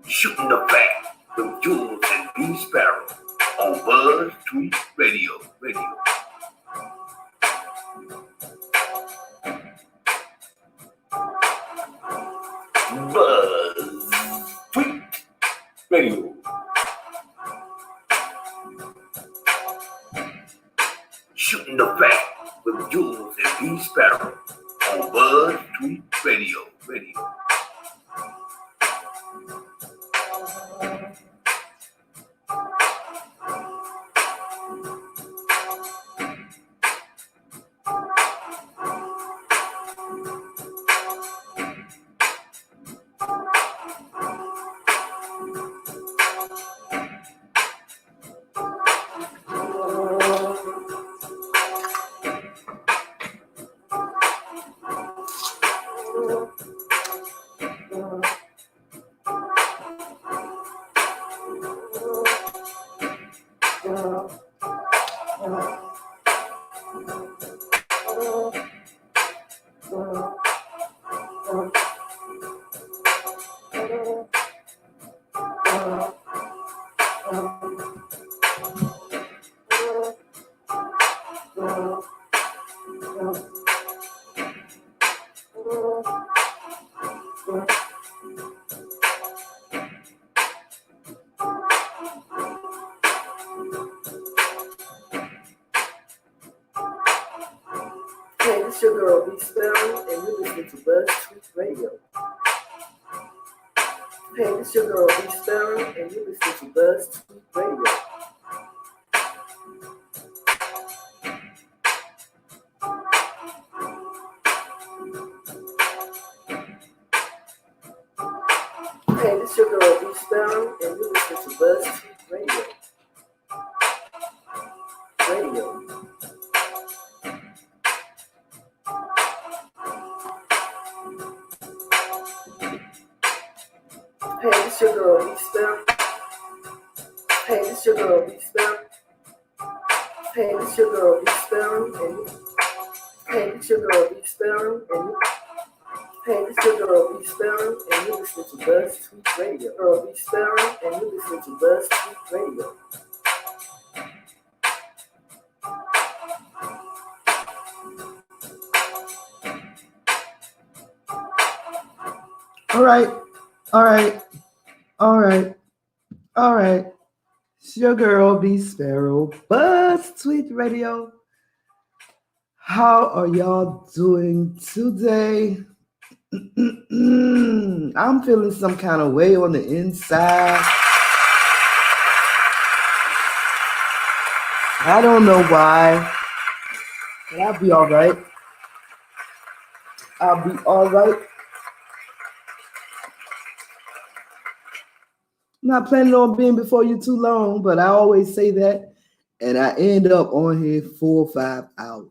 Shooting the Fact with Juls and BeeSparrow on Buzz Tweet Radio. Buzz Tweet Radio. Shooting the Fact with Juls and BeeSparrow on Buzz Tweet Radio. Hey, it's your girl BeeSparrow, and you're listening to Buzz Tweet Radio. Hey, it's your girl BeeSparrow, and you're listening to Buzz Tweet Radio. Hey, it's your girl BeeSparrow, and you're listening to Buzz Tweet Radio. Hey, it's your girl BeeSparrow. Hey, it's your girl BeeSparrow. Hey, it's your girl BeeSparrow, and you. Hey, it's your girl BeeSparrow, and you. Hey, it's your girl BeeSparrow, and you're listening to Buzz Tweet Radio. Girl BeeSparrow, and you're listening to Buzz Tweet Radio. All right. It's your girl, BeeSparrow, Buzz Tweet Radio. How are y'all doing today? I'm feeling some kind of way on the inside. I don't know why, but I'll be all right. Not planning on being before you too long, but I always say that, and I end up on here 4 or 5 hours.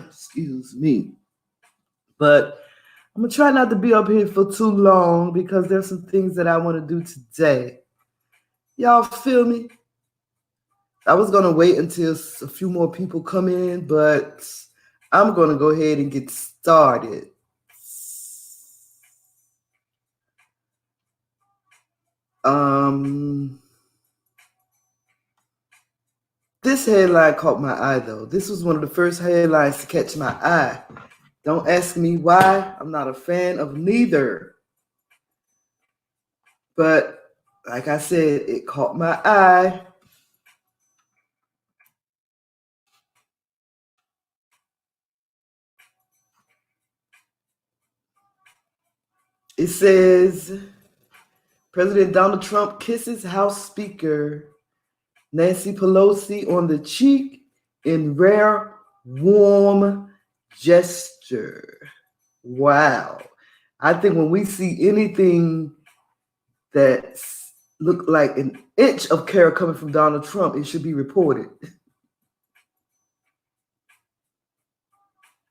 Excuse me. But I'm going to try not to be up here for too long because there's some things that I want to do today. Y'all feel me? I was going to wait until a few more people come in, but I'm going to go ahead and get started. This headline caught my eye, though. This was one of the first headlines to catch my eye. Don't ask me why. I'm not a fan of neither. But like I said, it caught my eye. It says, President Donald Trump kisses House Speaker Nancy Pelosi on the cheek in rare, warm gesture. Wow. I think when we see anything that's look like an inch of care coming from Donald Trump, it should be reported.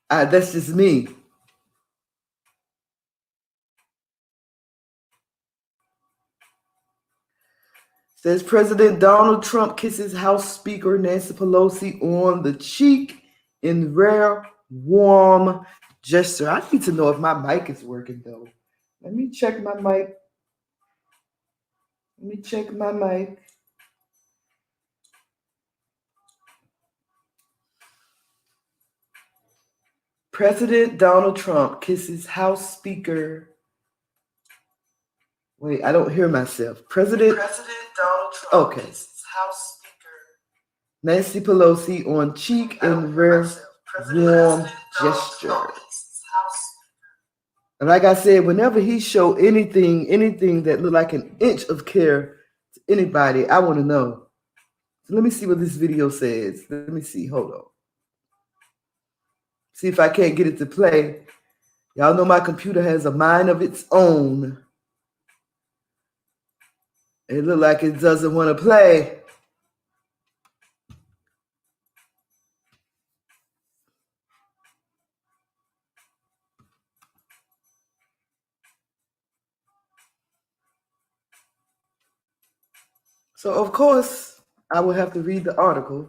That's just me. Says President Donald Trump kisses House Speaker Nancy Pelosi on the cheek in rare, warm gesture. I need to know if my mic is working, though. Let me check my mic. President Donald Trump kisses House Speaker. Wait, I don't hear myself. President Donald Trump kisses House Speaker Nancy Pelosi on cheek in rare, warm gesture. And like I said, whenever he show anything that look like an inch of care to anybody, I want to know. So let me see what this video says. Let me see. Hold on. See if I can't get it to play. Y'all know my computer has a mind of its own. It look like it doesn't want to play. So, of course, I will have to read the article,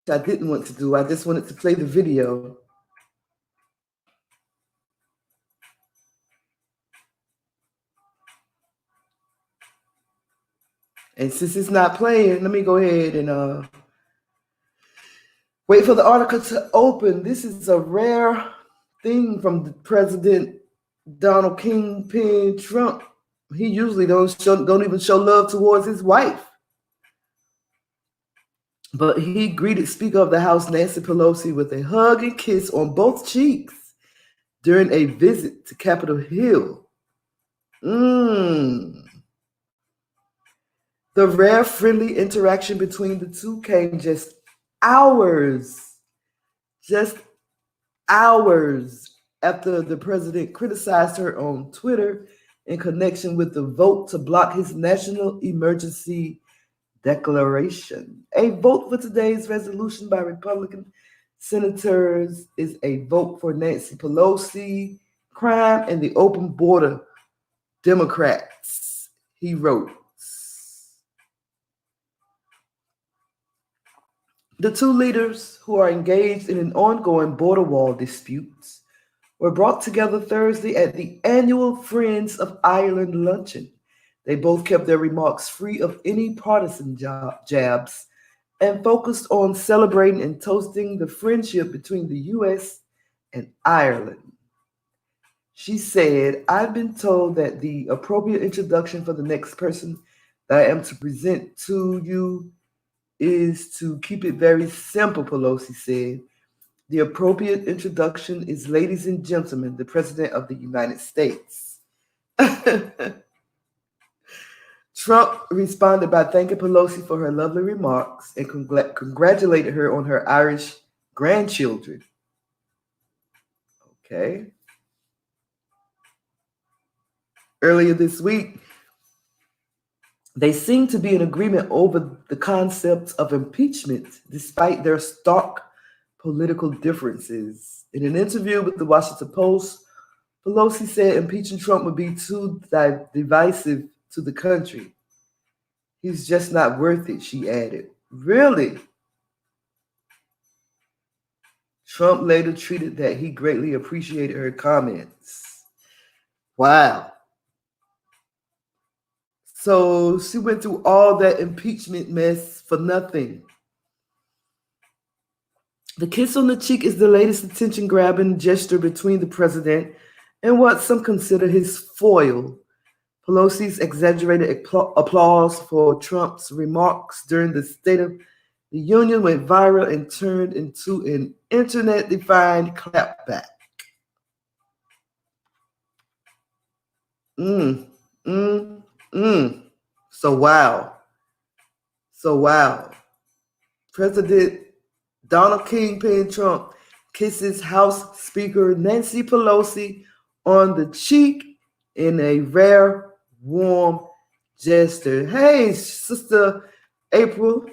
which I didn't want to do. I just wanted to play the video. And since it's not playing, let me go ahead and wait for the article to open. This is a rare thing from the President Donald Kingpin Trump. He usually don't even show love towards his wife. But he greeted Speaker of the House Nancy Pelosi with a hug and kiss on both cheeks during a visit to Capitol Hill. The rare friendly interaction between the two came just hours after the president criticized her on Twitter in connection with the vote to block his national emergency declaration. A vote for today's resolution by Republican senators is a vote for Nancy Pelosi, crime, and the open border Democrats, he wrote. The two leaders, who are engaged in an ongoing border wall disputes, were brought together Thursday at the annual Friends of Ireland luncheon. They both kept their remarks free of any partisan jabs and focused on celebrating and toasting the friendship between the U.S. and Ireland. She said, "I've been told that the appropriate introduction for the next person that I am to present to you is to keep it very simple," Pelosi said. "The appropriate introduction is, ladies and gentlemen, the President of the United States." Trump responded by thanking Pelosi for her lovely remarks and congratulated her on her Irish grandchildren. Okay. Earlier this week, they seemed to be in agreement over the concept of impeachment, despite their stark political differences. In an interview with the Washington Post, Pelosi said impeaching Trump would be too divisive to the country. "He's just not worth it," she added. Really? Trump later tweeted that he greatly appreciated her comments. Wow. So she went through all that impeachment mess for nothing. The kiss on the cheek is the latest attention-grabbing gesture between the president and what some consider his foil. Pelosi's exaggerated applause for Trump's remarks during the State of the Union went viral and turned into an internet-defined clapback. So wow. President Donald Kingpin Trump kisses House Speaker Nancy Pelosi on the cheek in a rare, warm gesture. Hey, Sister April,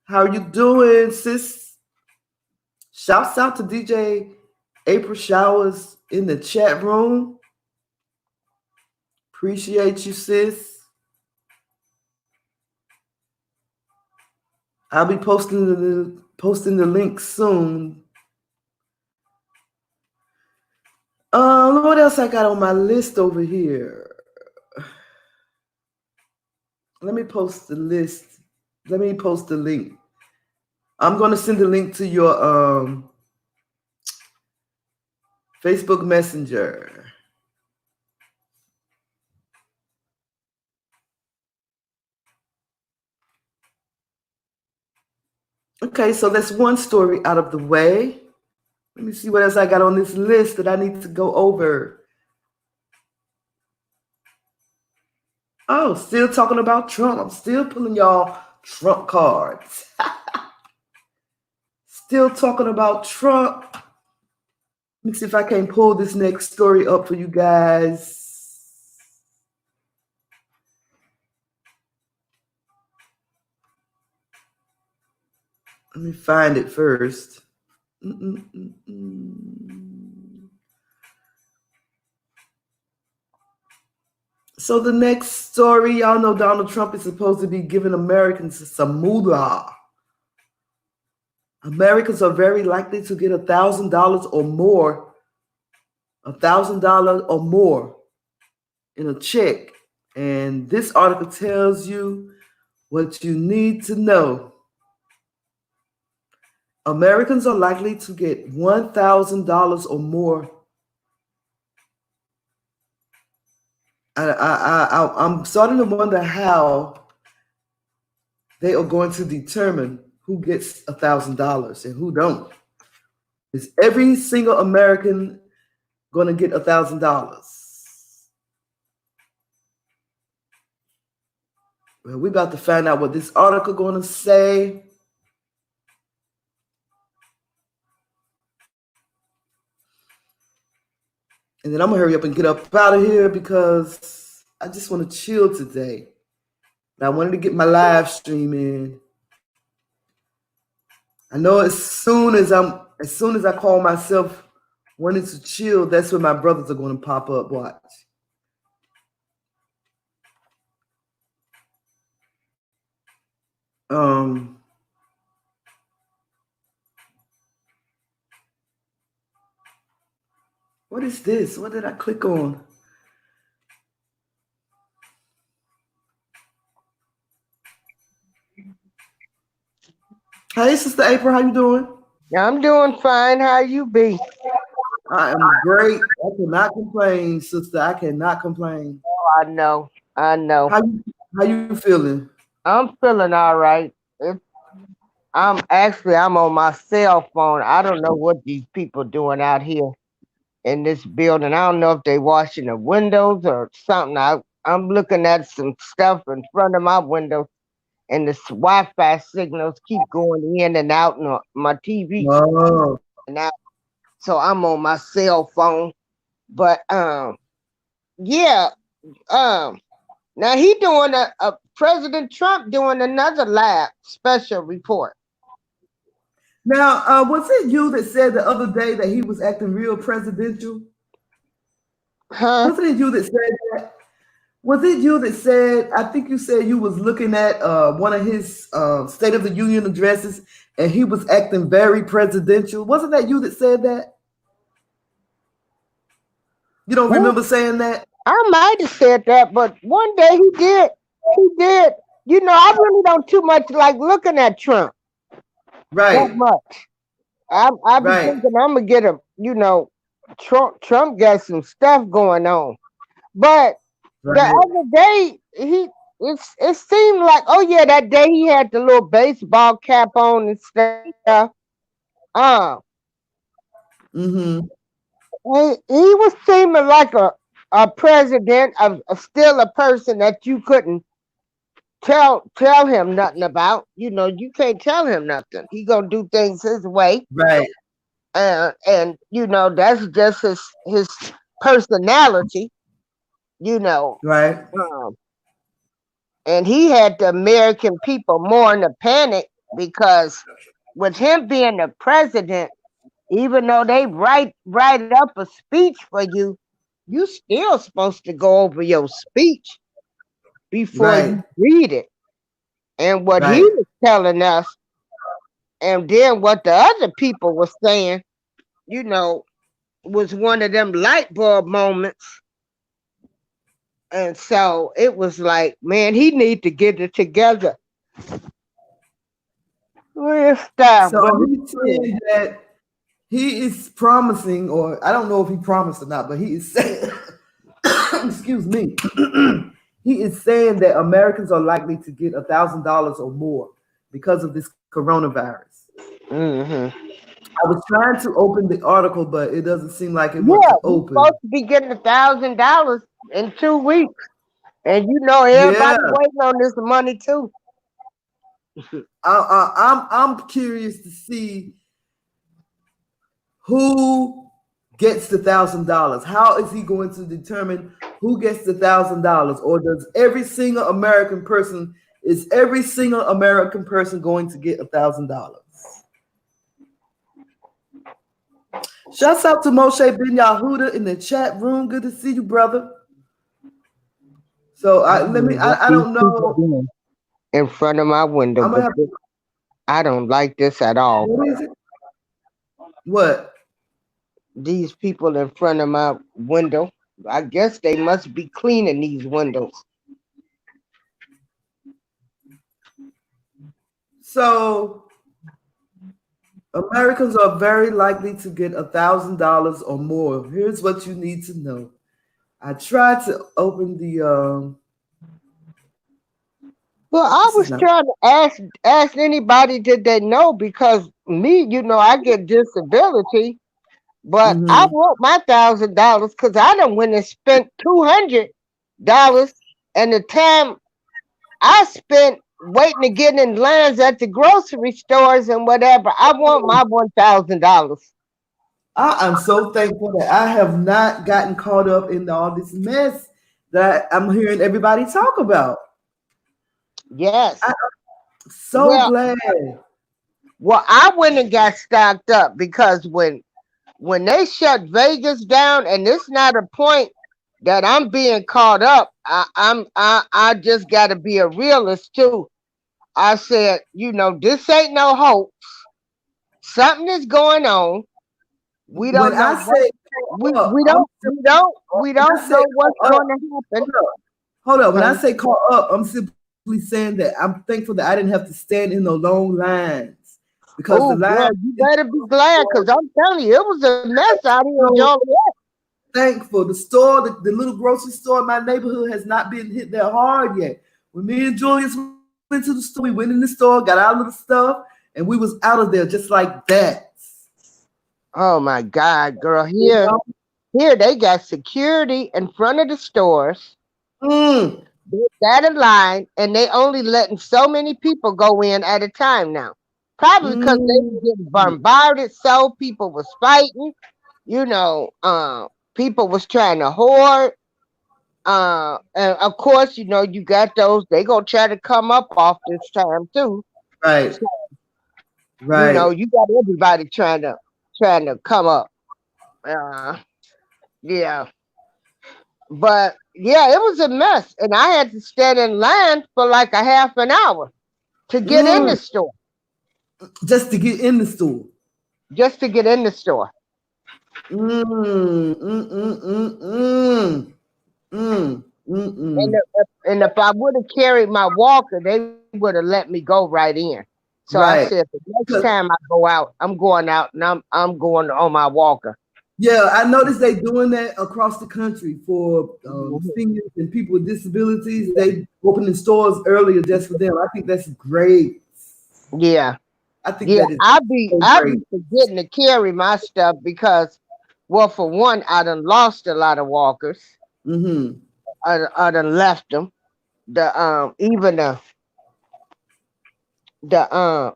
how you doing, sis? Shouts out to DJ April Showers in the chat room. Appreciate you, sis. I'll be posting the link soon. What else I got on my list over here? Let me post the list. Let me post the link. I'm going to send the link to your Facebook Messenger. Okay, so that's one story out of the way. Let me see what else I got on this list that I need to go over. Oh, still talking about Trump. I'm still pulling y'all Trump cards. Still talking about Trump. Let me see if I can pull this next story up for you guys. Let me find it first. So the next story, y'all know Donald Trump is supposed to be giving Americans some moolah. Americans are very likely to get $1,000 or more, $1,000 or more in a check. And this article tells you what you need to know. Americans are likely to get $1,000 or more. I'm starting to wonder how they are going to determine who gets $1,000 and who don't. Is every single American going to get $1,000? Well, we're about to find out what this article going to say. And then I'm going to hurry up and get up out of here because I just want to chill today. And I wanted to get my live stream in. I know as soon as I call myself wanting to chill, that's when my brothers are going to pop up. Watch. What is this? What did I click on? Hey, Sister April, how you doing? I'm doing fine. How you be? I am great. I cannot complain, sister. I cannot complain. Oh, I know. How you feeling? I'm feeling all right. I'm on my cell phone. I don't know what these people doing out here in this building. I don't know if they washing the windows or something. I'm looking at some stuff in front of my window, and the Wi-Fi signals keep going in and out on my TV. Oh. And out. So I'm on my cell phone. But yeah. Now he doing a President Trump doing another live special report. Now, was it you that said the other day that he was acting real presidential? Huh? Wasn't it you that said that? Was it you that said, I think you said you was looking at one of his State of the Union addresses and he was acting very presidential? Wasn't that you that said that? You don't remember saying that? I might have said that, but one day he did. He did. You know, I really don't too much like looking at Trump. Right. That much. I be thinking I'm gonna get a, you know, Trump got some stuff going on. But the other day it seemed like, oh yeah, that day he had the little baseball cap on and stuff. He was seeming like a president of still a person that you couldn't tell him nothing about. You know, you can't tell him nothing. He gonna do things his way. Right. And you know, that's just his personality, you know. Right. And he had the American people more in a panic because with him being the president, even though they write up a speech for you, you still supposed to go over your speech before you read it. And what he was telling us And then what the other people were saying, you know, was one of them light bulb moments. And so it was like, man, he need to get it together. Real style, So but he's saying that he is promising, or I don't know if he promised or not, but he is saying, excuse me, he is saying that Americans are likely to get $1,000 or more because of this coronavirus. I was trying to open the article, but it doesn't seem like it wants to he's open. supposed to be getting $1,000 in 2 weeks. And you know everybody waiting on this money too. I'm curious to see who gets the $1,000. How is he going to determine who gets the $1,000? Or does every single American person going to get $1,000? Shouts out to Moshe Ben Yahuda in the chat room. Good to see you, brother. So I don't know. In front of my window, but I don't like this at all. What is it? What? These people in front of my window. I guess they must be cleaning these windows. So Americans are very likely to get $1,000 or more. Here's what you need to know. I tried to open the well, I was trying to ask anybody did they know, because me, you know, I get disability, but I want my $1,000 because I done went and spent $200, and the time I spent waiting to get in lines at the grocery stores and whatever. I want my $1,000. I am so thankful that I have not gotten caught up in all this mess that I'm hearing everybody talk about. Yes. I'm so glad. Well, I went and got stocked up because when they shut Vegas down, and it's not a point that I'm being caught up, I just got to be a realist too. I said, you know, this ain't no hoax. Something is going on. We don't know. We don't know what's going to happen. Hold up. When I say caught up, I'm simply saying that I'm thankful that I didn't have to stand in the long lines, because the line. You better be glad, because I'm telling you, it was a mess out here in Joliet. Thankful. The store, the little grocery store in my neighborhood has not been hit that hard yet. When me and Julius went to the store, we went in the store, got our little stuff, and we was out of there just like that. Oh my God, girl! Here they got security in front of the stores. They got a line, and they only letting so many people go in at a time now. Probably because they were getting bombarded, so people was fighting. You know, people was trying to hoard. And of course, you know, you got those, they gonna try to come up off this time too. Right. So, right. You know, you got everybody trying to come up. Yeah. But yeah, it was a mess. And I had to stand in line for like a half an hour to get in the store. Just to get in the store. Just to get in the store. And if I would have carried my walker, they would have let me go right in. So I said, the next time I go out, I'm going out, and I'm going on my walker. Yeah, I noticed they doing that across the country for seniors and people with disabilities. They opening stores earlier just for them. I think that's great. Yeah, I think that is I'd be forgetting to carry my stuff because, well, for one, I done lost a lot of walkers. I done left them. Even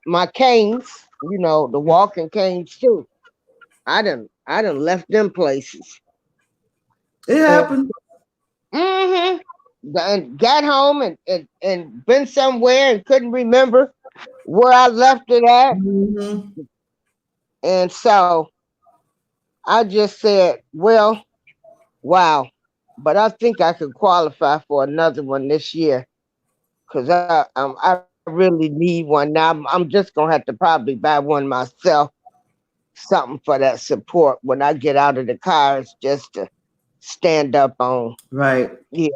my canes, you know, the walking canes too. I done left them places. It happened. And got home and been somewhere and couldn't remember where I left it at. And so I just said, well, wow. But I think I could qualify for another one this year, because I really need one now. I'm just gonna have to probably buy one myself. Something for that support when I get out of the cars, just to stand up on. Right. Yeah,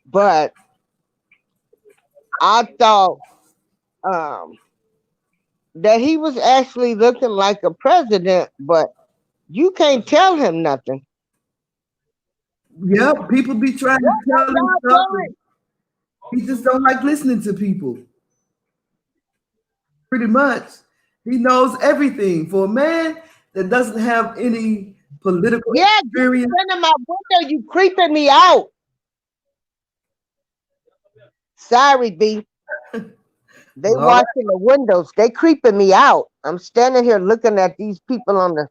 but I thought um, that he was actually looking like a president, but you can't tell him nothing. Yeah, people be trying to tell him Y'all stuff. doing? He just don't like listening to people. Pretty much. He knows everything. For a man that doesn't have any political Yeah, you experience. in my window, you creeping me out. Sorry, B. They Well, watching the windows. They creeping me out. I'm standing here looking at these people on the.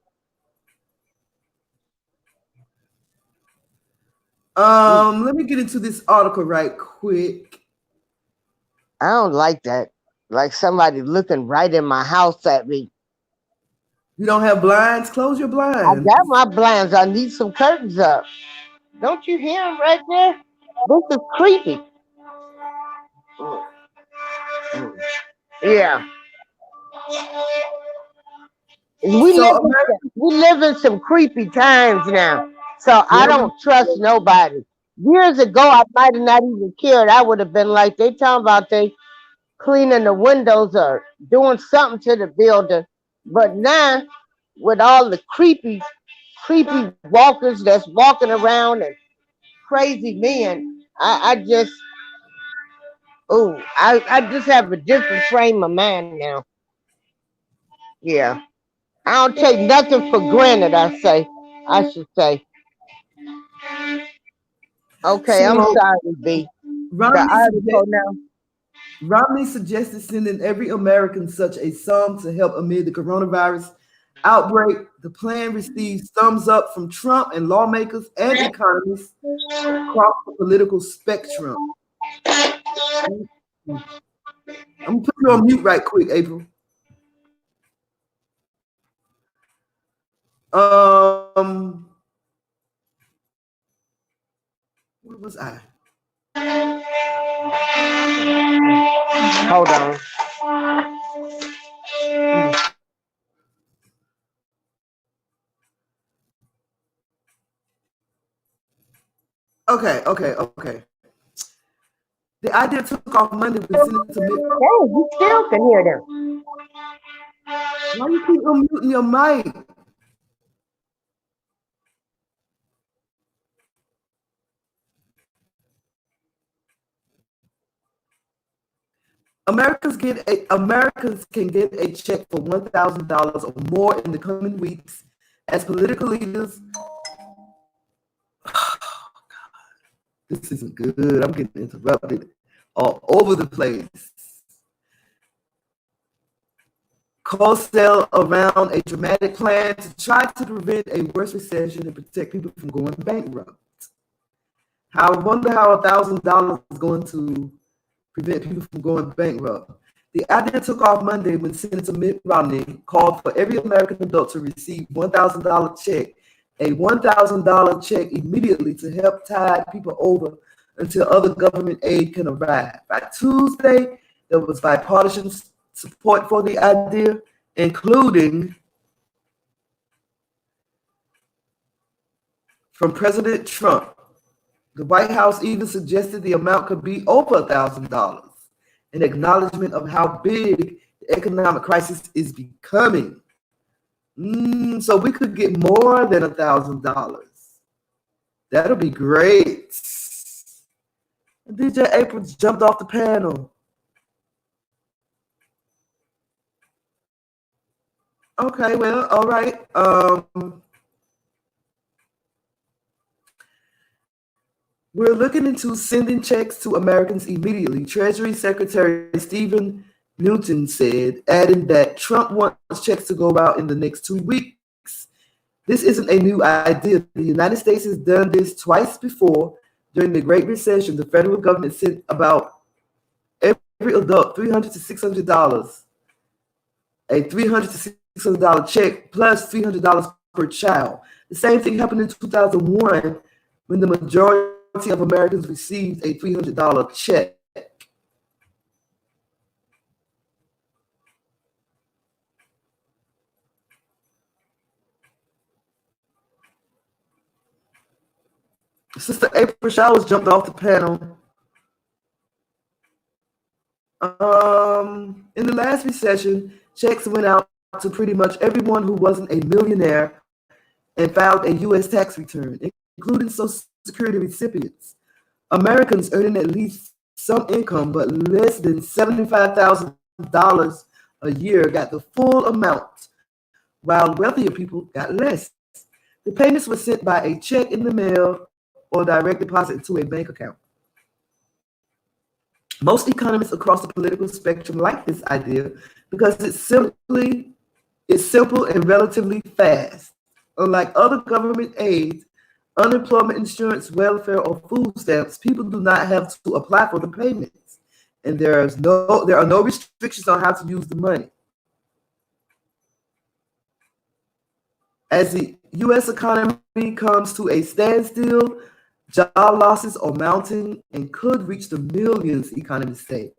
let me get into this article right quick. I don't like that. Like somebody looking right in my house at me. You don't have blinds? Close your I blinds. got my blinds. I need some curtains up. Don't you hear them right there? This is creepy. Yeah. So We live in some creepy times now. So I yeah, don't trust nobody. Years ago, I might have not even cared. I would have been like, they talking about they cleaning the windows or doing something to the building. But now, with all the creepy walkers that's walking around and crazy men, I just have a different frame of mind now. Yeah. I don't take nothing for granted, I should say. Okay, I'm so sorry, B. The Romney, article now. Romney suggested sending every American such a sum to help amid the coronavirus outbreak. The plan receives thumbs up from Trump and lawmakers and economists across the political spectrum. I'm gonna put you on mute right quick, April. Where was I? Hold on. Okay. The idea took off Monday with Senator Mitt. Hey, you still can hear them. Why you keep unmuting your mic? Americans can get a check for $1,000 or more in the coming weeks as political leaders. Oh, God. This isn't good. I'm getting interrupted all over the place. Co-sell around a dramatic plan to try to prevent a worse recession and protect people from going bankrupt. I wonder how $1,000 is going to prevent people from going bankrupt. The idea took off Monday when Senator Mitt Romney called for every American adult to receive $1,000 check, a $1,000 check immediately to help tide people over until other government aid can arrive. By Tuesday, there was bipartisan support for the idea, including from President Trump. The White House even suggested the amount could be over $1,000, an acknowledgement of how big the economic crisis is becoming. So we could get more than $1,000. That'll be great. DJ April jumped off the panel. Okay, well, all right. We're looking into sending checks to Americans immediately, Treasury Secretary Stephen Mnuchin said, adding that Trump wants checks to go out in the next 2 weeks. This isn't a new idea. The United States has done this twice before. During the Great Recession, the federal government sent about every adult $300 to $600, a $300 to $600 check plus $300 per child. The same thing happened in 2001 when the majority of Americans received a $300 check. Sister April Showers jumped off the panel. In the last recession, checks went out to pretty much everyone who wasn't a millionaire and filed a U.S. tax return, including Social Security recipients. Americans earning at least some income but less than $75,000 a year got the full amount, while wealthier people got less. The payments were sent by a check in the mail or direct deposit into a bank account. Most economists across the political spectrum like this idea because it's simple and relatively fast. Unlike other government aids, unemployment insurance, welfare, or food stamps, people do not have to apply for the payments, and there are no restrictions on how to use the money. As the U.S. economy comes to a standstill, job losses are mounting and could reach the millions, economists say.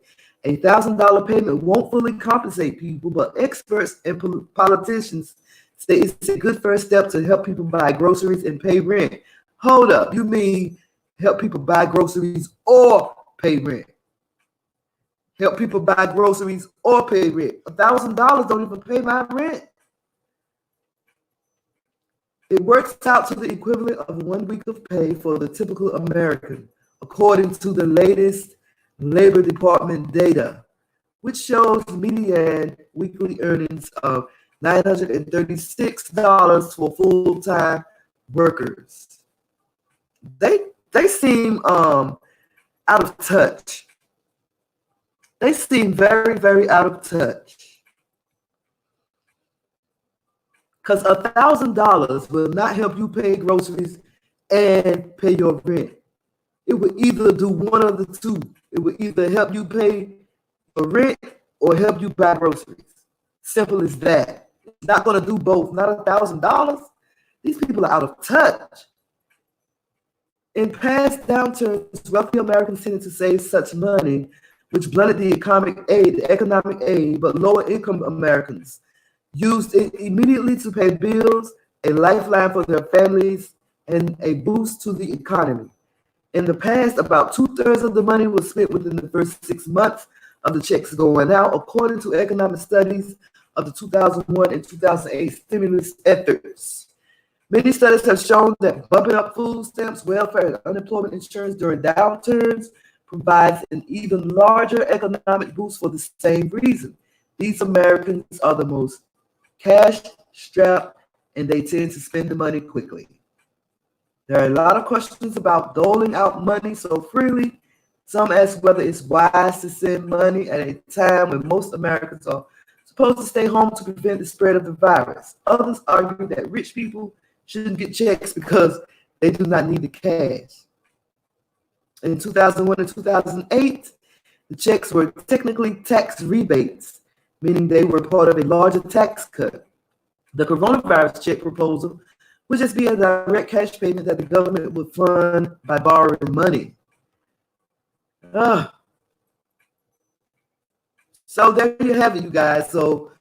A $1,000 payment won't fully compensate people, but experts and politicians say it's a good first step to help people buy groceries and pay rent. Hold up, you mean help people buy groceries or pay rent? Help people buy groceries or pay rent. $1,000 don't even pay my rent. It works out to the equivalent of 1 week of pay for the typical American, according to the latest Labor Department data, which shows median weekly earnings of $936 for full-time workers. They seem out of touch. They seem very, very out of touch. Because $1,000 will not help you pay groceries and pay your rent. It will either do one of the two. It will either help you pay your rent or help you buy groceries. Simple as that. It's not going to do both. Not $1,000. These people are out of touch. In past downturns, wealthy Americans tended to save such money, which blunted the economic aid, but lower income Americans used it immediately to pay bills, a lifeline for their families, and a boost to the economy. In the past, about 2/3 of the money was spent within the first 6 months of the checks going out, according to economic studies of the 2001 and 2008 stimulus efforts. Many studies have shown that bumping up food stamps, welfare, and unemployment insurance during downturns provides an even larger economic boost for the same reason. These Americans are the most cash-strapped, and they tend to spend the money quickly. There are a lot of questions about doling out money so freely. Some ask whether it's wise to send money at a time when most Americans are supposed to stay home to prevent the spread of the virus. Others argue that rich people shouldn't get checks because they do not need the cash. In 2001 and 2008, the checks were technically tax rebates, meaning they were part of a larger tax cut. The coronavirus check proposal would just be a direct cash payment that the government would fund by borrowing money. So there you have it, you guys. So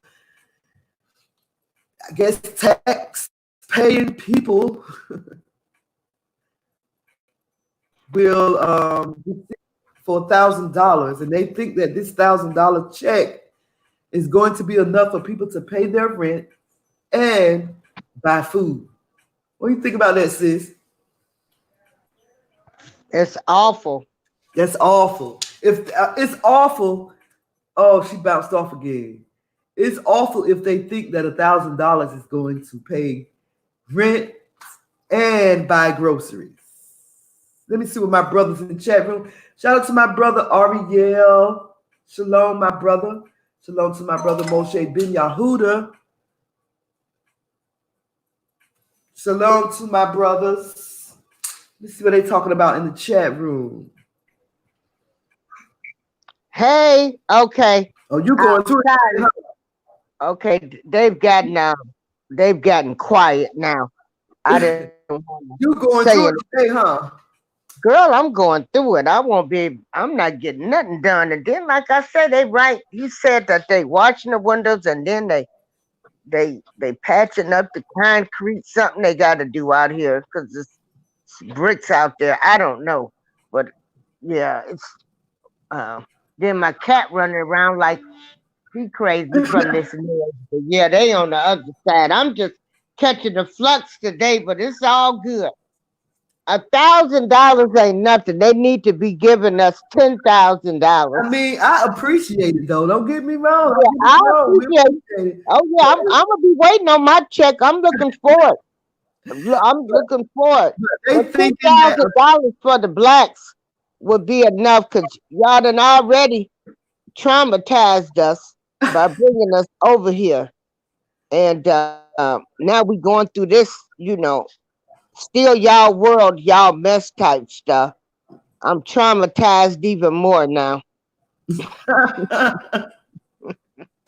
I guess tax paying people will for $1,000, and they think that this $1,000 check is going to be enough for people to pay their rent and buy food. What do you think about that, sis? It's awful. That's awful. If it's awful, oh, she bounced off again. It's awful if they think that $1,000 is going to pay rent and buy groceries. Let me see what my brothers in the chat room. Shout out to my brother Ariel. Shalom, my brother. Shalom to my brother Moshe Ben Yahuda. Shalom to my brothers. Let's see what they're talking about in the chat room. Hey, okay. Oh, you going to it? Okay, they've gotten quiet now. I didn't You going through it today, huh? Girl, I'm going through it. I'm not getting nothing done. And then, like I said, you said that they washing the windows and then they patching up the concrete, something they got to do out here because it's bricks out there. I don't know, but yeah, it's then my cat running around like he crazy from this noise. But yeah, they on the other side. I'm just catching the flux today, but it's all good. $1,000 ain't nothing. They need to be giving us $10,000. I mean, I appreciate it though. Don't get me wrong. Yeah, Don't get me I wrong. We appreciate. appreciate it. Oh yeah, I'm gonna be waiting on my check. I'm looking for it. I'm looking for it. They But thinking that $10,000 for the blacks would be enough because y'all done already traumatized us by bringing us over here, and now we going through this, still y'all world, y'all mess type stuff. I'm traumatized even more now.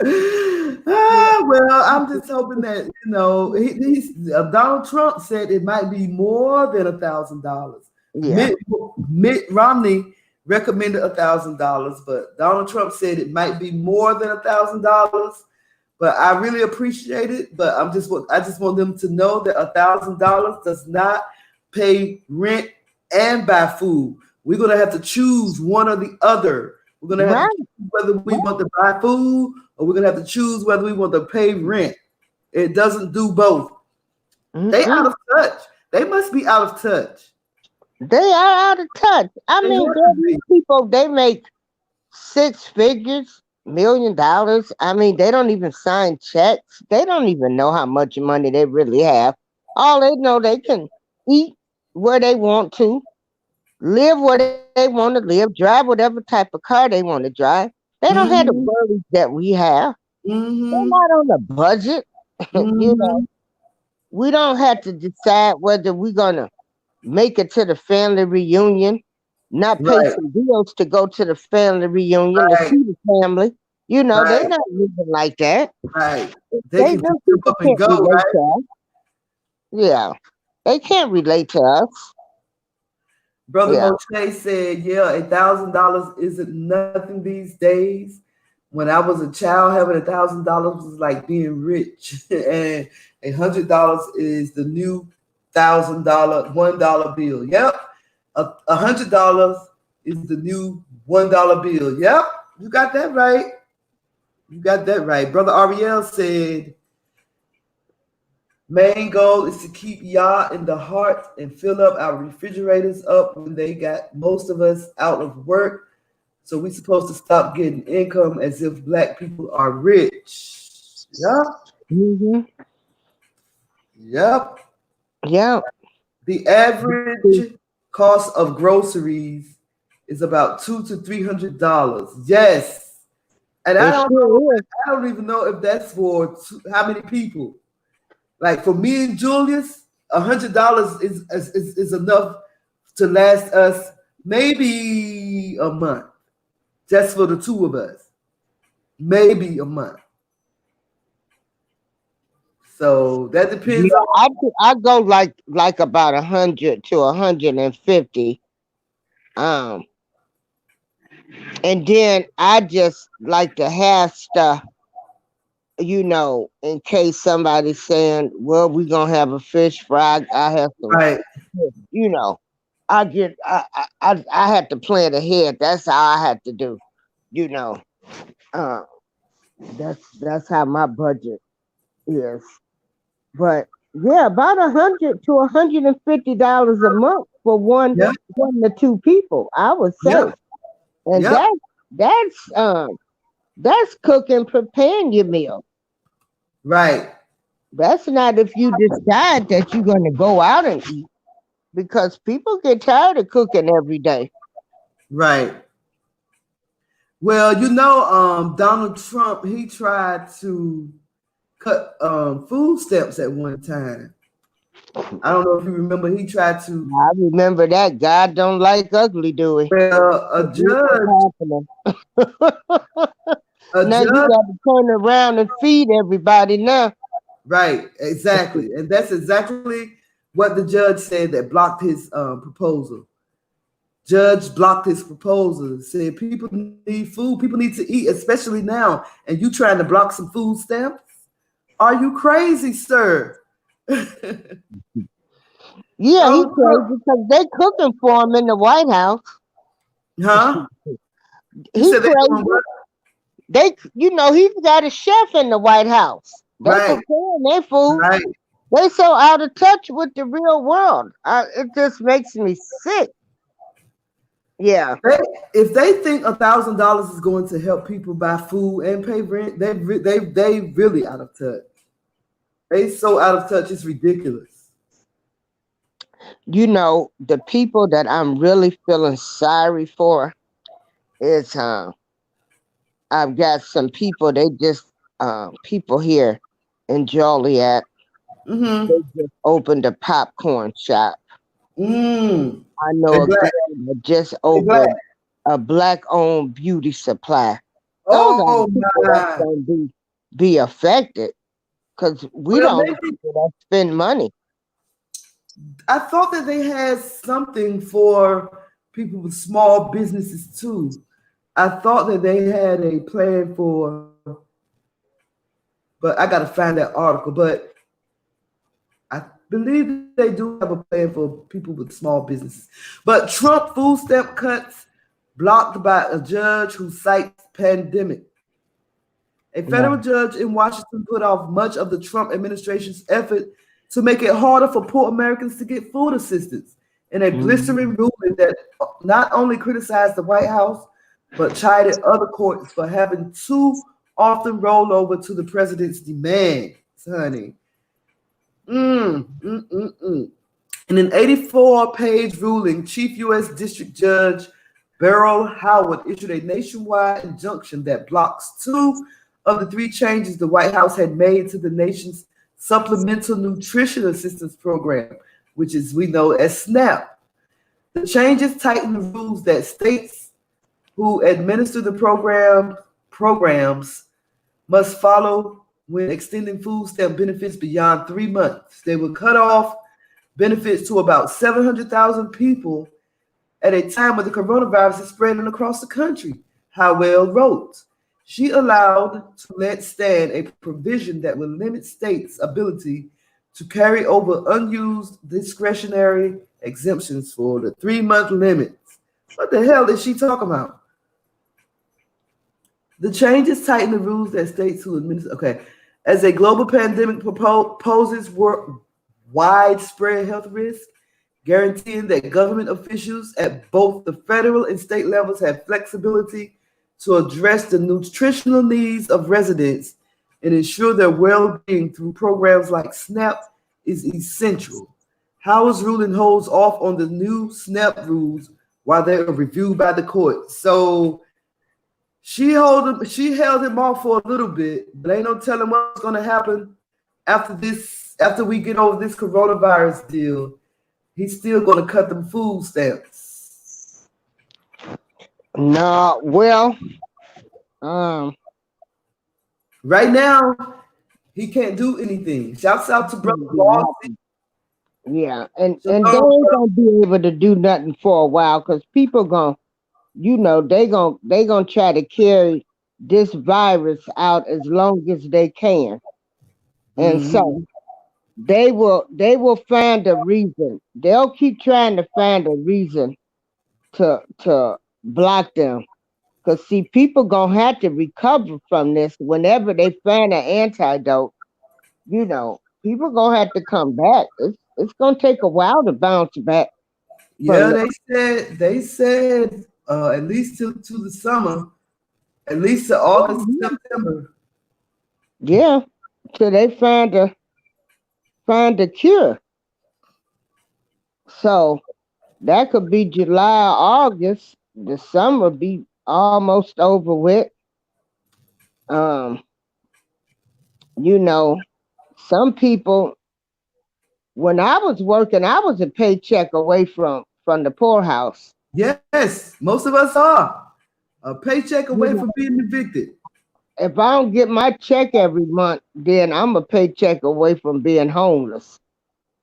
well, I'm just hoping that Donald Trump said it might be more than $1,000. Yeah. Mitt Romney recommended $1,000, but Donald Trump said it might be more than $1,000. But I really appreciate it. But I just want them to know that $1,000 does not pay rent and buy food. We're gonna have to choose one or the other. We're gonna have to choose whether we want to buy food or we're gonna have to choose whether we want to pay rent. It doesn't do both. They out of touch. They must be out of touch. They are out of touch. I mean, these people, they make 6 figures, $1 million. I mean, they don't even sign checks. They don't even know how much money they really have. All they know, they can eat where they want to, live where they want to live, drive whatever type of car they want to drive. They don't have the worries that we have. They're not on a budget. We don't have to decide whether we're gonna make it to the family reunion, not pay some bills to go to the family reunion to see the family. They're not living like that. Right. They can pick up and go, right? Yeah. They can't relate to us. Brother Moshe said, $1,000 isn't nothing these days. When I was a child, having $1,000 was like being rich. And $100 is the new $1,000 $1 bill. Yep. $100 is the new $1 bill. Yep. You got that right. You got that right. Brother Ariel said, main goal is to keep y'all in the heart and fill up our refrigerators up when they got most of us out of work. So we supposed to stop getting income as if black people are rich. Yep. Yep. Yeah. The average cost of groceries is about $200 to $300. Yes. And I don't even know if that's for how many people. Like for me and Julius, $100 is enough to last us maybe a month, just for the two of us, maybe a month. So that depends. I go like about 100 to 150, and then I just like to have stuff. In case somebody's saying, well, we're gonna have a fish fry, I have some, I had to plan ahead. That's how I had to do, that's how my budget is. But yeah, about $100 to $150 a month for one to two people, I would say, and that's cooking, preparing your meal. Right. That's not if you decide that you're going to go out and eat, because people get tired of cooking every day. Right. Well, Donald Trump, he tried to cut food stamps at one time. I don't know if you remember, he tried to. I remember that. God don't like ugly, do he? Well, a judge. Now you got to turn around and feed everybody now. Right, exactly. And that's exactly what the judge said that blocked his proposal. Judge blocked his proposal, said people need food, people need to eat, especially now. And you trying to block some food stamps? Are you crazy, sir? Yeah, he Oh, crazy because they cooking for him in the White House. huh? You He said they doing crazy. what? They, he's got a chef in the White House. They Right, preparing their food. right. They so out of touch with the real world. It just makes me sick. Yeah. If they think $1,000 is going to help people buy food and pay rent, they really out of touch. They so out of touch, it's ridiculous. The people that I'm really feeling sorry for is I've got some people, they just people here in Joliet, they Mm-hmm. just opened a popcorn shop. Mm. I know They a girl black. that just They black. opened a black owned beauty supply. Those are the Oh people that's my. gonna be affected because we Well, don't maybe people that spend money. I thought that they had something for people with small businesses too. I thought that they had a plan for, but I got to find that article. But I believe they do have a plan for people with small businesses. But Trump food stamp cuts blocked by a judge who cites pandemic. A Yeah. federal judge in Washington put off much of the Trump administration's effort to make it harder for poor Americans to get food assistance in a blistering ruling that not only criticized the White House, but chided other courts for having too often roll over to the president's demands, honey. Mm, mm, mm, mm. In an 84-page ruling, Chief U.S. District Judge Beryl Howard issued a nationwide injunction that blocks two of the three changes the White House had made to the nation's Supplemental Nutrition Assistance Program, which is we know as SNAP. The changes tighten the rules that states who administer the programs must follow when extending food stamp benefits beyond 3 months. They will cut off benefits to about 700,000 people at a time when the coronavirus is spreading across the country, Howell wrote. She allowed to let stand a provision that will limit states' ability to carry over unused discretionary exemptions for the 3-month limits. What the hell is she talking about? The changes tighten the rules that states who administer. Okay, as a global pandemic poses widespread health risk, guaranteeing that government officials at both the federal and state levels have flexibility to address the nutritional needs of residents and ensure their well-being through programs like SNAP is essential. Howard's ruling holds off on the new SNAP rules while they are reviewed by the court. So she held him off for a little bit, but ain't no telling what's gonna happen after we get over this coronavirus deal. He's still gonna cut them food stamps. No, well, um, Right now, he can't do anything. Shouts out to Brother Walton. yeah, and Shalom, they ain't brother. gonna be able to do nothing for a while because people gonna, they gonna try to carry this virus out as long as they can, and Mhm. so they will find a reason. They'll keep trying to find a reason to block them. Cause see, people gonna have to recover from this whenever they find an antidote. People gonna have to come back. It's gonna take a while to bounce back from Yeah, the they said at least to the summer, at least to August, September. yeah, till they find a cure. So that could be July, August. The summer be almost over with. Um, you know, some people. When I was working, I was a paycheck away from the poorhouse. Yes, most of us are a paycheck You away know, from being evicted. if I don't get my check every month, then I'm a paycheck away from being homeless.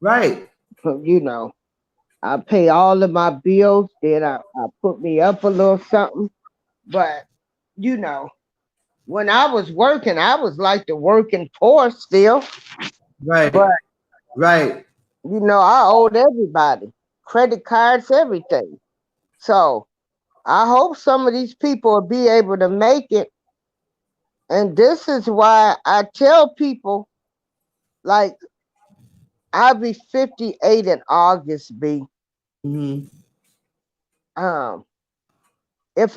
Right. You know, I pay all of my bills, then I put me up a little something. But, you know, when I was working, I was like the working poor still. Right. But, Right. You know, I owed everybody credit cards, everything. So I hope some of these people will be able to make it. And this is why I tell people, like, I'll be 58 in August, B. Mm-hmm. Um, if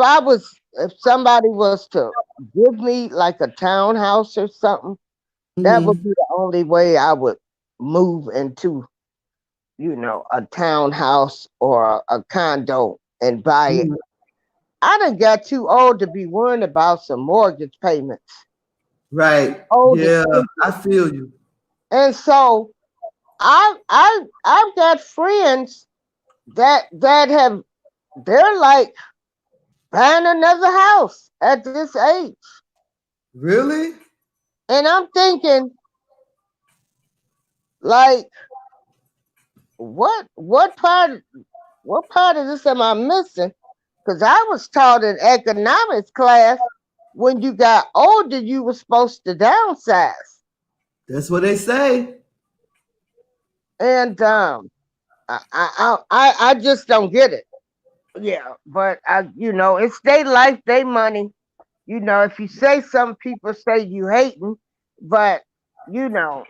somebody was to give me like a townhouse or something, that would Mm-hmm. be the only way I would move into, a townhouse or a condo and buy it. Mm-hmm. I done got too old to be worrying about some mortgage payments. Right. Old and Yeah, I stupid. feel you. And so I've got friends that have they're like buying another house at this age. Really? And I'm thinking, like, what part of this am I missing? Because I was taught in economics class when you got older you were supposed to downsize. That's what they say. And I just don't get it. Yeah, but it's their life, their money. If you say some people say you hating, but you know,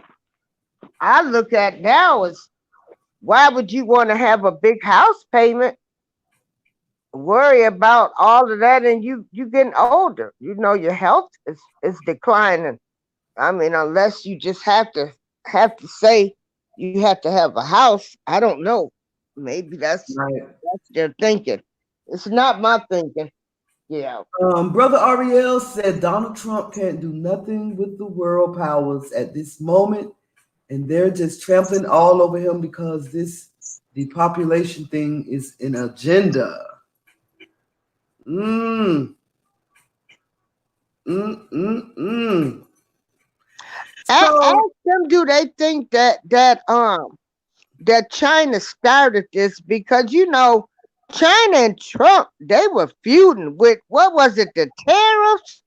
I look at now as why would you want to have a big house payment, worry about all of that, and you getting older. Your health is declining. I mean, unless you just have to say you have to have a house. I don't know. Maybe that's Right. their thinking. It's not my thinking. Yeah. Brother Ariel said Donald Trump can't do nothing with the world powers at this moment, and they're just trampling all over him because this depopulation thing is an agenda. Mm. Mm. Mm. Mm. Ask So them, do they think that China started this? Because China and Trump, they were feuding with, what was it, the tariffs?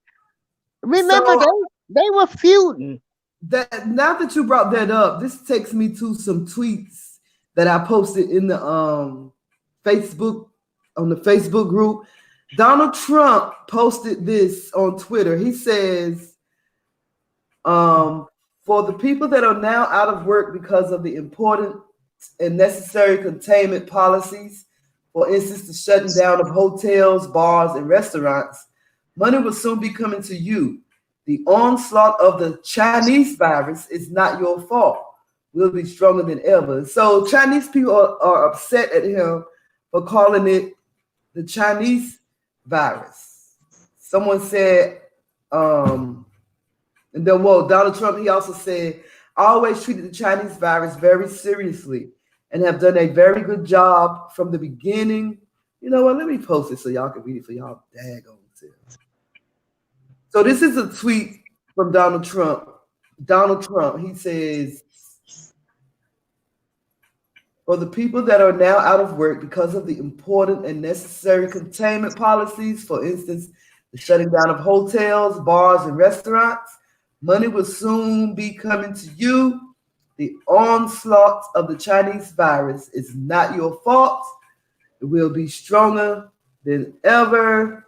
Remember, so they were feuding. that now that you brought that up, this takes me to some tweets that I posted in the Facebook on the Facebook group. Donald Trump posted this on Twitter. He says, for the people that are now out of work because of the important and necessary containment policies, for instance, the shutting down of hotels, bars, and restaurants, money will soon be coming to you. The onslaught of the Chinese virus is not your fault. We'll be stronger than ever. So Chinese people are upset at him for calling it the Chinese virus. Someone said, and then, Donald Trump, he also said, I always treated the Chinese virus very seriously and have done a very good job from the beginning. You know what? Let me post it so y'all can read it for y'all daggone selves. So this is a tweet from Donald Trump. Donald Trump, he says, for the people that are now out of work because of the important and necessary containment policies, for instance, the shutting down of hotels, bars, and restaurants, money will soon be coming to you. The onslaught of the Chinese virus is not your fault. It will be stronger than ever.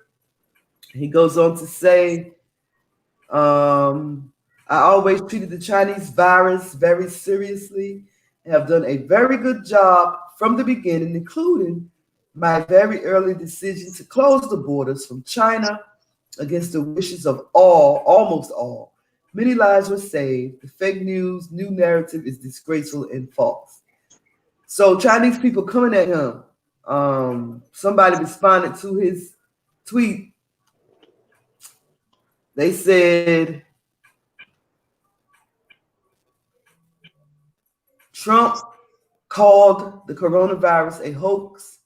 He goes on to say, I always treated the Chinese virus very seriously and have done a very good job from the beginning, including my very early decision to close the borders from China against the wishes of almost all. Many lives were saved. The fake news, new narrative is disgraceful and false. So Chinese people coming at him. Somebody responded to his tweet. They said, Trump called the coronavirus a hoax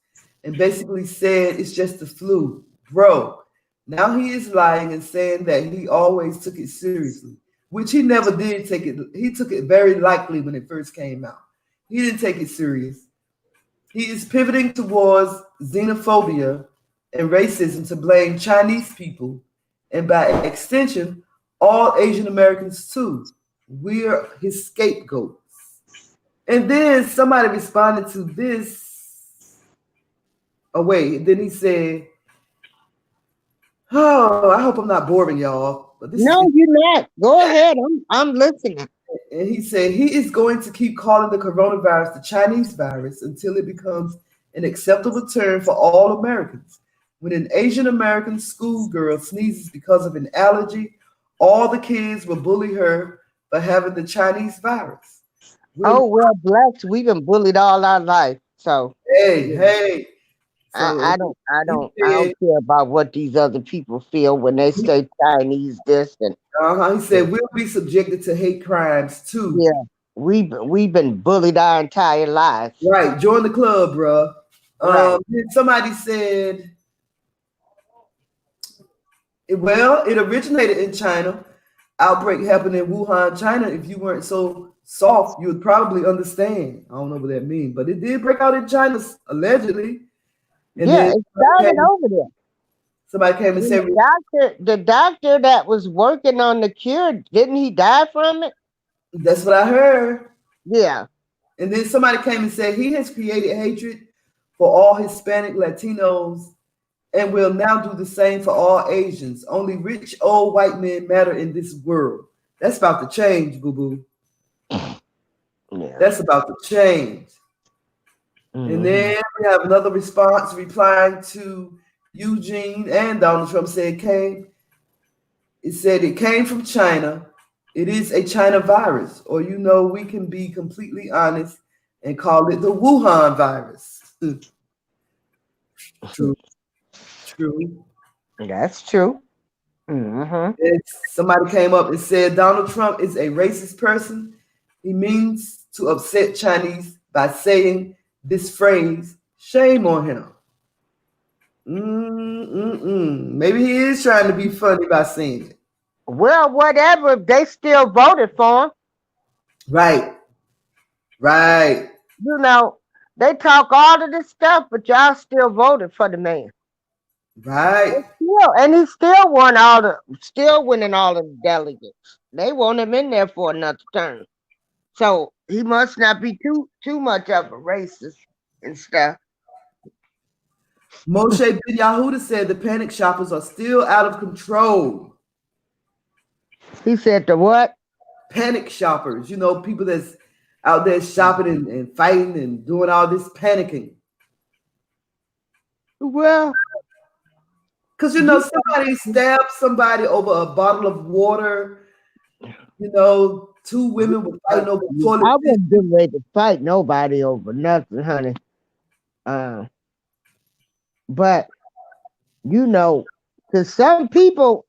and basically said it's just the flu. Bro, now he is lying and saying that he always took it seriously, which he never did take it. He took it very lightly when it first came out. He didn't take it serious. He is pivoting towards xenophobia and racism to blame Chinese people and by extension, all Asian Americans too. We're his scapegoats. And then somebody responded to this. Oh, wait. Then he said, oh, I hope I'm not boring y'all. But this No, you're not. Go ahead. I'm listening. And he said he is going to keep calling the coronavirus the Chinese virus until it becomes an acceptable term for all Americans. When an Asian American schoolgirl sneezes because of an allergy, all the kids will bully her for having the Chinese virus. Oh, well, bless. We've been bullied all our life. So hey. So I don't care about what these other people feel when they say Chinese this and he said we'll be subjected to hate crimes too. Yeah, we've been bullied our entire lives. Right, join the club, bro. Right. Somebody said, well, it originated in China. Outbreak happened in Wuhan, China. If you weren't so soft, you would probably understand. I don't know what that means, but it did break out in China allegedly. And yeah, it started over there. Somebody came and said the doctor that was working on the cure, didn't he die from it? That's what I heard. Yeah. And then somebody came and said he has created hatred for all Hispanic Latinos and will now do the same for all Asians. Only rich old white men matter in this world. That's about to change, boo-boo. Yeah. That's about to change. Mm-hmm. And then we have another response replying to Eugene and Donald Trump said it came from China. It is a China virus, or we can be completely honest and call it the Wuhan virus. True. That's true. Mm-hmm. Somebody came up and said Donald Trump is a racist person. He means to upset Chinese by saying this phrase. Shame on him. Maybe he is trying to be funny by saying it. Well, whatever. They still voted for him. Right. They talk all of this stuff, but y'all still voted for the man. Right. And he still winning all of the delegates. They want him in there for another term. So he must not be too much of a racist and stuff. Moshe Ben Yahuda said the panic shoppers are still out of control. He said the what? Panic shoppers. People that's out there shopping and fighting and doing all this panicking. Well, because somebody stabbed somebody over a bottle of water. 2 women were fighting over toilet. I wasn't getting ready to fight nobody over nothing, honey. But to some people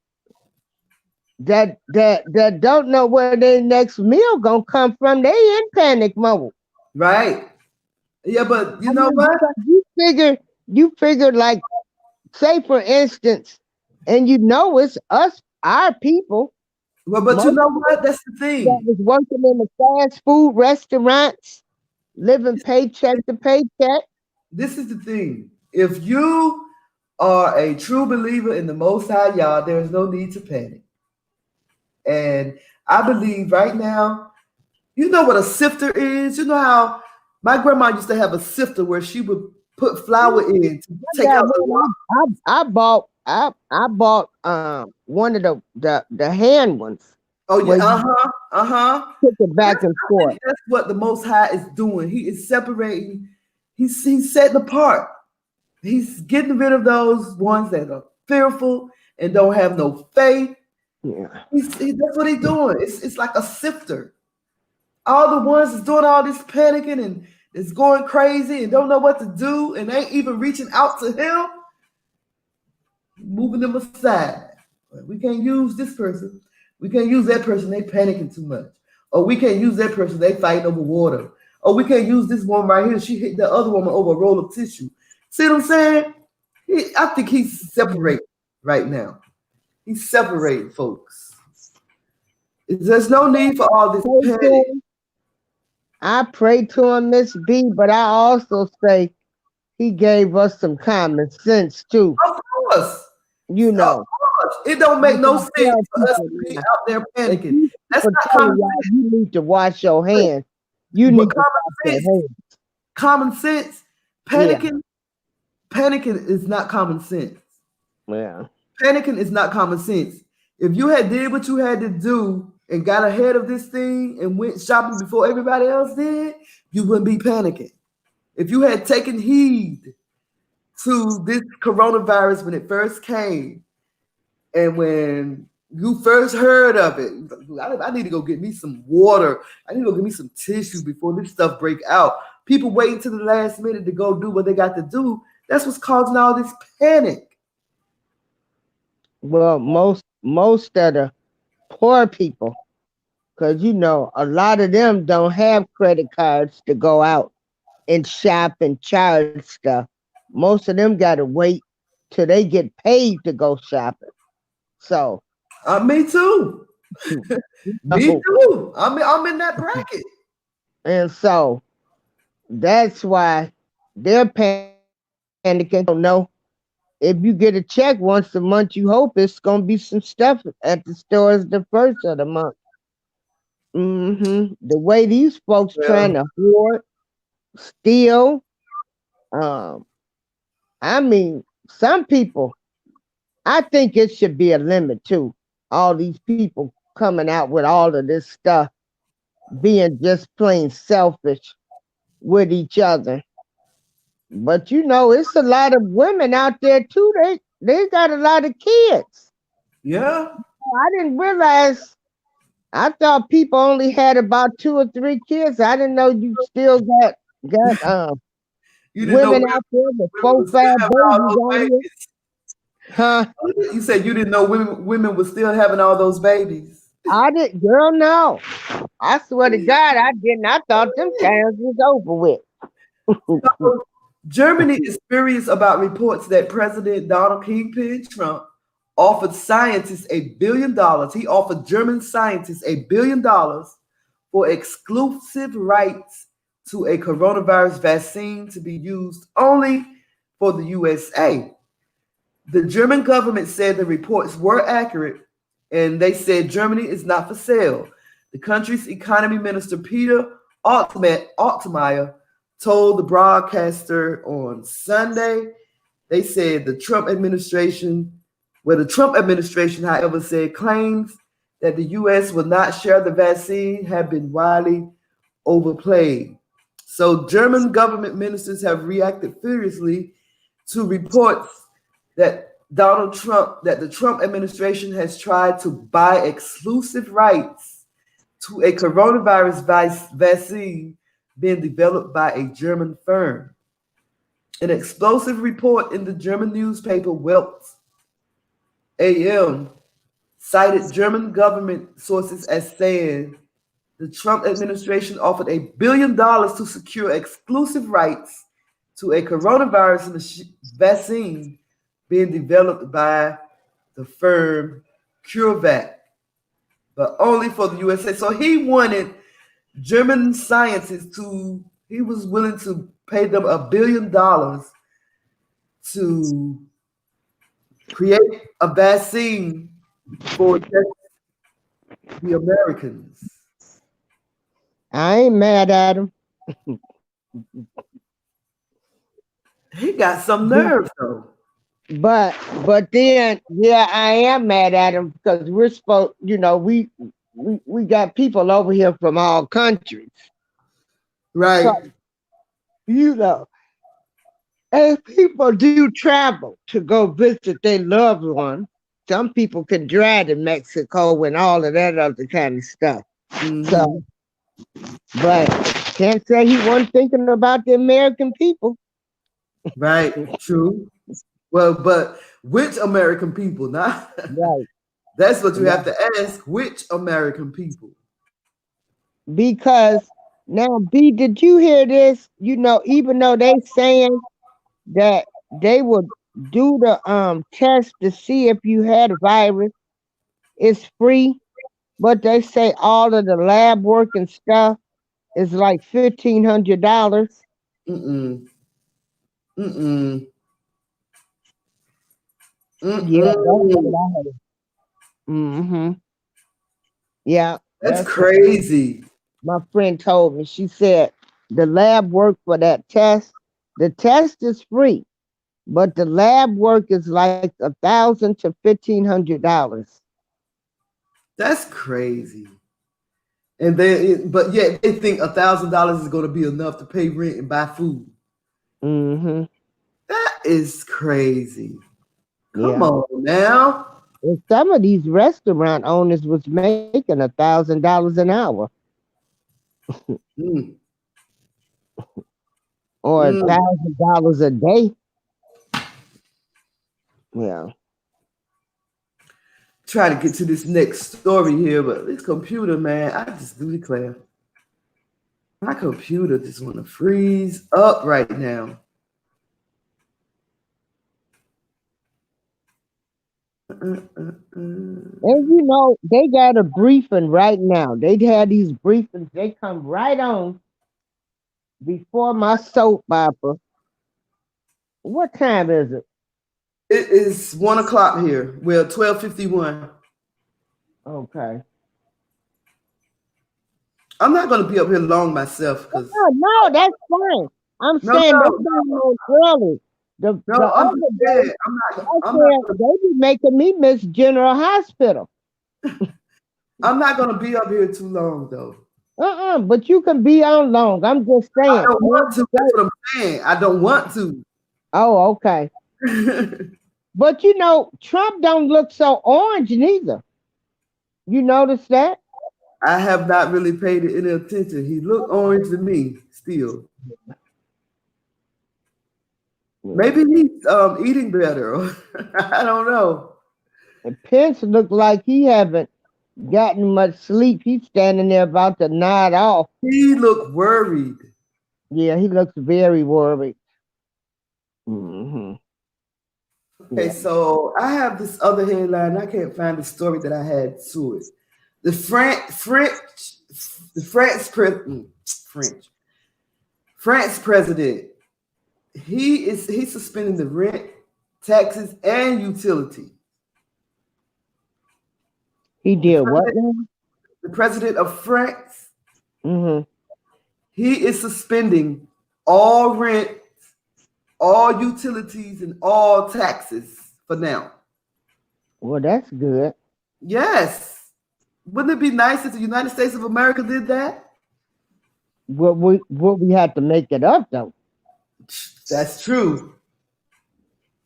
that don't know where their next meal gonna come from, they in panic mode. Right. Yeah, but you know what? You figure like, say for instance, and it's us, our people. Well, but you know what? That's the thing. That was working in the fast food restaurants, living paycheck to paycheck. This is the thing. If you are a true believer in the Most High Yah, there is no need to panic. And I believe right now, you know what a sifter is? You know how my grandma used to have a sifter where she would put flour in to take out the water. I bought one of the hand ones. Oh yeah, Took it back and forth. That's what the Most High is doing. He is separating. He's setting apart. He's getting rid of those ones that are fearful and don't have no faith. Yeah, that's what he's doing. It's like a sifter. All the ones that's doing all this panicking and is going crazy and don't know what to do and ain't even reaching out to him, moving them aside. We can't use this person. We can't use that person. They panicking too much. Or we can't use that person. They fighting over water. Or we can't use this one right here. She hit the other woman over a roll of tissue. See what I'm saying? I think he's separated right now. He's separating folks. There's no need for all this panic. I pray to him, Miss B, but I also say he gave us some common sense too. Of course. Of course. It don't make no sense for us to be out there panicking. That's not common sense. You need to wash your hands. You But need to stop that. common sense, Yeah. panicking is not common sense. Yeah. Panicking is not common sense. If you had did what you had to do and got ahead of this thing and went shopping before everybody else did, you wouldn't be panicking. If you had taken heed to this coronavirus when it first came, and when you first heard of it, I need to go get me some water. I need to go get me some tissue before this stuff break out. People waiting to the last minute to go do what they got to do. That's what's causing all this panic. Well, most of the poor people, because you know a lot of them don't have credit cards to go out and shop and charge stuff. Most of them got to wait till they get paid to go shopping. So, Me too. Me too. I'm in that bracket. And so that's why they're panicking. Don't know if you get a check once a month, you hope it's gonna be some stuff at the stores the first of the month. The way these folks trying to hoard, steal. I mean, some people. I think it should be a limit too. All these people coming out with all of this stuff, being just plain selfish with each other. But you know, it's a lot of women out there too. They got a lot of kids. Yeah. I didn't realize. I thought people only had about 2 or 3 kids. I didn't know you still got You didn't women know out there with women 4, 5 babies on here. babies. Huh? You said you didn't know women were still having all those babies. I did, girl. No, I swear to God, I didn't. I thought them times was over with. So, Germany is furious about reports that President Donald Kingpin Trump offered scientists $1 billion. He offered German scientists $1 billion for exclusive rights to a coronavirus vaccine to be used only for the USA. The German government said the reports were accurate, and they said Germany is not for sale. The country's economy minister, Peter Altmaier, told the broadcaster on Sunday. They said the Trump administration, however, said claims that the U.S. will not share the vaccine have been widely overplayed. So German government ministers have reacted furiously to reports that the Trump administration has tried to buy exclusive rights to a coronavirus vaccine being developed by a German firm. An explosive report in the German newspaper Welt AM cited German government sources as saying the Trump administration offered $1 billion to secure exclusive rights to a coronavirus vaccine being developed by the firm CureVac, but only for the USA. So he wanted German scientists he was willing to pay them $1 billion to create a vaccine for the Americans. I ain't mad at him. He got some nerve though. But then, yeah, I am mad at him because we're supposed, you know, we got people over here from all countries. Right. So, you know, and people do travel to go visit their loved one. Some people can drive to Mexico and all of that other kind of stuff. So, but can't say he wasn't thinking about the American people. Right, true. Well, but which American people? Not right. That's what you have to ask. Which American people? Because now, B, did you hear this? You know, even though they saying that they would do the test to see if you had a virus, it's free, but they say all of the lab work and stuff is like $1,500. Yeah, that's what I heard. Yeah, that's crazy. My friend told me. She said the lab work for that test. The test is free, but the lab work is like $1,000 to $1,500. That's crazy. And but yet they think $1,000 is going to be enough to pay rent and buy food. Mm-hmm. That is crazy. Come Yeah. on now. And some of these restaurant owners was making $1,000 an hour Mm, or mm. $1,000 a day. Yeah. Try to get to this next story here, but this computer, man, I just do declare. My computer just want to freeze up right now. And they got a briefing right now. They had these briefings. They come right on before my soap opera. What time is it? It is 1 o'clock here. Well, 12:51. Okay. I'm not going to be up here long myself because No, that's fine. I'm saying they going on early. The I'm other saying, day, I'm not they be making me miss General Hospital. I'm not going to be up here too long though. But you can be on long. I'm just saying. I don't want to. That's what I'm saying. I don't want to. Oh, okay. But Trump don't look so orange neither. You notice that? I have not really paid it any attention. He looked orange to me still. Maybe he's eating better. I don't know. And Pence looked like he haven't gotten much sleep. He's standing there about to nod off. He looked worried. Yeah, he looks very worried. Mm-hmm. Okay, so I have this other headline. I can't find the story that I had to it. The France president. He's suspending the rent, taxes, and utility. He did what now? The president of France. Mm-hmm. He is suspending all rent, all utilities, and all taxes for now. Well, that's good. Yes. Wouldn't it be nice if the United States of America did that? What we had to make it up though. That's true.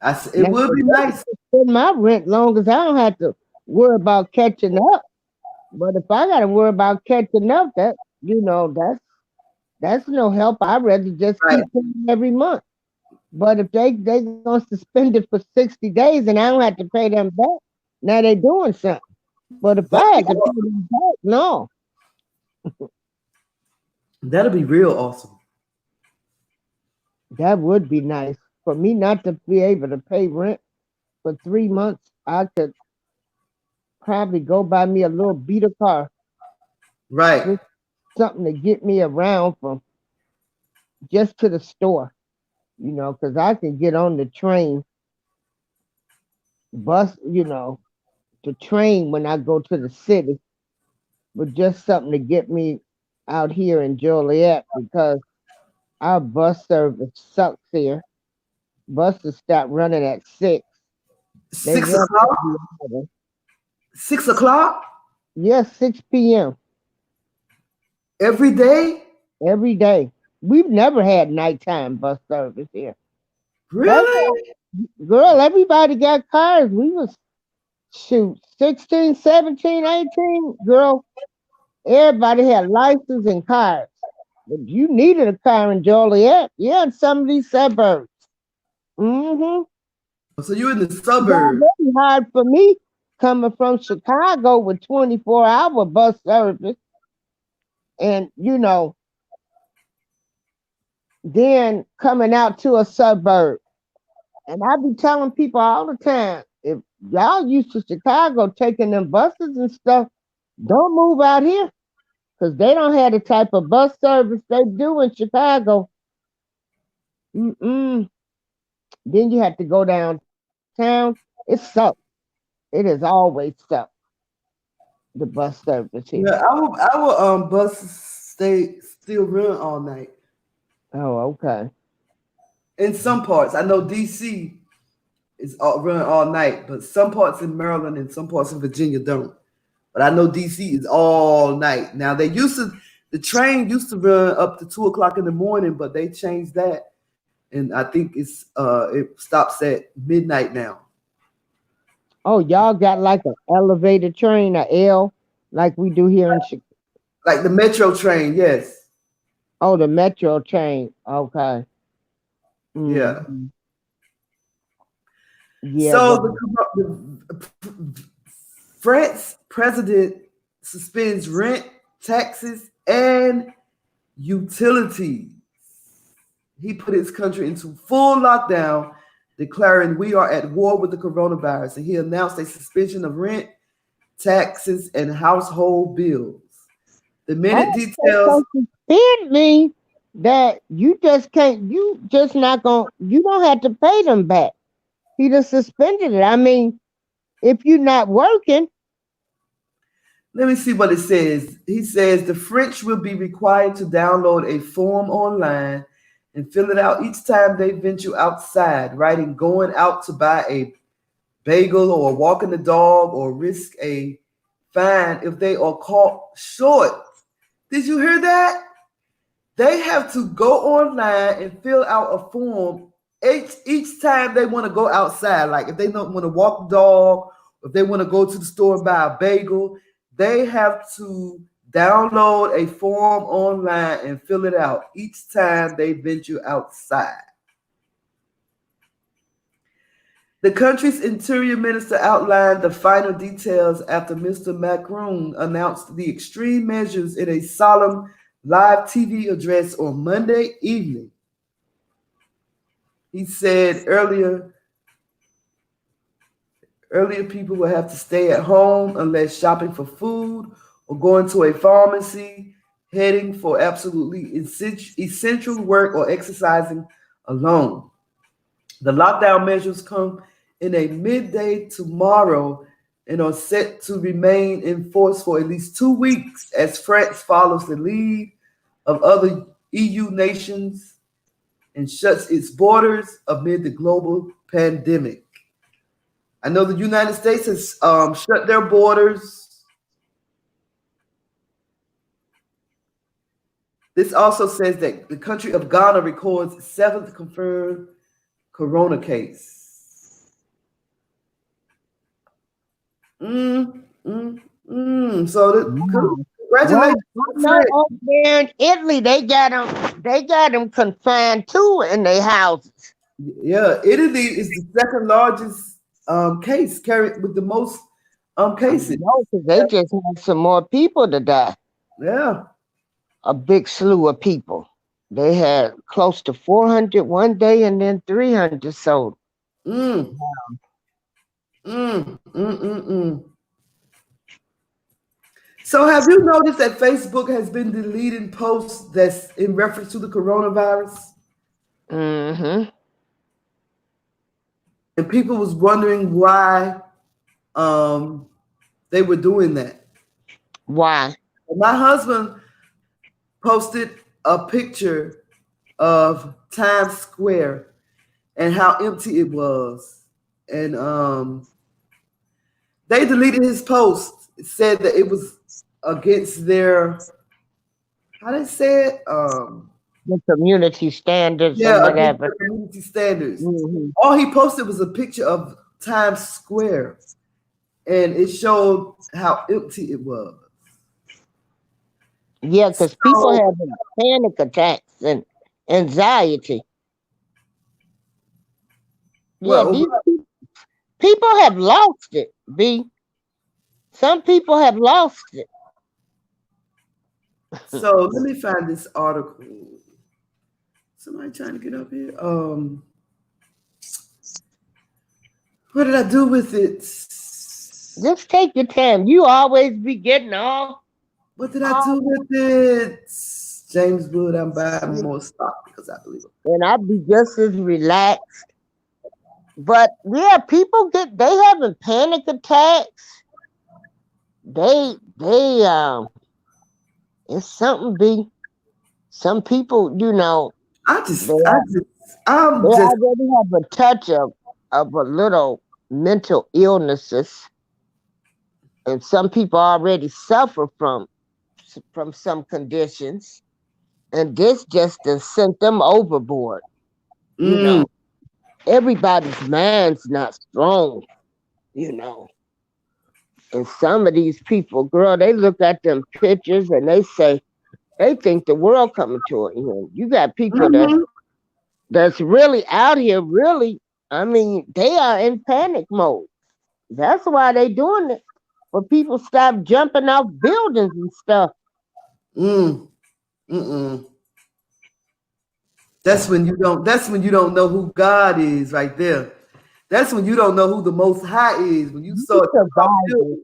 It would be nice. Spend my rent long as I don't have to worry about catching up. But if I got to worry about catching up, that's no help. I'd rather just keep paying every month. But if they gonna suspend it for 60 days and I don't have to pay them back, now they doing something. But if I had to pay them back, no. That'll be real awesome. That would be nice. For me not to be able to pay rent for 3 months, I could probably go buy me a little beater car. Right. Just something to get me around from just to the store, because I can get on the train, bus, the train when I go to the city, but just something to get me out here in Joliet because our bus service sucks here. Buses stop running at 6. 6 o'clock? 6 o'clock? Yes, 6 p.m. Every day? Every day. We've never had nighttime bus service here. Really? Girl, everybody got cars. We was, 16, 17, 18. Girl, everybody had license and cars. But you needed a car in Joliet. Yeah, in some of these suburbs. Mm-hmm. So you're in the suburbs. It's very hard for me coming from Chicago with 24-hour bus service. And, then coming out to a suburb. And I be telling people all the time, if y'all used to Chicago taking them buses and stuff, don't move out here. Because they don't have the type of bus service they do in Chicago. Then you have to go downtown. It sucks. It is always sucks. The bus service here. Yeah, our bus still run all night. Oh, okay. In some parts, I know DC is run all night, but some parts in Maryland and some parts in Virginia don't. But I know DC is all night. Now the train used to run up to 2 o'clock in the morning, but they changed that, and I think it stops at midnight now. Oh, y'all got like an elevated train, a L, like we do here in Chicago. Like the metro train, yes. Oh, the metro train. Okay. Yeah. Yeah. So France president suspends rent, taxes, and utilities. He put his country into full lockdown, declaring we are at war with the coronavirus. And he announced a suspension of rent, taxes, and household bills. The minute details. Suspend me that you just can't, you just not going, you don't have to pay them back. He just suspended it. I mean, if you're not working. Let me see what it says. He says the French will be required to download a form online and fill it out each time they venture outside, writing going out to buy a bagel or walking the dog or risk a fine if they are caught short. Did you hear that? They have to go online and fill out a form each time they want to go outside. Like if they don't want to walk the dog, if they want to go to the store and buy a bagel, they have to download a form online and fill it out each time they venture outside. The country's interior minister outlined the final details after Mr. Macron announced the extreme measures in a solemn live TV address on Monday evening. He said earlier people will have to stay at home unless shopping for food or going to a pharmacy, heading for absolutely essential work or exercising alone. The lockdown measures come in a midday tomorrow and are set to remain in force for at least 2 weeks as France follows the lead of other EU nations and shuts its borders amid the global pandemic. I know the United States has shut their borders. This also says that the country of Ghana records 7th confirmed corona case. So congratulations. Over there in Italy, they got them confined too in their houses. Yeah, Italy is the second largest case carried with the most cases. No, because they just had some more people to die. Yeah. A big slew of people. They had close to 400 one day and then 300 sold. So have you noticed that Facebook has been deleting posts that's in reference to the coronavirus? Mm-hmm. And people was wondering why they were doing that. Why? My husband posted a picture of Times Square and how empty it was. And they deleted his post. It said that it was against their, how did it say it? The community standards or whatever. Community standards. Mm-hmm. All he posted was a picture of Times Square, and it showed how empty it was. Yeah, because people have panic attacks and anxiety. Yeah, these people have lost it, B. Some people have lost it. So let me find this article. Somebody trying to get up here. What did I do with it? Just take your time. You always be getting off. What did I do with it? James Wood, I'm buying more stock because I believe it. And I be just as relaxed. But yeah, people they having panic attacks. They It's something. Some people, I'm they just, already have a touch of a little mental illnesses, and some people already suffer from some conditions, and this just done sent them overboard. You mm, know, everybody's mind's not strong. You know, and some of these people, girl, they look at them pictures and they say they think the world coming to an end. You got people mhm. that's really out here, really. I mean, they are in panic mode. That's why they doing it. For people stop jumping off buildings and stuff. Mm, mm-mm. That's when you don't know who God is right there. That's when you don't know who the most high is. When you We start survivors.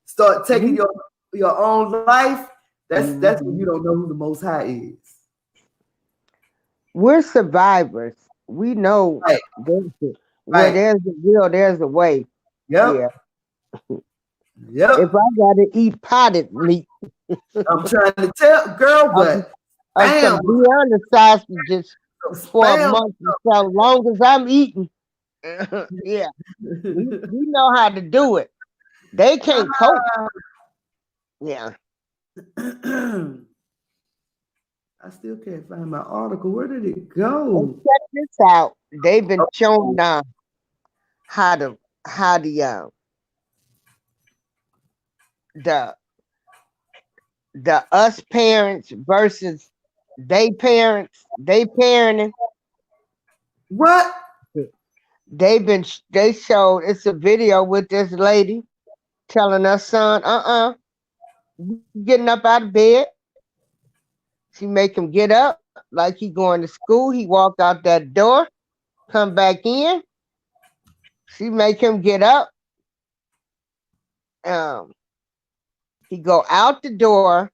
start taking We, your own life, that's when you mhm. don't know who the most high is. We're survivors. We know Right, where right. there's a will, there's a way. Yeah. Yep. If Yep. I gotta eat potted meat I'm trying to tell girl, of, but of bam, some BeeEntertained sausages for a spam. month or so, long as I'm eating, yeah, we know how to do it. They can't cope. Yeah. I still can't find my article. Where did it And go? check this out. They've been showing how to how the the us parents versus they parenting. What? They showed it's a video with this lady telling her son, you getting up out of bed. She make him get up like he going to school. He walk out that door, come back in. She make him get up. Um, he go out the door,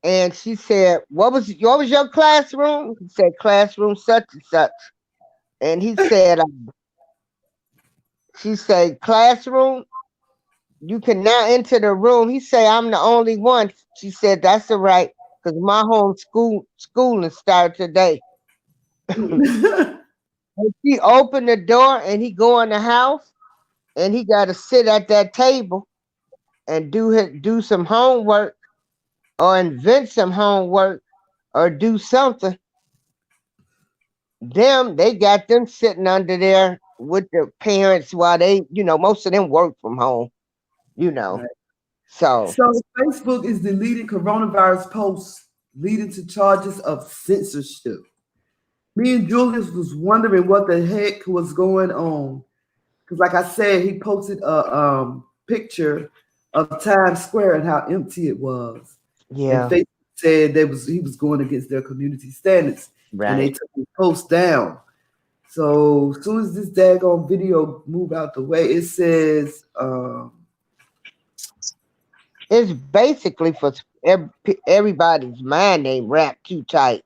and she said, "What was your classroom?" He said, "Classroom such and such." And he said, "She said, classroom, you can now enter the room." He said, "I'm the only one." She said, "That's all right, because my schooling started today." And she opened the door, and he go in the house, and he got to sit at that table and do some homework or invent some homework or do something. They got them sitting under there with the parents while most of them work from home, you know. Right. So So Facebook is deleting coronavirus posts, leading to charges of censorship. Me and Julius was wondering what the heck was going on. Because like I said, he posted a picture of Times Square and how empty it was. And yeah, Facebook said he was going against their community standards and they right. took the post down. So as soon as this daggone video move out the way, it says It's basically for everybody's mind ain't wrapped too tight,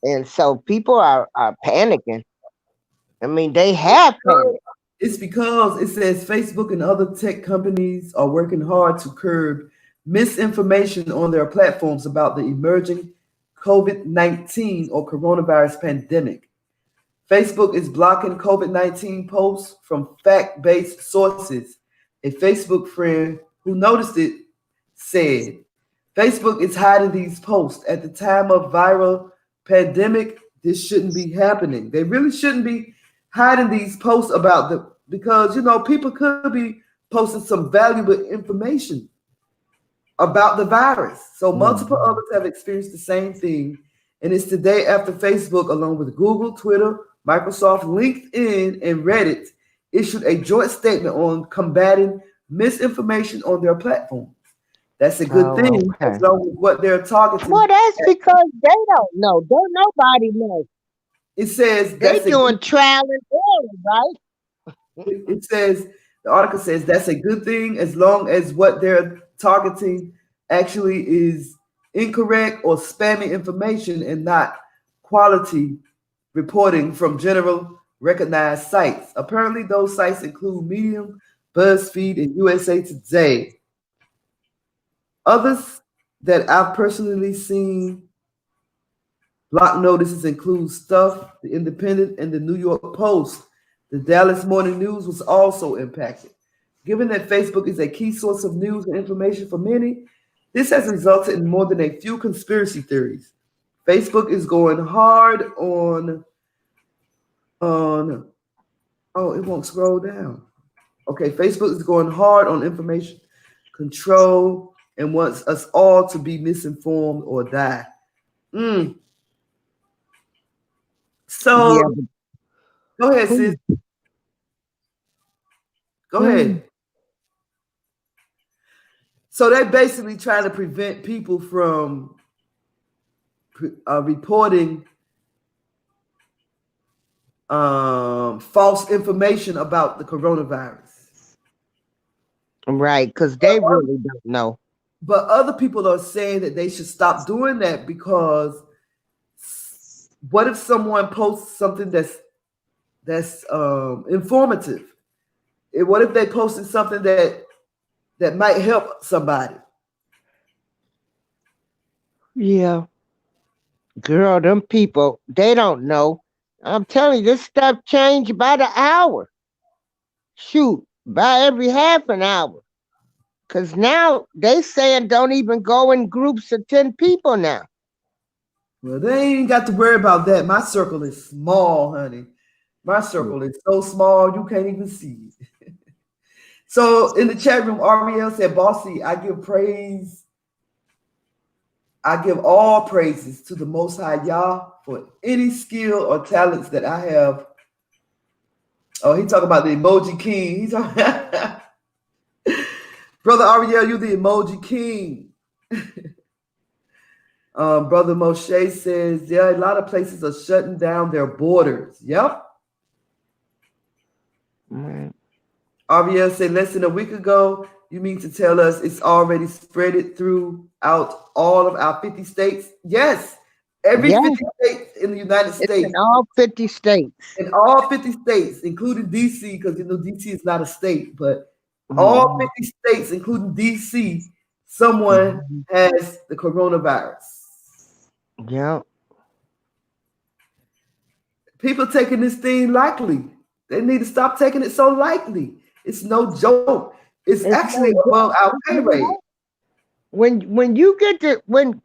and so people are panicking. I mean, they have panicked. it's because it says Facebook and other tech companies are working hard to curb misinformation on their platforms about the emerging COVID-19 or coronavirus pandemic. Facebook is blocking COVID-19 posts from fact-based sources. A Facebook friend who noticed it said, Facebook is hiding these posts. At the time of viral pandemic, this shouldn't be happening. They really shouldn't be hiding these posts about because people could be posting some valuable information about the virus. So multiple Mhm. others have experienced the same thing. And it's the day after Facebook, along with Google, Twitter, Microsoft, LinkedIn, and Reddit, issued a joint statement on combating misinformation on their platforms. That's a good Oh, thing as okay. long as what they're targeting. Well, that's because they don't know. Don't nobody know. It says They that's a doing trial and error, right? it says the article says that's a good thing as long as what they're targeting actually is incorrect or spammy information and not quality reporting from general recognized sites. Apparently, those sites include Medium, BuzzFeed, and USA Today. Others that I've personally seen. Block notices include stuff, the Independent and the New York Post. The Dallas Morning News was also impacted. Given that Facebook is a key source of news and information for many, this has resulted in more than a few conspiracy theories. Facebook is going hard on oh, it won't scroll down. Okay, Facebook is going hard on information control and wants us all to be misinformed or die. So Yeah. go ahead, sis. Go ahead. So they're basically trying to prevent people from reporting false information about the coronavirus. Right, because they really don't know. But other people are saying that they should stop doing that because what if someone posts something that's informative? What if they posted something that might help somebody? Yeah. Girl, them people, they don't know. I'm telling you, this stuff changed by the hour. Shoot, by every half an hour. Because now they saying don't even go in groups of 10 people now. Well, they ain't got to worry about that. My circle is small, honey. My circle is so small you can't even see it. So in the chat room, Ariel said, Bossy, I give praise. I give all praises to the Most High Yah for any skill or talents that I have. Oh, he talking about the emoji king. He's talking Brother Ariel, you the emoji king. Brother Moshe says, yeah, a lot of places are shutting down their borders. Yep. Right. Ariel said, less than a week ago, you mean to tell us it's already spread it throughout all of our 50 states? Yes. Every 50 states in the United States. In all 50 states. In all 50 states, including D.C., because, you know, D.C. is not a state, but all 50 states, including D.C., someone has the coronavirus. Yeah. People taking this thing lightly. They need to stop taking it so lightly. It's no joke. It's actually above our pay rate. When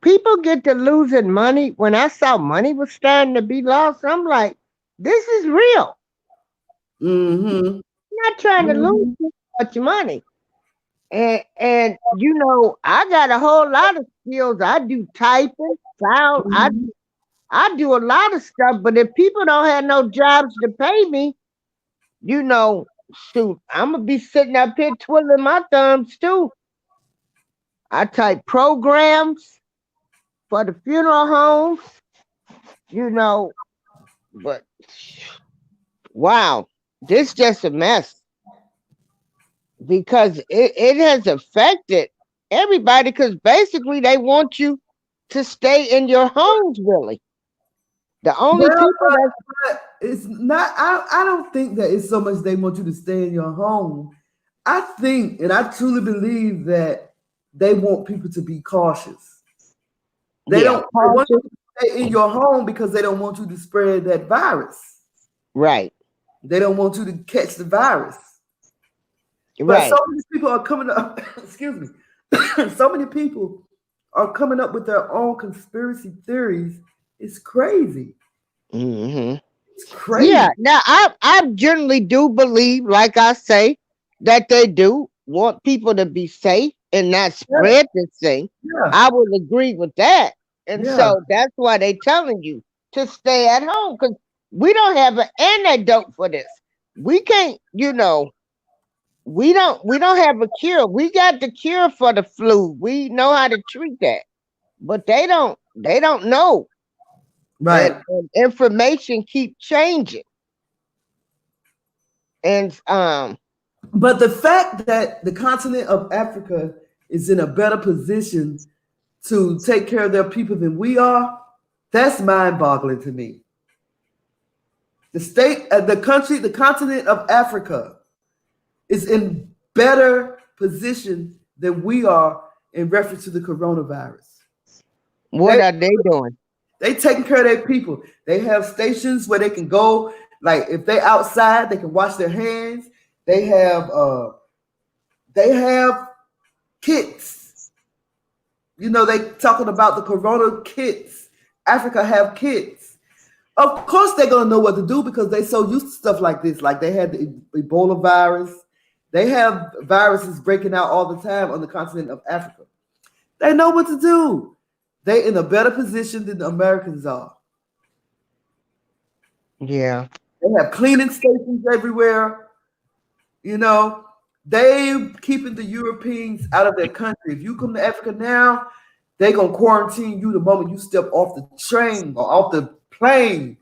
people get to losing money, when I saw money was starting to be lost, I'm like, this is real. Mm-hmm. I'm not trying to lose too much money. And you know, I got a whole lot of skills. I do typing, sound, I do a lot of stuff, but if people don't have no jobs to pay me, you know, shoot, I'm gonna be sitting up here twiddling my thumbs too. I type programs for the funeral homes, you know, but wow, this just a mess because it has affected everybody because basically they want you to stay in your homes, really. The only people it's not, I don't think that it's so much they want you to stay in your home. I think, and I truly believe that they want people to be cautious. They don't want you to stay in your home because they don't want you to spread that virus. Right. They don't want you to catch the virus. Right. But so many people are coming up, excuse me, so many people are coming up with their own conspiracy theories. It's crazy. Mm-hmm. It's crazy. Yeah. Now, I generally do believe, like I say, that they do want people to be safe and not spread this thing. Yeah. I would agree with that. And so that's why they're telling you to stay at home because we don't have an antidote for this. We can't, you know, we don't have a cure. We got the cure for the flu. We know how to treat that. But they don't know. Right. And information keep changing. And but the fact that the continent of Africa is in a better position to take care of their people than we are, that's mind-boggling to me. The continent of Africa is in better position than we are, in reference to the coronavirus. What are they doing? They taking care of their people. They have stations where they can go. Like if they outside, they can wash their hands. They have kits. You know, they talking about the corona kits. Africa have kits. Of course, they're gonna know what to do because they so used to stuff like this. Like they had the Ebola virus. They have viruses breaking out all the time on the continent of Africa. They know what to do. They in a better position than the Americans are. Yeah. They have cleaning stations everywhere. You know, they keeping the Europeans out of their country. If you come to Africa now, they gonna quarantine you the moment you step off the train or off the plane,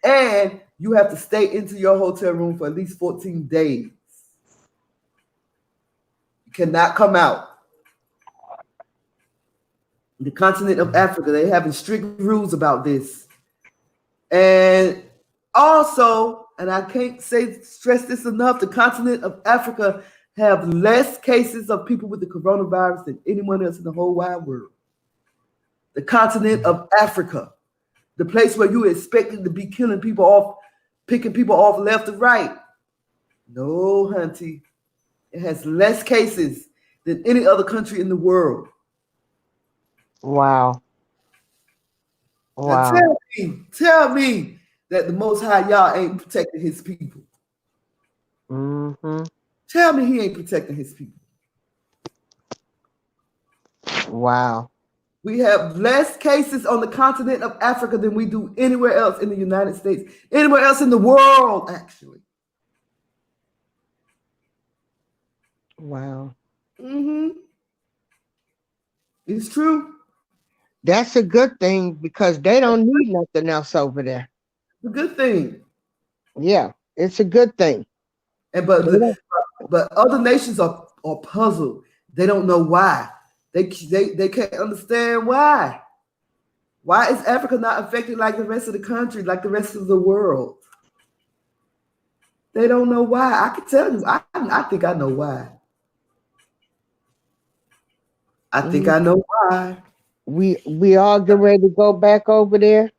and you have to stay into your hotel room for at least 14 days. You cannot come out. The continent of Africa, they having strict rules about this. And also, and I can't stress this enough, the continent of Africa have less cases of people with the coronavirus than anyone else in the whole wide world. The continent of Africa, the place where you expected to be killing people off, picking people off left and right. No, hunty. It has less cases than any other country in the world. Wow. Wow. Now tell me that the Most High Yah ain't protecting his people. Mm-hmm. Tell me he ain't protecting his people. Wow. We have less cases on the continent of Africa than we do anywhere else in the United States, anywhere else in the world, actually. Wow. Mm-hmm. It's true. That's a good thing because they don't need nothing else over there. It's a good thing. Yeah, it's a good thing. And but other nations are puzzled. They don't know why. They can't understand why. Why is Africa not affected like the rest of the country, like the rest of the world? They don't know why. I can tell you. I think I know why. I think I know why. We all get ready to go back over there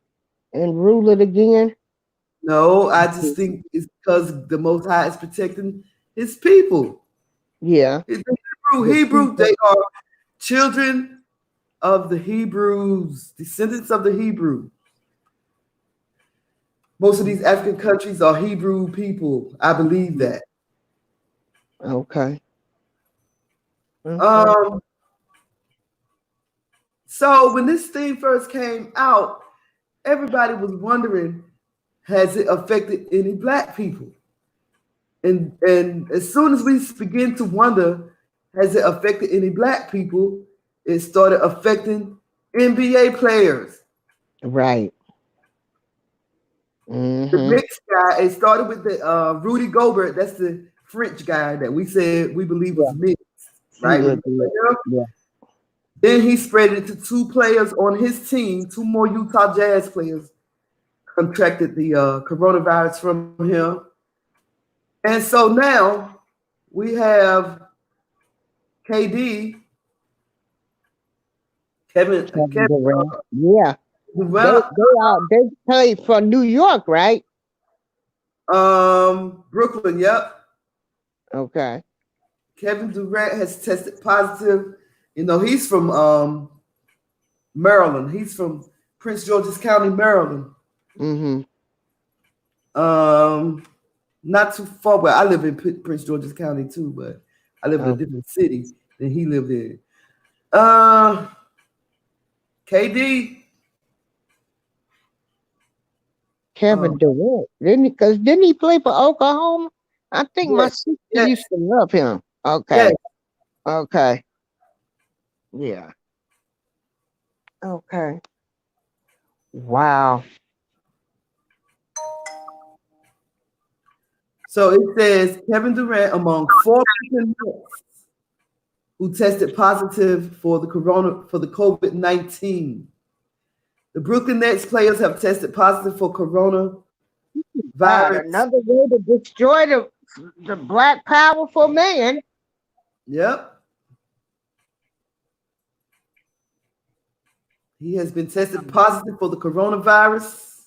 and rule it again. No, I just think it's because the Most High is protecting his people. Yeah. It's Hebrew. They are children of the Hebrews, descendants of the Hebrews. Most of these African countries are Hebrew people. I believe that. Okay. So when this thing first came out, everybody was wondering, has it affected any black people? And as soon as we begin to wonder, has it affected any black people, it started affecting NBA players. Right. The mixed guy, it started with the Rudy Gobert. That's the French guy that we said we believe was mixed, right? Yeah. Then he spread it to two players on his team. Two more Utah Jazz players contracted the coronavirus from him. And so now we have KD, Kevin Durant. Yeah. They play for New York, right? Brooklyn, yep. Okay. Kevin Durant has tested positive. You know, he's from Maryland. He's from Prince George's County, Maryland. Mm-hmm. Not too far, but I live in Prince George's County too, but I live in a different city than he lived in. KD. Kevin Durant. Didn't he play for Oklahoma? I think my sister used to love him. Okay. Yes. Okay. Yeah. Okay. Wow. So it says Kevin Durant among 4 people who tested positive for the COVID-19. The Brooklyn Nets players have tested positive for coronavirus. Another way to destroy the black powerful man. Yep. He has been tested positive for the coronavirus.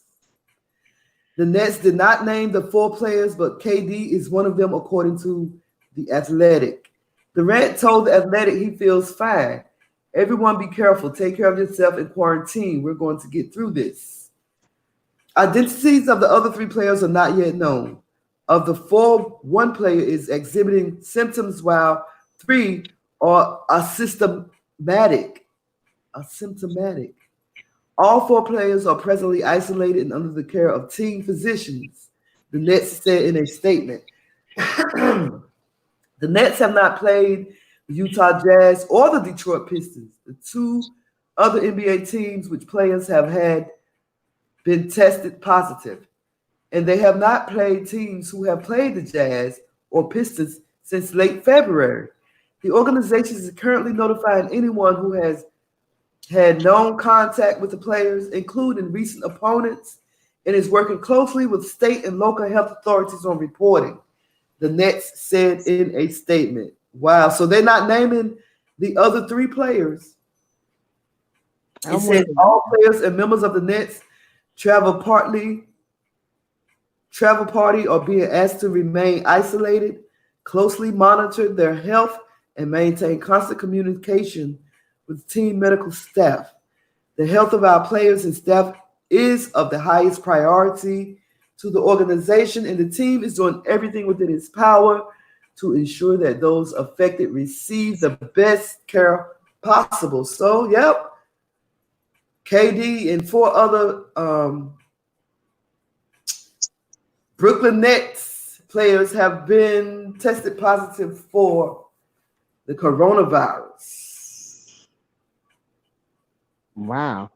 The Nets did not name the 4 players, but KD is one of them, according to The Athletic. Durant told The Athletic he feels fine. Everyone be careful. Take care of yourself in quarantine. We're going to get through this. Identities of the other 3 players are not yet known. Of the 4, 1 player is exhibiting symptoms while 3 are asymptomatic. All 4 players are presently isolated and under the care of team physicians, the Nets said in a statement. The Nets have not played the Utah Jazz or the Detroit Pistons, the 2 other NBA teams which players have had been tested positive. And they have not played teams who have played the Jazz or Pistons since late February. The organization is currently notifying anyone who has had known contact with the players, including recent opponents, and is working closely with state and local health authorities on reporting, the Nets said in a statement. Wow, so they're not naming the other 3 players. It says all players and members of the Nets travel party are being asked to remain isolated, closely monitor their health, and maintain constant communication with team medical staff. The health of our players and staff is of the highest priority to the organization, and the team is doing everything within its power to ensure that those affected receive the best care possible. So, yep, KD and 4 other Brooklyn Nets players have been tested positive for the coronavirus. Wow.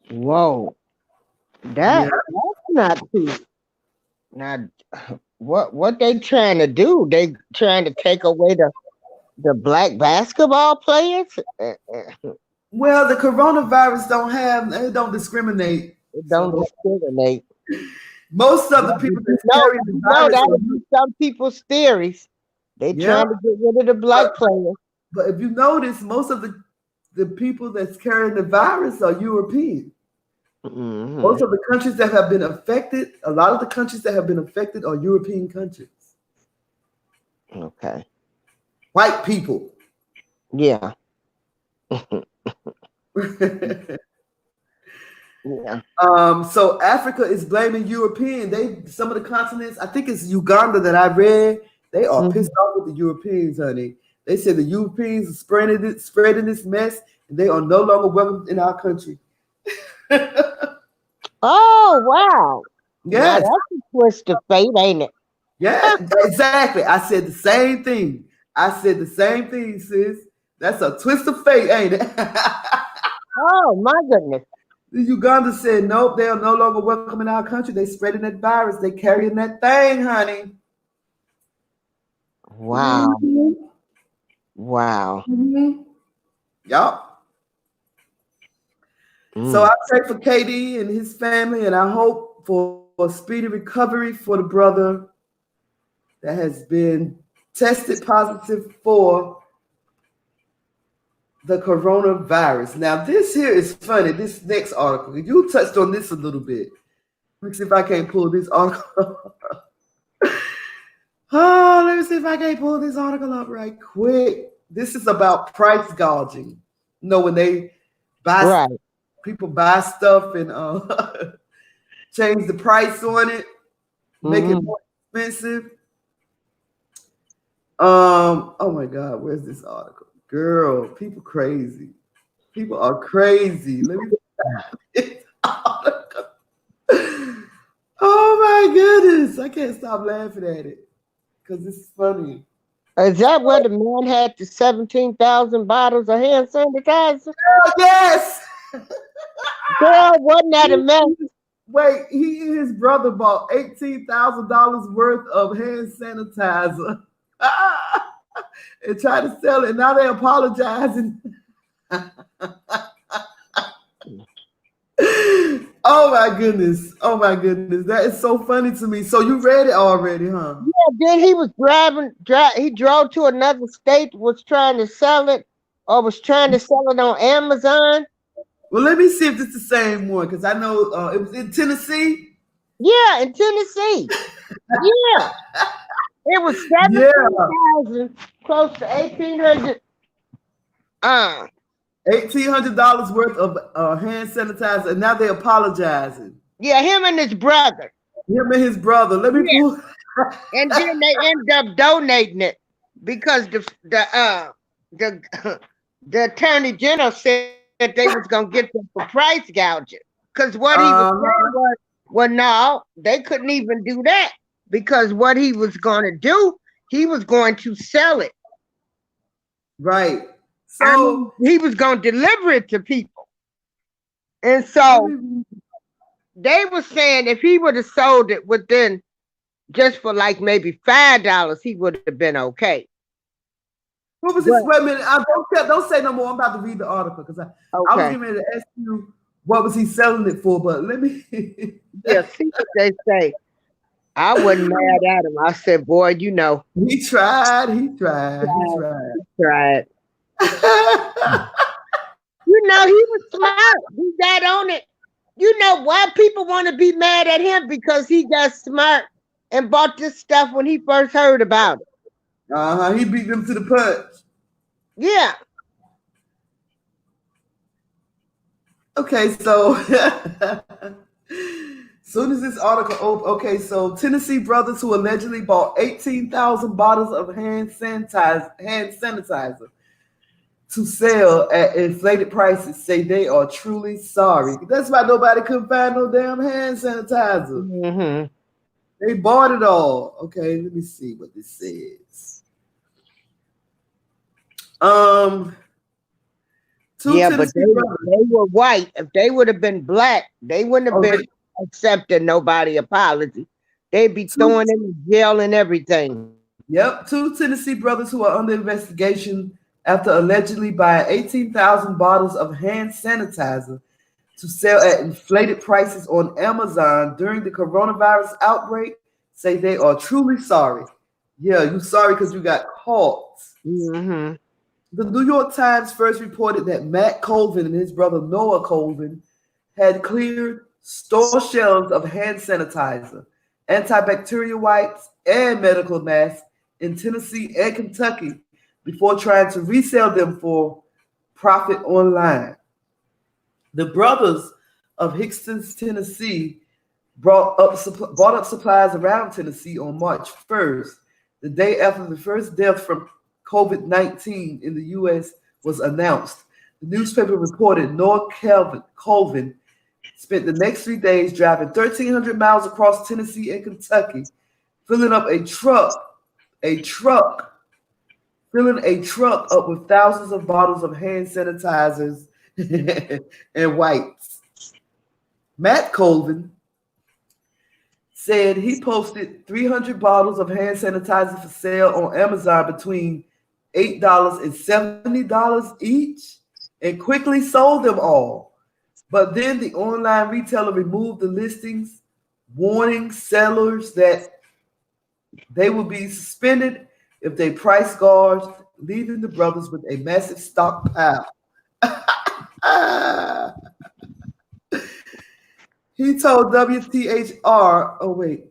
Whoa. That's not too. Now, what they trying to do? They trying to take away the black basketball players? Well, the coronavirus don't discriminate. It don't discriminate. Most of the people that carry the virus, that would be some people's theories. They trying to get rid of the black players. But if you notice, most of the people that's carrying the virus are European. Mm-hmm. Most of the countries that have been affected, a lot of the countries that have been affected are European countries. Okay. White people. Yeah. Yeah. So Africa is blaming European. Some of the continents, I think it's Uganda that I read, they are pissed off with the Europeans, honey. They said the Europeans are spreading this mess, and they are no longer welcome in our country. Oh, wow. Yes. Now, that's a twist of fate, ain't it? Yeah, exactly. I said the same thing. Sis. That's a twist of fate, ain't it? Oh, my goodness. The Uganda said, nope, they are no longer welcome in our country. They spreading that virus. They carrying that thing, honey. Wow. Mm-hmm. Wow. Mm-hmm. Yup. So I pray for KD and his family, and I hope for a speedy recovery for the brother that has been tested positive for the coronavirus. Now, this here is funny. This next article, you touched on this a little bit. Let me see if I can't pull this article. Let me see if I can't pull this article up right quick. This is about price gouging. You know, when they buy people buy stuff and change the price on it, make it more expensive. Oh my God, where's this article? Girl, people crazy. People are crazy. Let me find this article. Oh my goodness. I can't stop laughing at it because it's funny. Is that where the man had the 17,000 bottles of hand sanitizer? Oh, yes. Girl, wasn't that a mess? Wait, he and his brother bought $18,000 worth of hand sanitizer and tried to sell it. Now they're apologizing. Oh my goodness. That is so funny to me. So you read it already, huh? Yeah, then he was he drove to another state, was trying to sell it. or was trying to sell it on Amazon. Well, let me see if it's the same one because I know it was in Tennessee. Yeah, in Tennessee. Yeah. It was Yeah, 17,000, close to 1,800. $1,800 worth of hand sanitizer, and now they're apologizing. Yeah, him and his brother. Him and his brother. Let me Yeah. pull. And then they end up donating it because the attorney general said they was gonna get them for price gouging. Because what he was saying was, well, no, they couldn't even do that because what he was gonna do, he was going to sell it. Right. So I mean, he was gonna deliver it to people. And so they were saying if he would have sold it within just for like maybe $5, he would have been okay. what was this? Wait a minute. Don't say no more. I'm about to read the article because I was getting ready to ask you what was he selling it for, but let me Yeah, see what they say. I wasn't mad at him. I said, boy, He tried. He tried. You know, he was smart. He got on it. You know why people want to be mad at him? Because he got smart and bought this stuff when he first heard about it. He beat them to the punch. Yeah. Okay, so soon as this article opened, okay, so Tennessee brothers who allegedly bought 18,000 bottles of hand sanitizer to sell at inflated prices say they are truly sorry. That's why nobody could find no damn hand sanitizer. Mm-hmm. They bought it all. Okay, let me see what this says. Yeah, but they were white. If they would have been black, they wouldn't have been accepting nobody apology. They'd be throwing them in jail and everything. Yep, 2 Tennessee brothers who are under investigation after allegedly buying 18,000 bottles of hand sanitizer to sell at inflated prices on Amazon during the coronavirus outbreak say they are truly sorry. Yeah, you sorry because you got caught. Mm-hmm. The New York Times first reported that Matt Colvin and his brother Noah Colvin had cleared store shelves of hand sanitizer, antibacterial wipes, and medical masks in Tennessee and Kentucky before trying to resell them for profit online. The brothers of Hickston, Tennessee, bought up supplies around Tennessee on March 1st, the day after the first death from COVID-19 in the U.S. was announced. The newspaper reported Noah Colvin spent the next 3 days driving 1,300 miles across Tennessee and Kentucky, filling a truck up with thousands of bottles of hand sanitizers and wipes. Matt Colvin said he posted 300 bottles of hand sanitizer for sale on Amazon between $8 and $70 each and quickly sold them all. But then the online retailer removed the listings, warning sellers that they will be suspended if they price gouged, leaving the brothers with a massive stockpile. He told WTHR, oh, wait.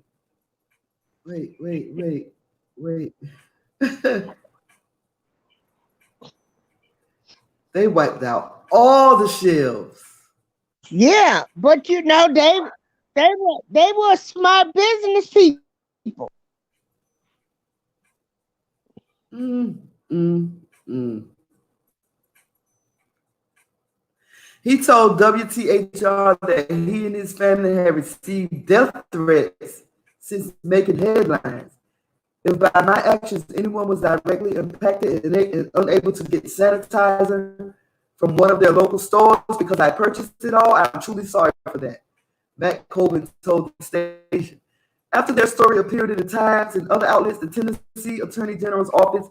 They wiped out all the shelves. Yeah, but you know, they were smart business people. He told WTHR that he and his family had received death threats since making headlines. If by my actions anyone was directly impacted and unable to get sanitizer from one of their local stores because I purchased it all, I'm truly sorry for that, Matt Colvin told the station. After their story appeared in the Times and other outlets, the Tennessee Attorney General's office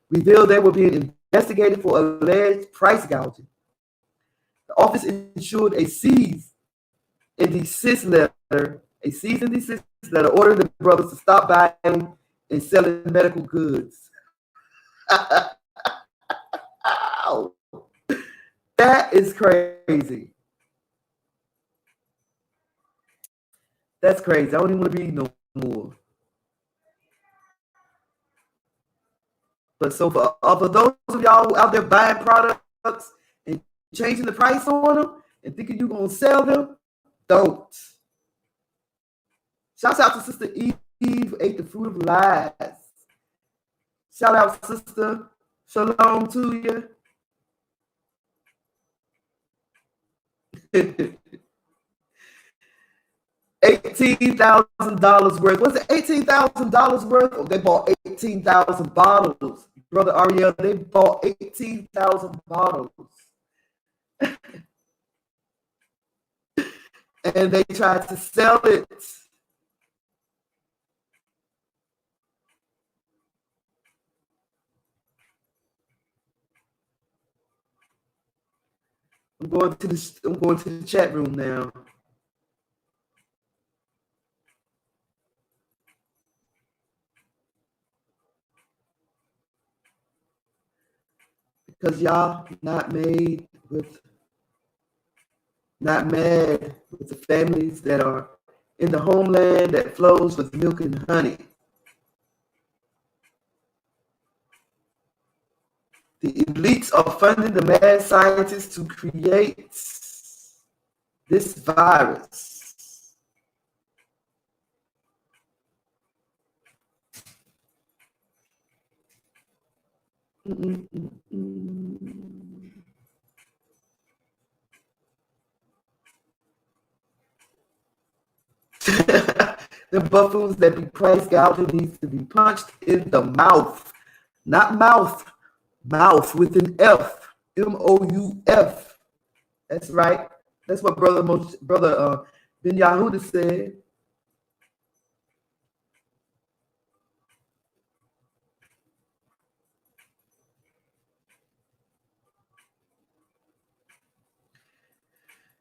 revealed they were being investigated for alleged price gouging. The office issued a cease and desist letter ordering the brothers to stop buying and selling medical goods. Wow. That is crazy. That's crazy. I don't even want to read no more. But so for those of y'all out there buying products and changing the price on them and thinking you're going to sell them, don't. Shouts out to Sister Eve, ate the fruit of lies. Shout out, Sister. Shalom to you. $18,000 worth. Was it $18,000 worth? Or they bought 18,000 bottles. Brother Ariel, they bought 18,000 bottles. And they tried to sell it. I'm going to the chat room now. Because y'all not mad with the families that are in the homeland that flows with milk and honey. The elites are funding the mad scientists to create this virus. The buffoons that be price gouging needs to be punched in the mouth. Not mouth. Mouth with an F. M-O-U-F. That's right. That's what Brother Ben Yahuda said.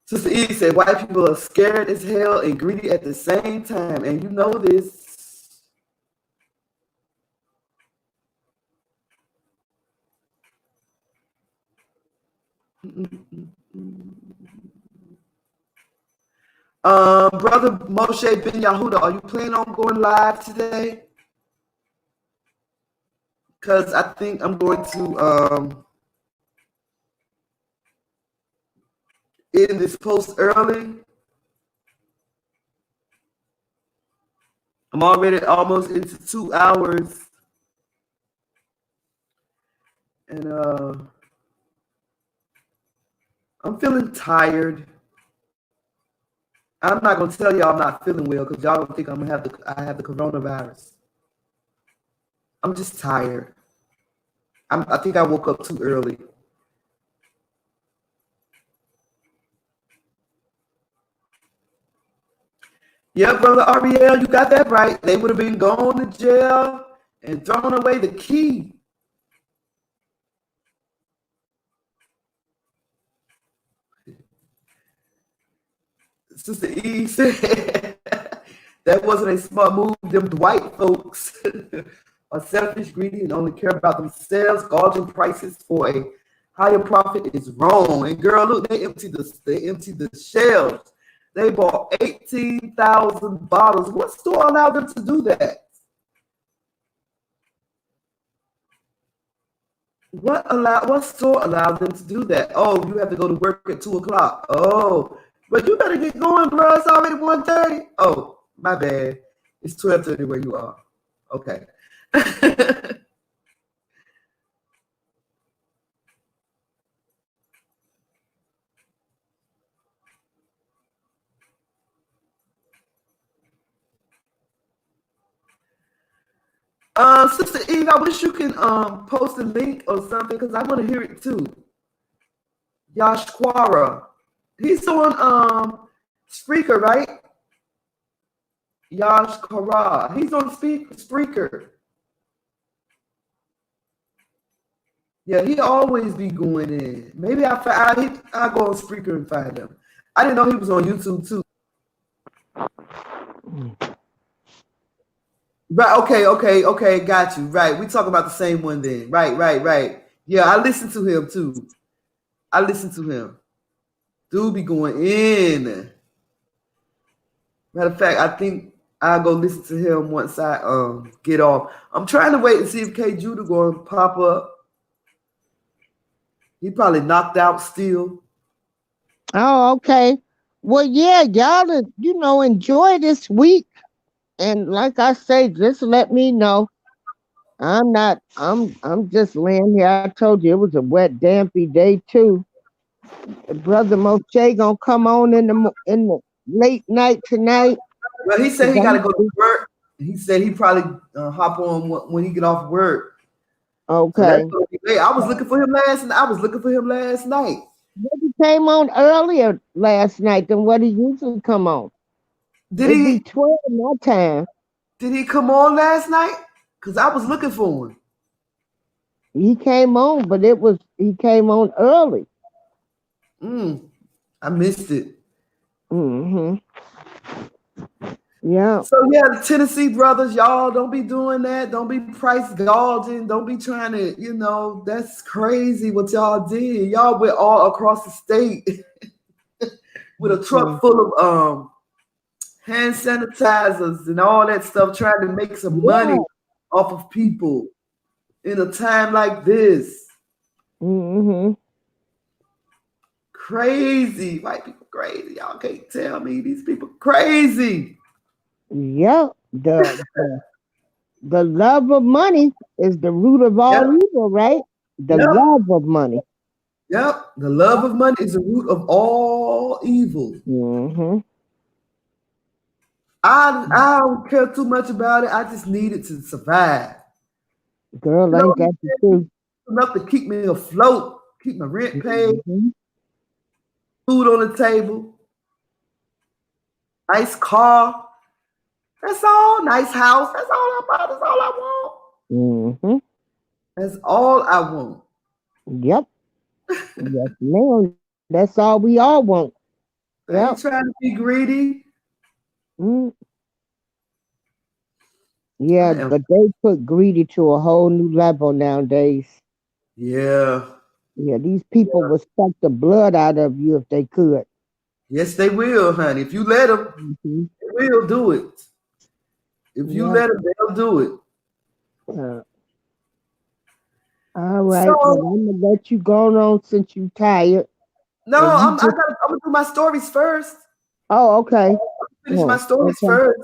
Sister E said, white people are scared as hell and greedy at the same time. And you know this. Brother Moshe Ben Yahuda, are you planning on going live today? Because I think I'm going to end this post early. I'm already almost into 2 hours. And I'm feeling tired. I'm not going to tell y'all I'm not feeling well because y'all don't think I have the coronavirus. I'm just tired. I think I woke up too early. Yeah, Brother Ariel, you got that right. They would have been going to jail and thrown away the key. Sister E said that wasn't a smart move. Them white folks are selfish, greedy, and only care about themselves. Gouging prices for a higher profit is wrong. And girl, look, they emptied the shelves. They bought 18,000 bottles. What store allowed them to do that? What store allowed them to do that? Oh, you have to go to work at 2 o'clock. Oh, but you better get going, bro. It's already 1:30. Oh, my bad. It's 12:30 where you are. Okay. Sister Eve, I wish you can post a link or something because I want to hear it too. Yashquara. He's on Spreaker, right? Yashquara. He's on Spreaker. Yeah, he always be going in. Maybe I go on Spreaker and find him. I didn't know he was on YouTube too. Right, okay, got you. Right, we talk about the same one then. Right. Yeah, I listen to him too. I listen to him. Dude be going in. Matter of fact, I think I'll go listen to him once I get off. I'm trying to wait and see if K Judah going to pop up. He probably knocked out still. Oh, okay. Well, yeah, y'all, enjoy this week. And like I say, just let me know. I'm just laying here. I told you it was a wet, dampy day too. Brother Moshe gonna come on in the late night tonight. Well, he said he got to go to work. He said he probably hop on when he get off work. Okay. So that's gonna be late. I was looking for him last night. He came on earlier last night than what he usually come on. Did It'd he be 12 my time. Did he come on last night? Because I was looking for him. He came on, but he came on early. I missed it. Mm-hmm. Yeah. So yeah, the Tennessee brothers, y'all don't be doing that. Don't be price gouging. Don't be trying to, that's crazy what y'all did. Y'all went all across the state with a truck full of hand sanitizers and all that stuff, trying to make some money off of people in a time like this. Mm-hmm. Crazy. White people crazy. Y'all can't tell me these people crazy. Yeah. The love of money is the root of all evil, right? The love of money. Yep. The love of money is the root of all evil. Mm-hmm. I don't care too much about it. I just need it to survive. Girl, ain't that the truth? Enough to keep me afloat, keep my rent paid, food on the table, nice car. That's all. Nice house. That's all I want. That's all I want. Mm-hmm. That's all I want. Yep. Yes, ma'am. That's all we all want. I ain't trying to be greedy. Yeah, but they put greedy to a whole new level nowadays. Yeah. Yeah, these people will suck the blood out of you if they could. Yes, they will, honey. If you let them, they will do it. If you let them, they'll do it. All right, well, I'm gonna let you go on since you're tired. No, I'm gonna do my stories first. Oh, okay. Finish my stories first.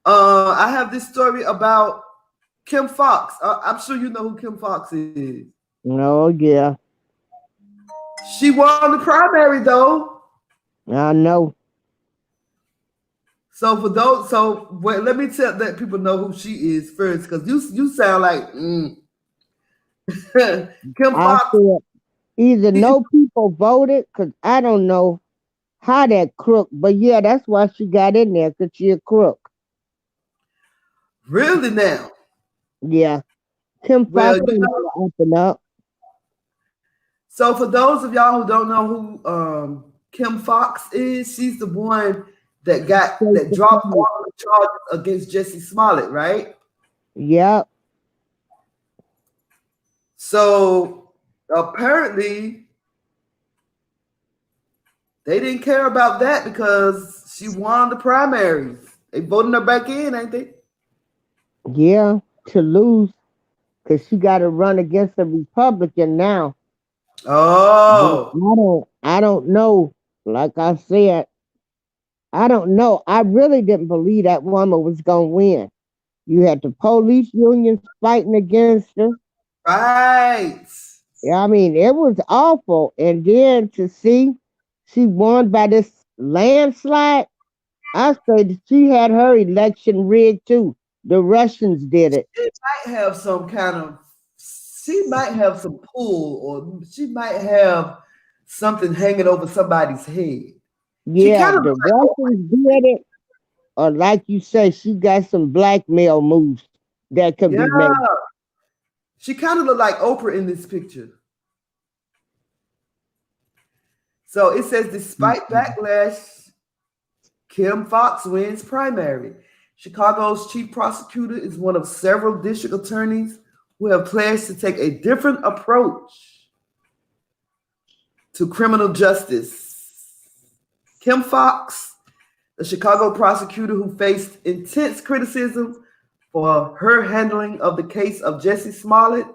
I have this story about Kim Foxx. I'm sure you know who Kim Foxx is. Oh, yeah. She won the primary, though. I know. So let me let people know who she is first, because you sound like Kim Foxx. Either no people voted, because I don't know how that crook, but yeah, that's why she got in there, because she a crook. Really now? Yeah. Kim Foxx open up. So for those of y'all who don't know who Kim Foxx is, she's the one that dropped all the charges against Jussie Smollett, right? Yep. So apparently they didn't care about that because she won the primaries. They voted her back in, ain't they? Yeah, to lose, because she got to run against a Republican now. Oh. I don't know. Like I said, I don't know. I really didn't believe that woman was going to win. You had the police unions fighting against her. Right. Yeah, I mean, it was awful. And then to see she won by this landslide, I say that she had her election rigged too. The Russians did it. She might have some pull, or she might have something hanging over somebody's head. Yeah, the Russians did it. Or like you say, she got some blackmail moves that could be made. She kind of looked like Oprah in this picture. So it says, despite backlash, Kim Foxx wins primary. Chicago's chief prosecutor is one of several district attorneys who have pledged to take a different approach to criminal justice. Kim Foxx, the Chicago prosecutor who faced intense criticism for her handling of the case of Jussie Smollett,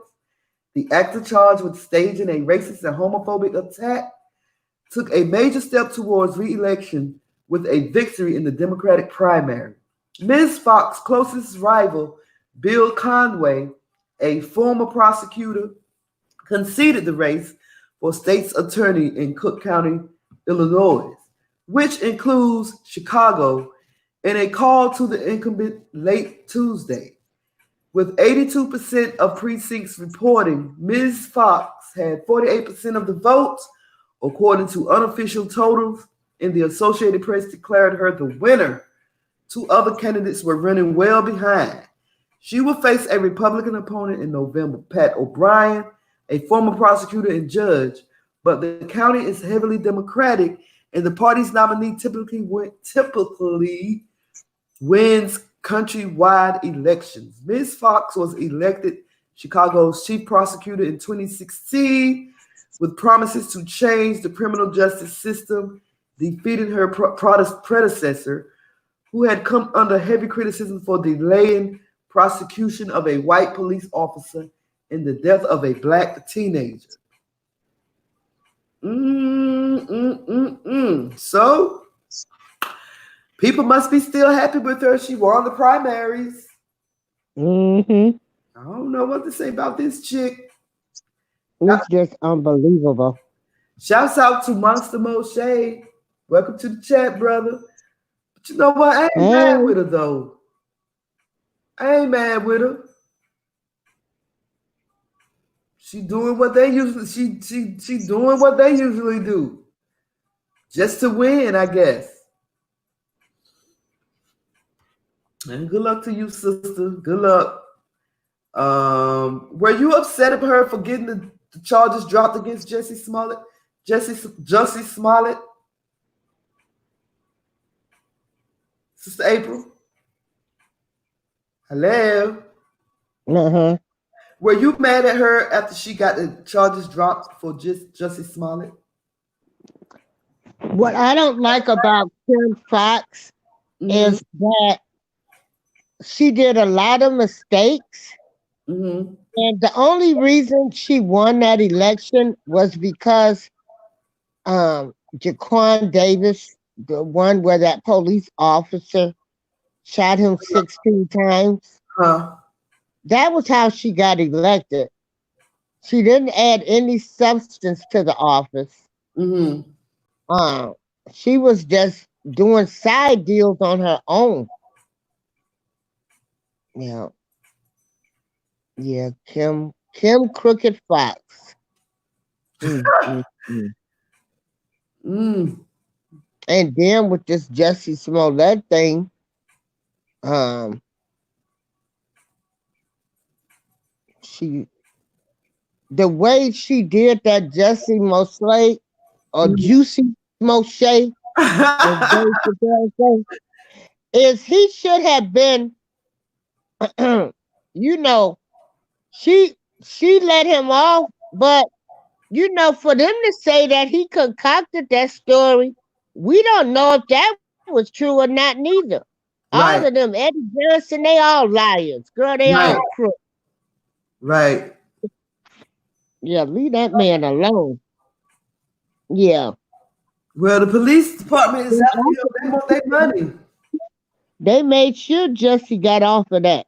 the actor charged with staging a racist and homophobic attack, took a major step towards re-election with a victory in the Democratic primary. Ms. Foxx's closest rival, Bill Conway, a former prosecutor, conceded the race for state's attorney in Cook County, Illinois, which includes Chicago, in a call to the incumbent late Tuesday. With 82% of precincts reporting, Ms. Foxx had 48% of the votes, according to unofficial totals, and the Associated Press declared her the winner. Two other candidates were running well behind. She will face a Republican opponent in November, Pat O'Brien, a former prosecutor and judge, but the county is heavily Democratic, and the party's nominee typically wins countrywide elections. Ms. Foxx was elected Chicago's chief prosecutor in 2016 with promises to change the criminal justice system, defeating her predecessor, who had come under heavy criticism for delaying prosecution of a white police officer in the death of a black teenager. So, people must be still happy with her. She won the primaries. I don't know what to say about this chick. It's just unbelievable. Shouts out to Monster Moshe. Welcome to the chat, brother. But you know what? I ain't mad with her, though. I ain't mad with her. She doing what they usually she doing what they usually do. Just to win, I guess. And good luck to you, sister. Good luck. Were you upset at her for getting the charges dropped against Jussie Smollett? Jussie Smollett? Sister April? Hello? Were you mad at her after she got the charges dropped for Jussie Smollett? What I don't like about Kim Foxx is that she did a lot of mistakes. And the only reason she won that election was because Jaquan Davis, the one where that police officer shot him 16 times. That was how she got elected. She didn't add any substance to the office. She was just doing side deals on her own. Yeah, Kim Crooked Foxx. And then with this Jussie Smollett thing, the way she did that Jussie Smollett or Juicy Smollett, is he should have been, she let him off, but for them to say that he concocted that story, we don't know if that was true or not neither. All of them, Eddie Johnson, they all liars. Girl, they all crooks. Right. Yeah, leave that man alone. Yeah. Well, the police department is out here. They want their money. They made sure Jussie got off of that.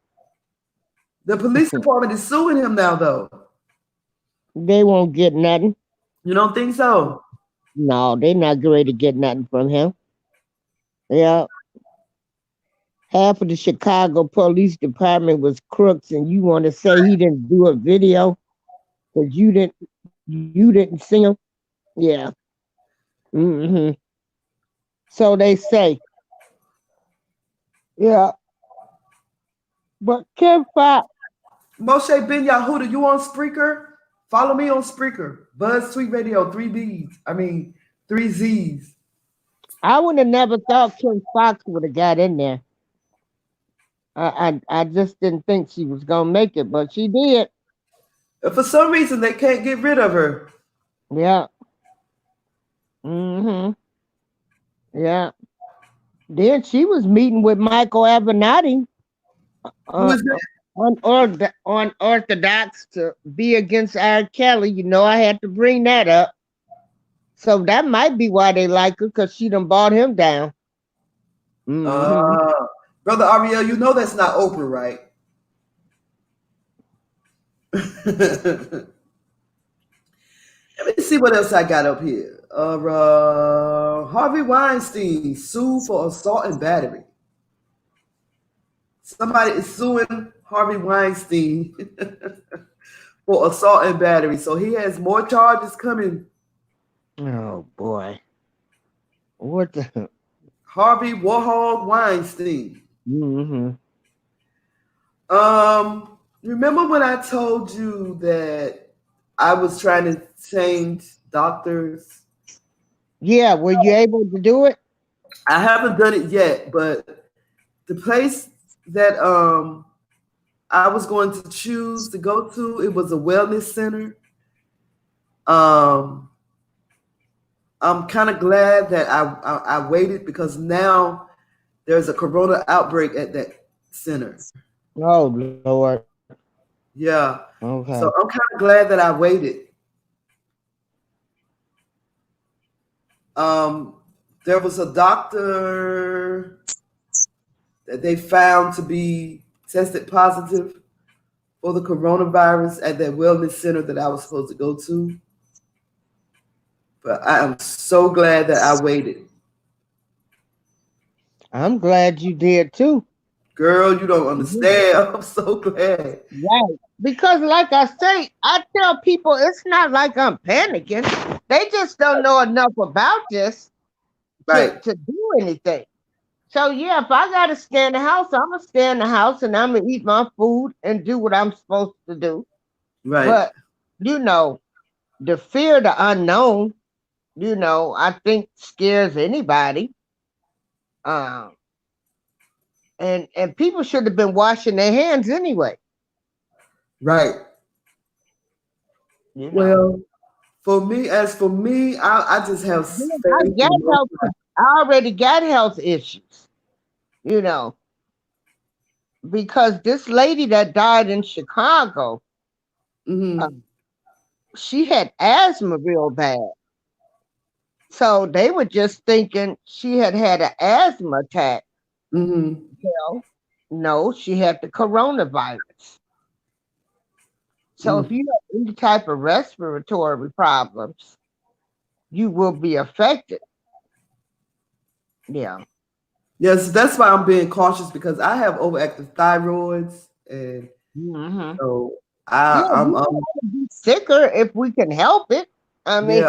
The police department is suing him now, though. They won't get nothing. You don't think so? No, they're not going to get nothing from him. Yeah. Half of the Chicago Police Department was crooks, and you want to say he didn't do a video because you didn't see him? Yeah. So they say. Yeah. But Kim Foxx. Moshe Ben Yahuda, you on Spreaker? Follow me on Spreaker. Buzz Tweet Radio, 3 Z's. I would have never thought Kim Foxx would have got in there. I just didn't think she was gonna make it, but she did. And for some reason, they can't get rid of her. Yeah. Mm-hmm. Yeah. Then she was meeting with Michael Avenatti Who uh, is that? on Orthodox to be against R. Kelly. You know, I had to bring that up. So that might be why they like her, because she done bought him down. Mm-hmm. Brother Ariel, you know that's not Oprah, right? Let me see what else I got up here. Harvey Weinstein sued for assault and battery. Somebody is suing Harvey Weinstein for assault and battery. So he has more charges coming. Oh boy. What the Harvey Warhol Weinstein. mm-hmm. Remember when I told you that I was trying to change doctors? Yeah, were you able to do it? I haven't done it yet, but the place that I was going to choose to go to, it was a wellness center. I'm kind of glad that I waited, because now there's a corona outbreak at that center. Oh Lord. Yeah. Okay. So I'm kind of glad that I waited. There was a doctor that they found to be tested positive for the coronavirus at that wellness center that I was supposed to go to. But I am so glad that I waited. I'm glad you did too. Girl, you don't understand. I'm so glad. Right. Because like I say, I tell people it's not like I'm panicking. They just don't know enough about this Right. to do anything. So yeah, if I gotta stay in the house, I'm gonna stay in the house and I'm gonna eat my food and do what I'm supposed to do. Right. But you know, the fear of the unknown, I think scares anybody. And people should have been washing their hands anyway. Right. You know. Well, for me, I just have faith. I already got health issues, because this lady that died in Chicago, she had asthma real bad. So they were just thinking she had an asthma attack. Well, no, she had the coronavirus. So if you have any type of respiratory problems, you will be affected. Yeah. Yes, that's why I'm being cautious, because I have overactive thyroids, and so I'm be sicker if we can help it. I mean,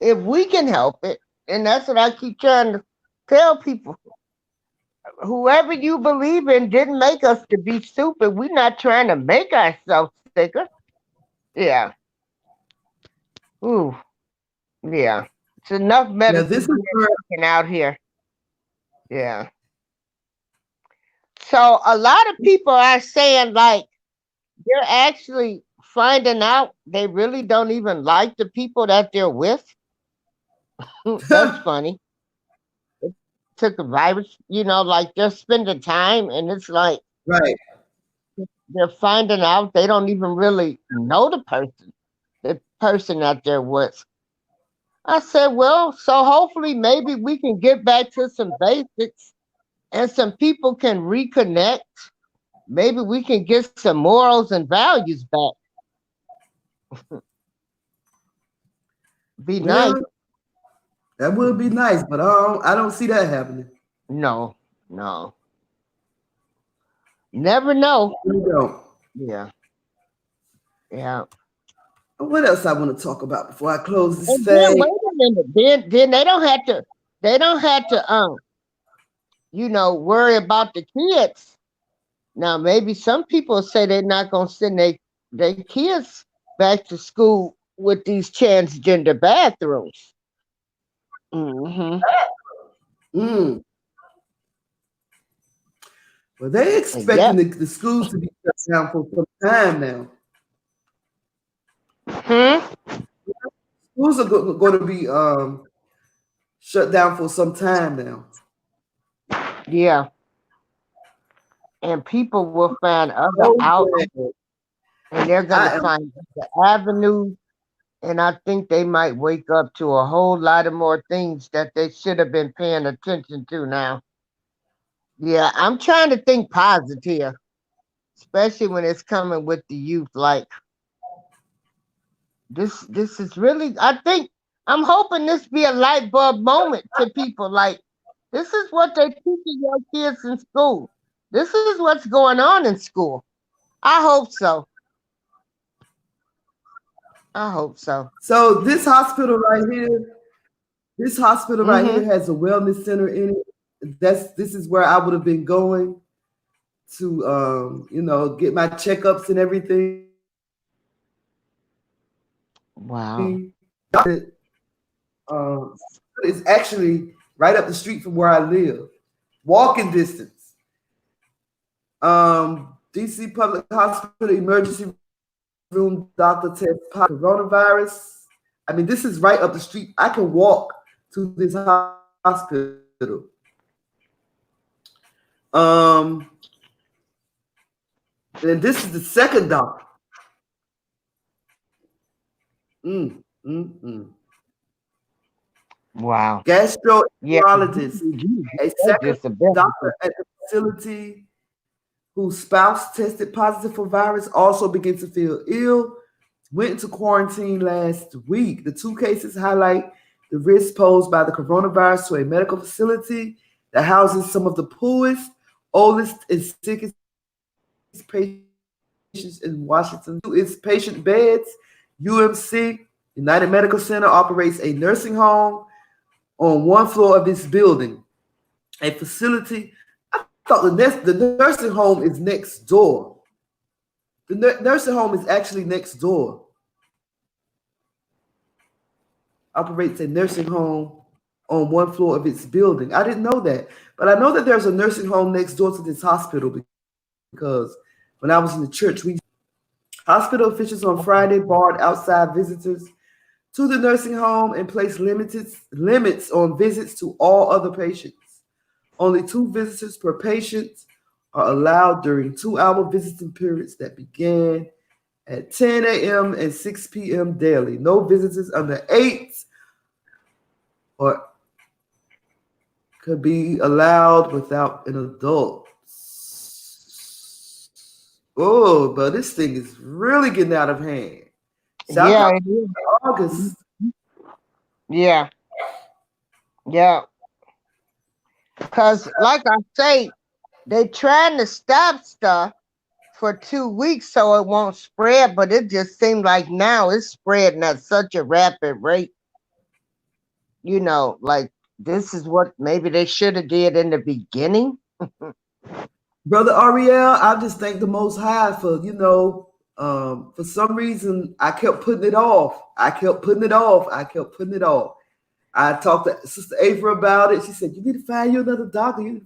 if we can help it, and that's what I keep trying to tell people. Whoever you believe in didn't make us to be stupid. We're not trying to make ourselves sicker. Yeah. Ooh. Yeah. It's enough medicine working out here. Yeah. So a lot of people are saying, like, they're actually finding out they really don't even like the people that they're with. That's funny. It took a virus, like they're spending time, and it's like, right. They're finding out they don't even really know the person that they're with. I said, well, so hopefully maybe we can get back to some basics and some people can reconnect. Maybe we can get some morals and values back. Be nice. That would be nice, but I don't see that happening. No. Never know. You don't. Yeah. What else I want to talk about before I close this thing? Then, wait a minute. Then they don't have to worry about the kids. Now maybe some people say they're not gonna send their kids back to school with these transgender bathrooms. Well, they expecting the schools to be shut down for some time now. Schools are going to be shut down for some time now. Yeah. And people will find other Oh, outlets, and they're going to I am find the avenues. And I think they might wake up to a whole lot of more things that they should have been paying attention to now. Yeah, I'm trying to think positive, especially when it's coming with the youth. Like this is really. I think I'm hoping this be a light bulb moment to people. Like this is what they teaching your kids in school. This is what's going on in school. I hope so. I hope so. so this hospital right here. This hospital right Mm-hmm. here has a wellness center in it. This is where I would have been going to get my checkups and everything. Wow. Um, it's actually right up the street from where I live, walking distance. DC Public Hospital emergency room doctor tests coronavirus. I mean, this is right up the street. I can walk to this hospital. And this is the second doctor. Wow. Gastroenterologist, a second Disability. doctor at the facility whose spouse tested positive for virus also began to feel ill, went into quarantine last week. The two cases highlight the risk posed by the coronavirus to a medical facility that houses some of the poorest, oldest, and sickest patients in Washington. Its patient beds, UMC, United Medical Center, operates a nursing home on one floor of this building. A facility, I thought the nursing home is next door. The nursing home is actually next door. Operates a nursing home on one floor of its building. I didn't know that. But I know that there's a nursing home next door to this hospital because when I was in the church, hospital officials on Friday barred outside visitors to the nursing home and placed limits on visits to all other patients. Only 2 visitors per patient are allowed during 2-hour visiting periods that began at 10 a.m. and 6 p.m. daily. No visitors under 8 or could be allowed without an adult. Oh, but this thing is really getting out of hand. Yeah, it is. August. Yeah. Because, like I say, they trying to stop stuff for 2 weeks so it won't spread, but it just seems like now it's spreading at such a rapid rate. Like this is what maybe they should have did in the beginning. Brother Ariel, I just thank the Most High for, for some reason, I kept putting it off. I talked to Sister Ava about it. She said, you need to find you another doctor.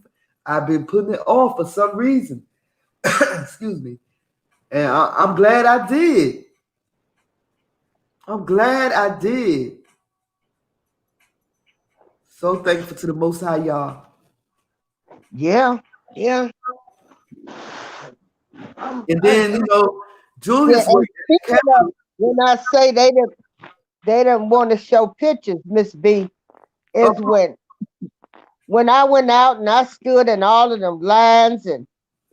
I've been putting it off for some reason. Excuse me. And I'm glad I did. So thankful to the Most High, y'all. Yeah. And then, Julius when I say they didn't want to show pictures, Miss B, is when I went out and I stood in all of them lines and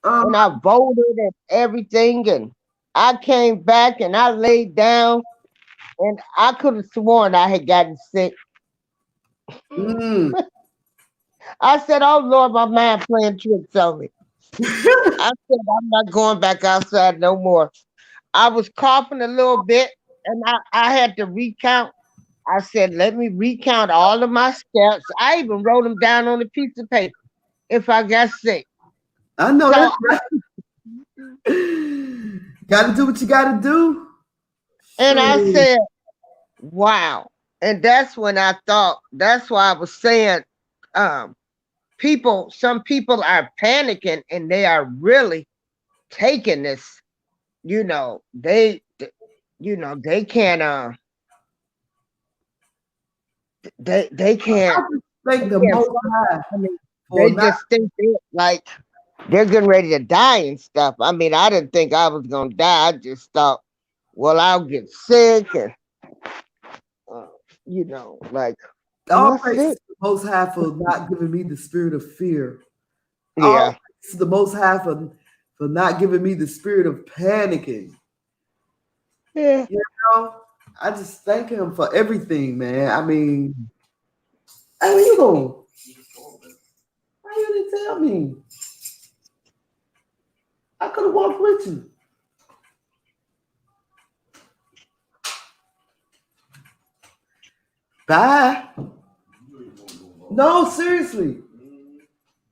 I voted and everything, and I came back and I laid down and I could have sworn I had gotten sick. I said, oh Lord, my mind playing tricks on me. I said, I'm not going back outside no more. I was coughing a little bit and I had to recount. I said, let me recount all of my steps. I even wrote them down on a piece of paper if I got sick. I know that. Gotta do what you gotta do. And I said, wow. And that's when I thought, that's why I was saying, some people are panicking and they are really taking this, you know, they can't they I can't just thank the can't Most fuck. High I mean, for they not. just think they're getting ready to die and stuff. I mean, I didn't think I was gonna die. I just thought, well, I'll get sick and uh, you know, like, and All that's praises it. to the Most High for not giving me the spirit of fear. All Yeah. praises to the Most High for not giving me the spirit of panicking. Yeah. You know, I just thank Him for everything, man. I mean, hey, where you going? Why you didn't tell me? I could have walked with you. Bye. No, seriously.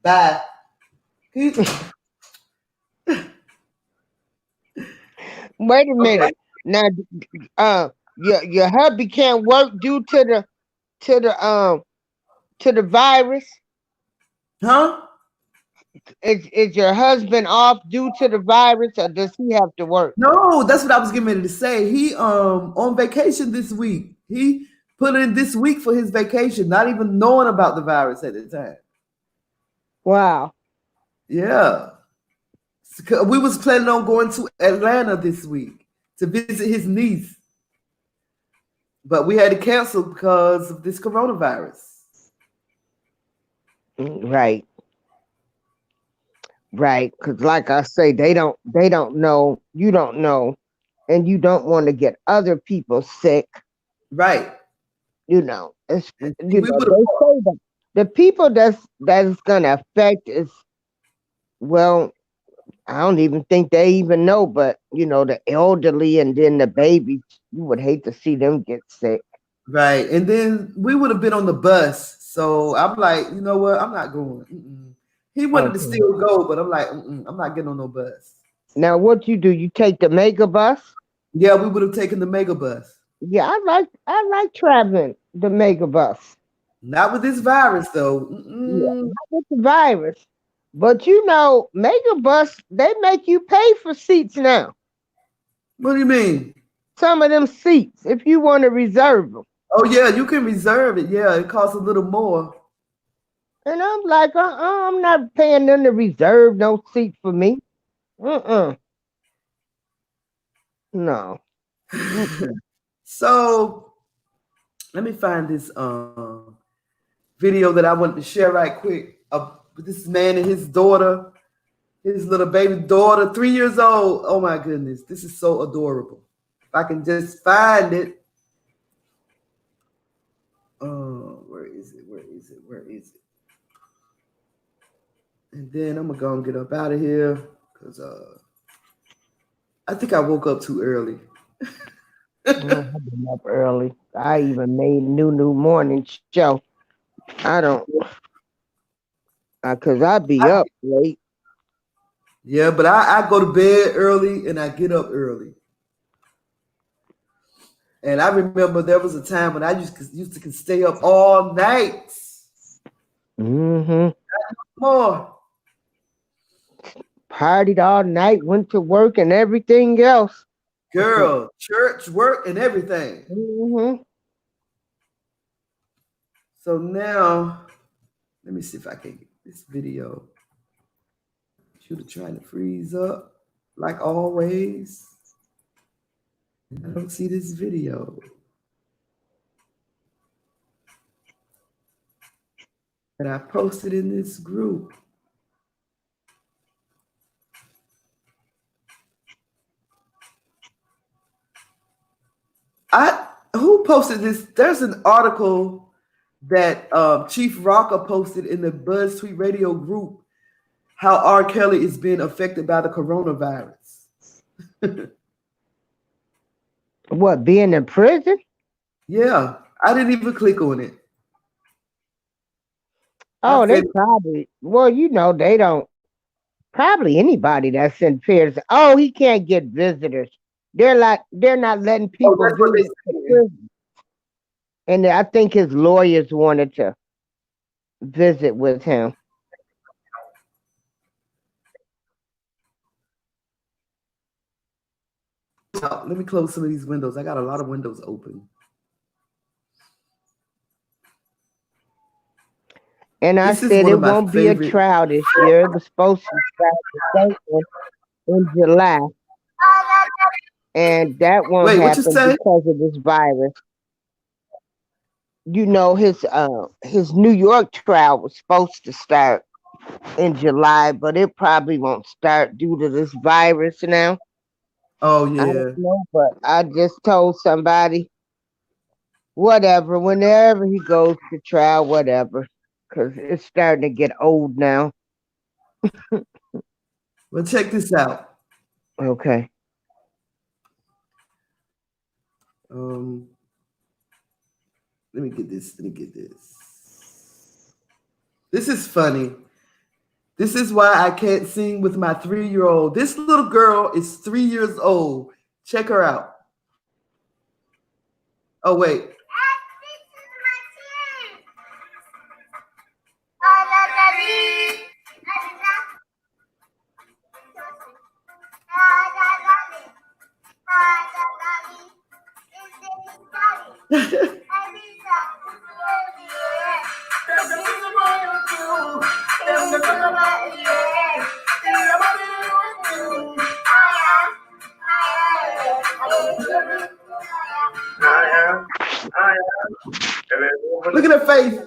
Bye. Okay. Wait a minute. Now, your hubby can't work due to the virus. Huh? Is your husband off due to the virus, or does he have to work? No, that's what I was getting ready to say. He on vacation this week. He put in this week for his vacation, not even knowing about the virus at the time. Wow. Yeah. We was planning on going to Atlanta this week to visit his niece. But we had to cancel because of this coronavirus. Right. Right. Because, like I say, they don't know. You don't know, and you don't want to get other people sick. Right. You know, it's And you we know would have they say that the people that's gonna affect is, well, I don't even think they even know, but you know, the elderly and then the babies. You would hate to see them get sick. right. And then we would have been on the bus. So I'm like, you know what? I'm not going. Mm-mm. He wanted to Okay. still go, but I'm like, I'm not getting on no bus. Now, what you do? You take the mega bus? Yeah, we would have taken the mega bus. Yeah, I like traveling the mega bus. Not with this virus, though. Yeah, not with the virus. But you know, mega bus, they make you pay for seats now. What do you mean? Some of them seats, if you want to reserve them. Oh yeah, you can reserve it. Yeah, it costs a little more. And I'm like, I'm not paying them to reserve no seat for me. No. Mm-mm. So let me find this video that I wanted to share right quick of this man and his daughter, his little baby daughter, 3 years old. Oh my goodness, this is so adorable. If I can just find it. Where is it? Where is it? Where is it? And then I'm gonna go and get up out of here because I think I woke up too early. I've been up early. I even made new morning show. I don't, cause I be up late. Yeah, but I go to bed early and I get up early. And I remember there was a time when I used to stay up all night. Mm-hmm. More. Partied all night, went to work and everything else. Girl, church, work, and everything. Mm-hmm. So now, let me see if I can get this video. Computer trying to freeze up, like always. I don't see this video. And I posted in this group. Who posted this? There's an article that Chief Rocker posted in the BuzzFeed Radio group, how R. Kelly is being affected by the coronavirus. What, being in prison? Yeah, I didn't even click on it. I Oh, they said, probably, well, you know, they don't, probably anybody that's in fear. Oh, he can't get visitors. They're not letting oh, people that's what they visit the said. prison. And I think his lawyers wanted to visit with him. out. Let me close some of these windows. I got a lot of windows open. And I said it won't be a trial this year. It was supposed to start the in July. And that won't happen because of this virus. You know, his New York trial was supposed to start in July, but it probably won't start due to this virus now. Oh yeah. I don't know, but I just told somebody, whatever, whenever he goes to trial, whatever, because it's starting to get old now. Well, check this out. Okay. Let me get this. This is funny. This is why I can't sing with my 3-year-old. This little girl is 3 years old. Check her out. Oh, wait. Look at her face.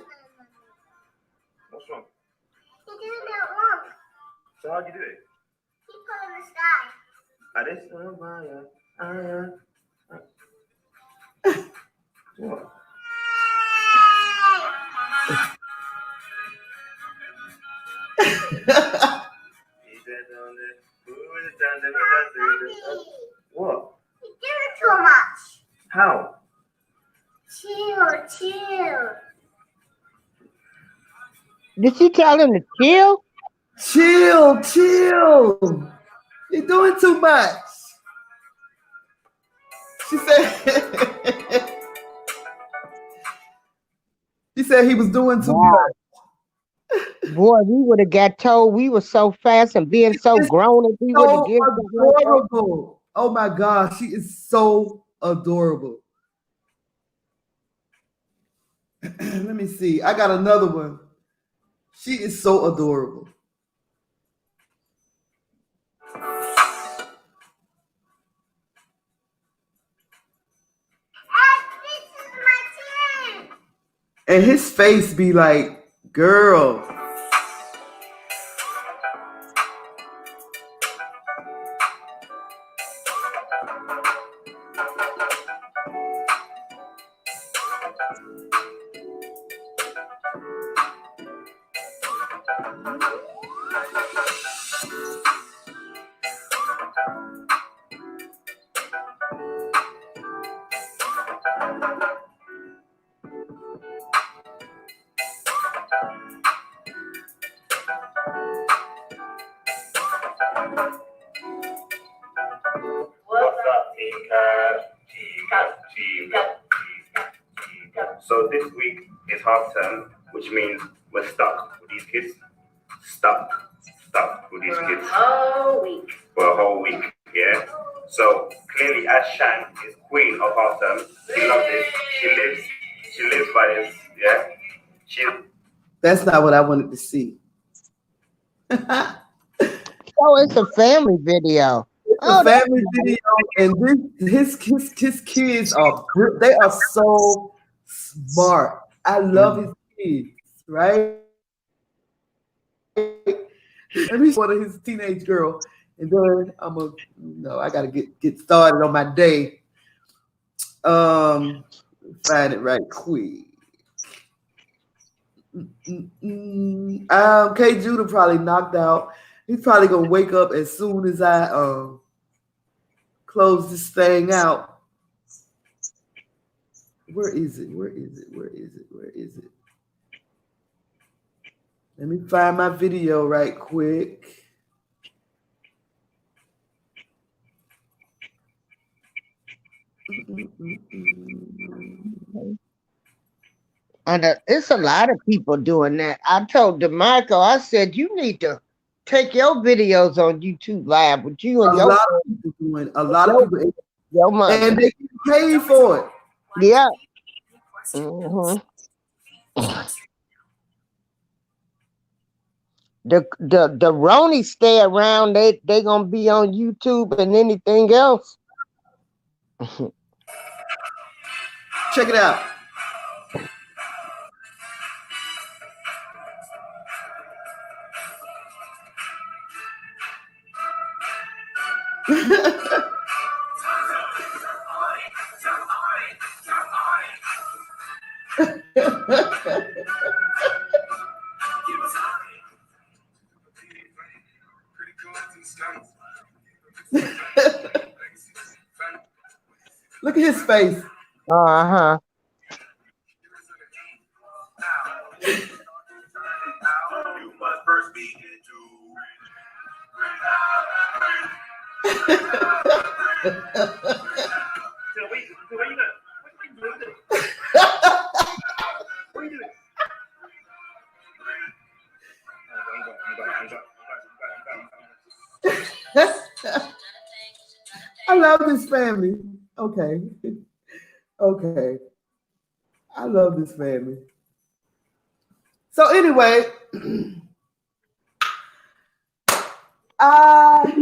What's wrong? He did it wrong. So how'd you do it? He put in the sky. I did. What? What? He did it too much. How? Chill. Did you tell him to chill? Chill. You're doing too much. She said he was doing too much. Boy, we would have got told we were so fast and being so grown if we would have given adorable. Oh my gosh, she is so adorable. Let me see. I got another one. She is so adorable. And his face be like, girl. So this week is half term, which means we're stuck with these kids. Stuck with these kids. For a whole week, yeah. So clearly, as Shan is queen of half term, she loves it. She lives by this, yeah. That's not what I wanted to see. Oh, it's a family video. Family video, and his kids are so smart. I love his kids, right? Let me see one of his teenage girl, and then I gotta get started on my day. Find it right quick. K. Judah probably knocked out. He's probably gonna wake up as soon as I close this thing out. Where is it? Let me find my video right quick. And it's a lot of people doing that. I told DeMarco, I said, you need to take your videos on YouTube Live with you and a lot of people. Your mother. And they get paid for it. Yeah. Mm-hmm. The Ronies stay around. They gonna be on YouTube and anything else. Check it out. Look at his face. Uh-huh. I love this family. Okay. Okay. I love this family. So anyway, I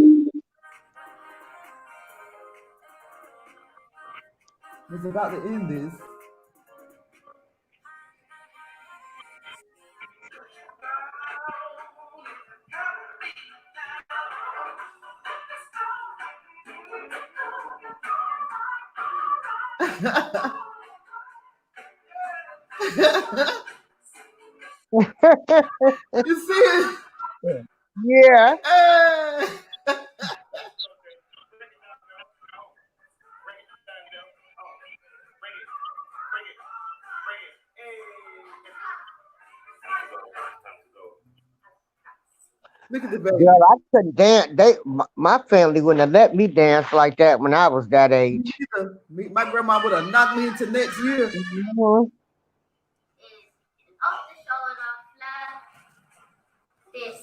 was about to end this. You see it? Yeah. Look at the baby. Girl, I couldn't dance. My family wouldn't have let me dance like that when I was that age. My grandma would have knocked me into next year. Mm-hmm. This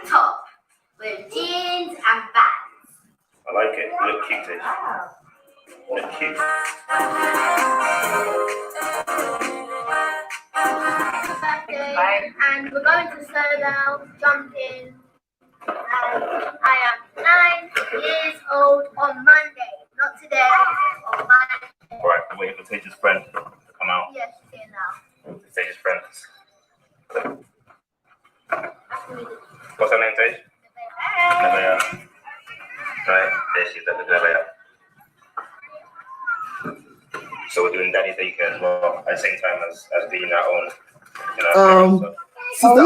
top with jeans and bands. I like it. Look cute. Look cute. And we're going to slow down, jump in. I am 9 years old on Monday, not today, on Monday. Alright, I'm waiting for Tage's friend to come out. Yes, she's here now. Tage's friend. What's her name, Tage? Nevaeh. Right, there she's at the Nevaeh. So we're doing Daddy's Daycare as well at the same time as being our own. You know, Sister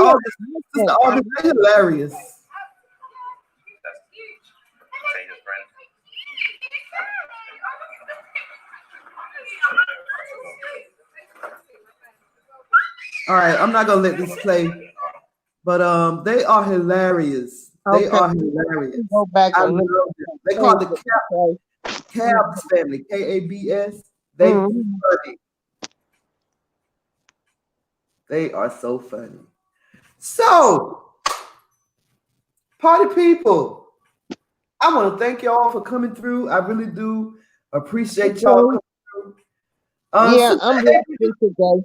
August, they're hilarious. That's Tage's friend. All right, I'm not gonna let this play, but they are hilarious. They are hilarious. Go back and look. They call it the Cabs family, Kabs. They funny. They are so funny. So, party people, I want to thank y'all for coming through. I really do appreciate y'all coming through. Yeah, I'm ready today.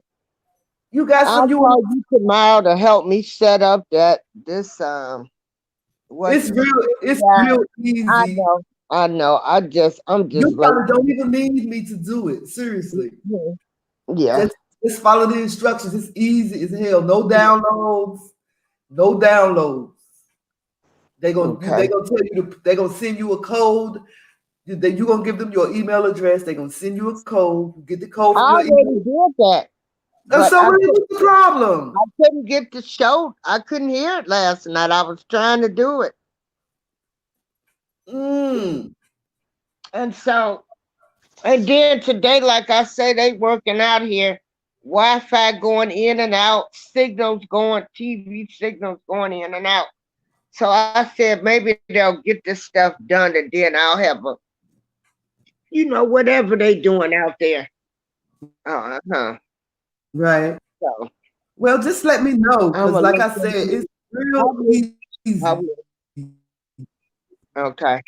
You got some. I'll call you tomorrow to help me set up this. It's real easy. I know. I'm just. You probably don't even need me to do it. Seriously. Yeah. Just follow the instructions. It's easy as hell. No downloads. No downloads. They're gonna tell you. They're gonna send you a code. You're gonna give them your email address. They're gonna send you a code. Get the code. I already did that. So what is the problem? I couldn't get the show. I couldn't hear it last night. I was trying to do it. And so, and then today, like I say, they working out here. Wi-Fi going in and out, TV signals going in and out. So I said maybe they'll get this stuff done and then I'll have whatever they doing out there. Right. So, well, just let me know, because like I said, it's real easy. Okay.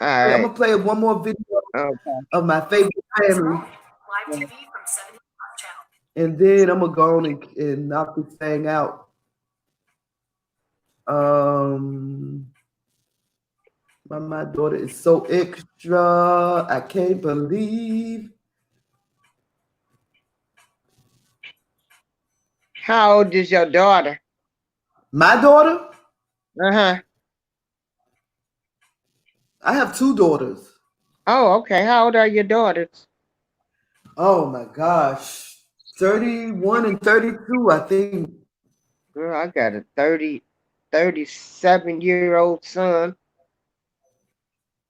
All I'm right. gonna play one more video Okay. of my favorite family. Live TV from 70 channel. And then I'm gonna go on and knock this thing out. My daughter is so extra. I can't believe. How old is your daughter? My daughter? Uh-huh. I have 2 daughters. Oh, okay. How old are your daughters? Oh my gosh. 31 and 32, I think. Girl, I got a 37-year-old son.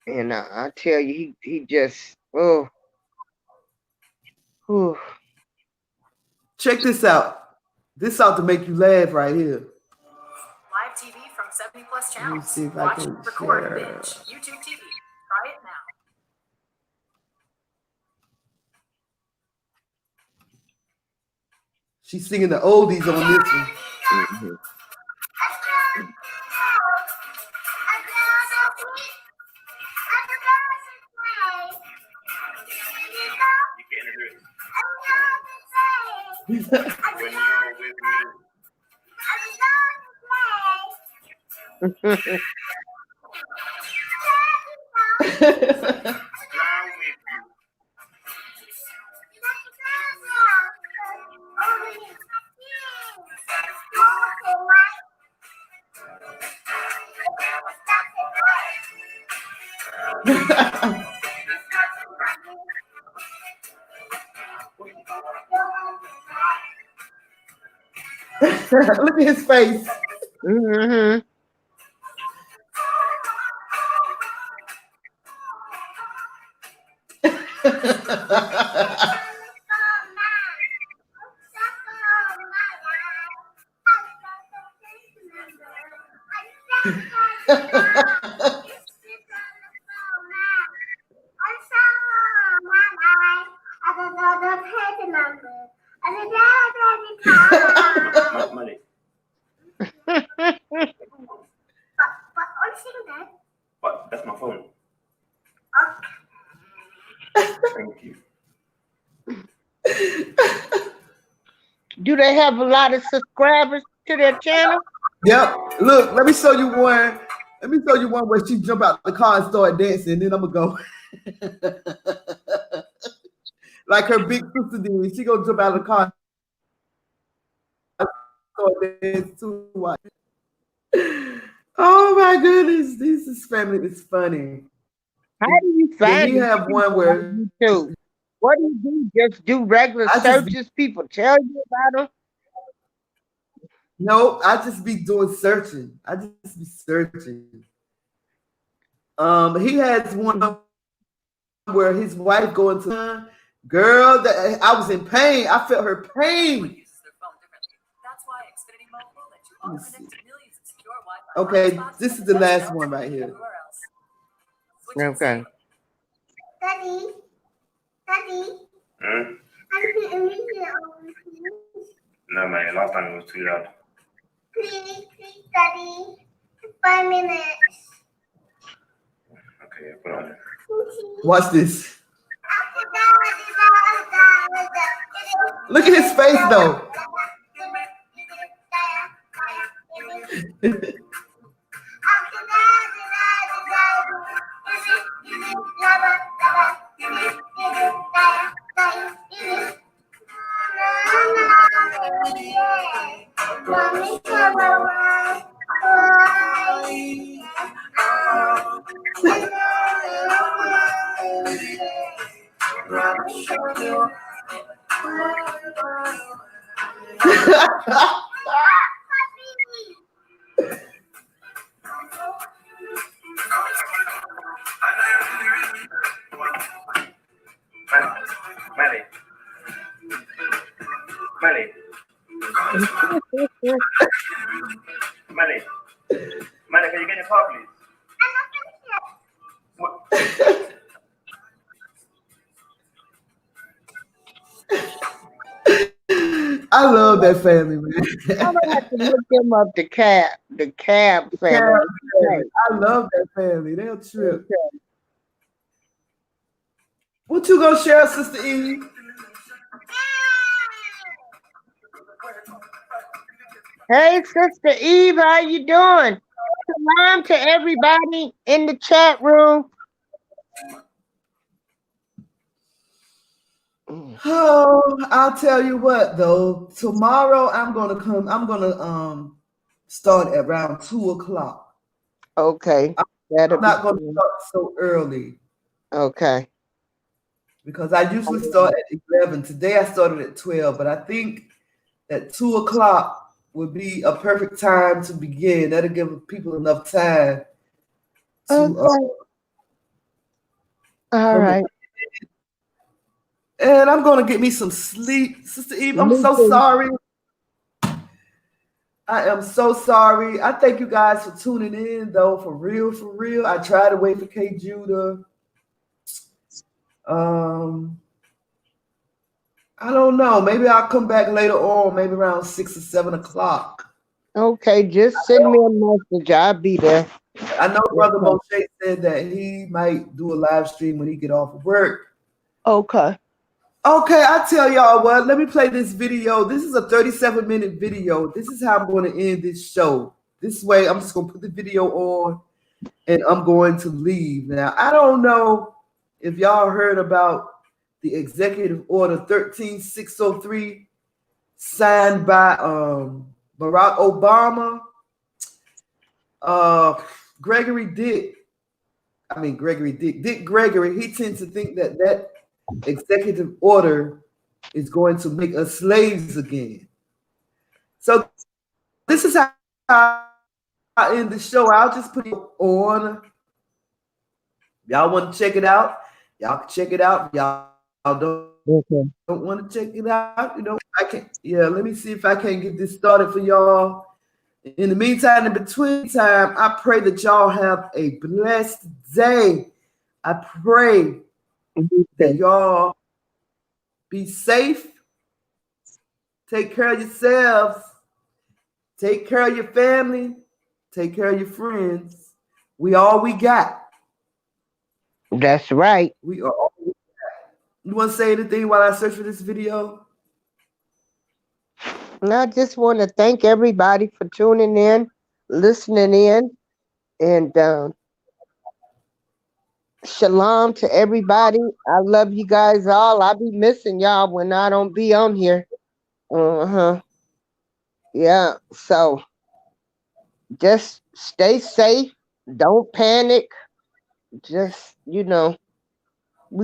And I tell you, he just, oh. Whew. Check this out. This ought to make you laugh right here. Live TV from 70 plus Let me channels. see if I Watch, can record, share. binge. YouTube TV. Try it now. She's singing the oldies on this one. Mhm. When you're with me, I'm with you. Look at his face. Mm-hmm. Money. But that's my phone. Thank you. Do they have a lot of subscribers to their channel? Yep. Look, let me show you one. Let me show you one where she jump out the car and start dancing, and then I'm gonna go. Like her big sister did. She gonna jump out of the car and start dancing too. Oh my goodness, this is family. It's funny. How do you Then find he these have one people where on YouTube? What do you do? Just do regular I just searches? People tell you about them? no, I just be doing searching. I just be searching. He has one where his wife going to girl that I was in pain. I felt her pain. Uses their phone differently. That's why Xfinity Mobile will let you Let me connect see. to millions of secure Wi-Fi Okay, hotspots this from is the last desktop one right to here. everywhere else. Switch Okay. Daddy, Hmm? I can only hear all of you. No, man. Last time it was too loud. Please, Daddy. 5 minutes. Okay, put on it. Watch this. Look at his face though. Melly. Melly. Melly. Melly, can you get your car, please? What? I love that family, man. I'm gonna have to look them up. The cab family. I love that family. They'll trip. What you gonna share, Sister Eve? Hey, Sister Eve, how you doing? Salam to everybody in the chat room. Oh, I'll tell you what though. Tomorrow I'm gonna start at around 2:00. Okay. I'm not gonna start so early. Okay. Because I usually start at 11. Today I started at 12, but I think that 2:00 would be a perfect time to begin. That'll give people enough time to all right. And I'm gonna get me some sleep. Sister Eve, I'm so sorry. I am so sorry. I thank you guys for tuning in, though, for real, for real. I try to wait for K. Judah. I don't know. Maybe I'll come back later on, maybe around 6 or 7 o'clock. Okay, just send me a message. I'll be there. I know Brother Moshe said that he might do a live stream when he get off of work. Okay. Okay, I tell y'all what. Let me play this video. This is a 37-minute video. This is how I'm going to end this show. This way, I'm just going to put the video on, and I'm going to leave. Now, I don't know if y'all heard about the Executive Order 13603 signed by Barack Obama. Dick Gregory, he tends to think that executive order is going to make us slaves again. So this is how I end the show. I'll just put it on. Y'all want to check it out? Y'all can check it out. Y'all don't want to check it out? You know, I can. Yeah, let me see if I can get this started for y'all. In the meantime, in between time, I pray that y'all have a blessed day. I pray that y'all be safe. Take care of yourselves. Take care of your family. Take care of your friends. We all we got. That's right. We are all we got. You want to say anything while I search for this video? And I just want to thank everybody for tuning in, listening in, and shalom to everybody. I love you guys all. I'll be missing y'all when I don't be on here. Yeah, so just stay safe. Don't panic. Just, we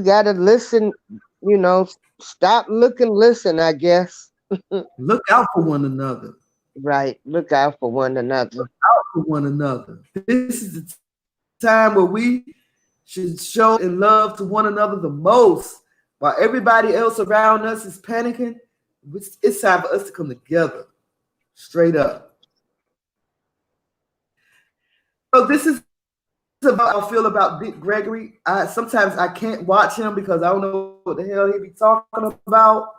got to listen, stop, look, and listen, I guess. Look out for one another. Right. Look out for one another. Look out for one another. This is the time where we should show and love to one another the most. While everybody else around us is panicking, it's time for us to come together. Straight up. So this is about how I feel about Dick Gregory. Sometimes I can't watch him because I don't know what the hell he be talking about.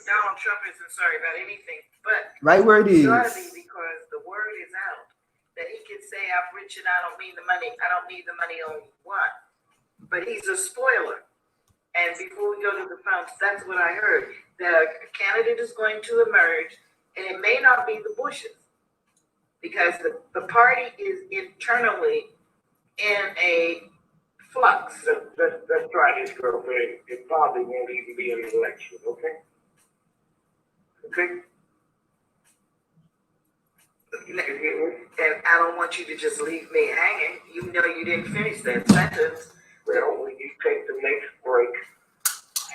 Donald Trump isn't sorry about anything, but right where it is. Because the word is out that he can say, "I'm rich and I don't need the money. I don't need the money on what?" But he's a spoiler. And before we go to the funds, that's what I heard. The candidate is going to emerge, and it may not be the Bushes, because the party is internally in a flux. Let's try this, girlfriend. It probably won't even be an election, okay? Okay? And I don't want you to just leave me hanging. You know you didn't finish that sentence. Well, when you take the next break,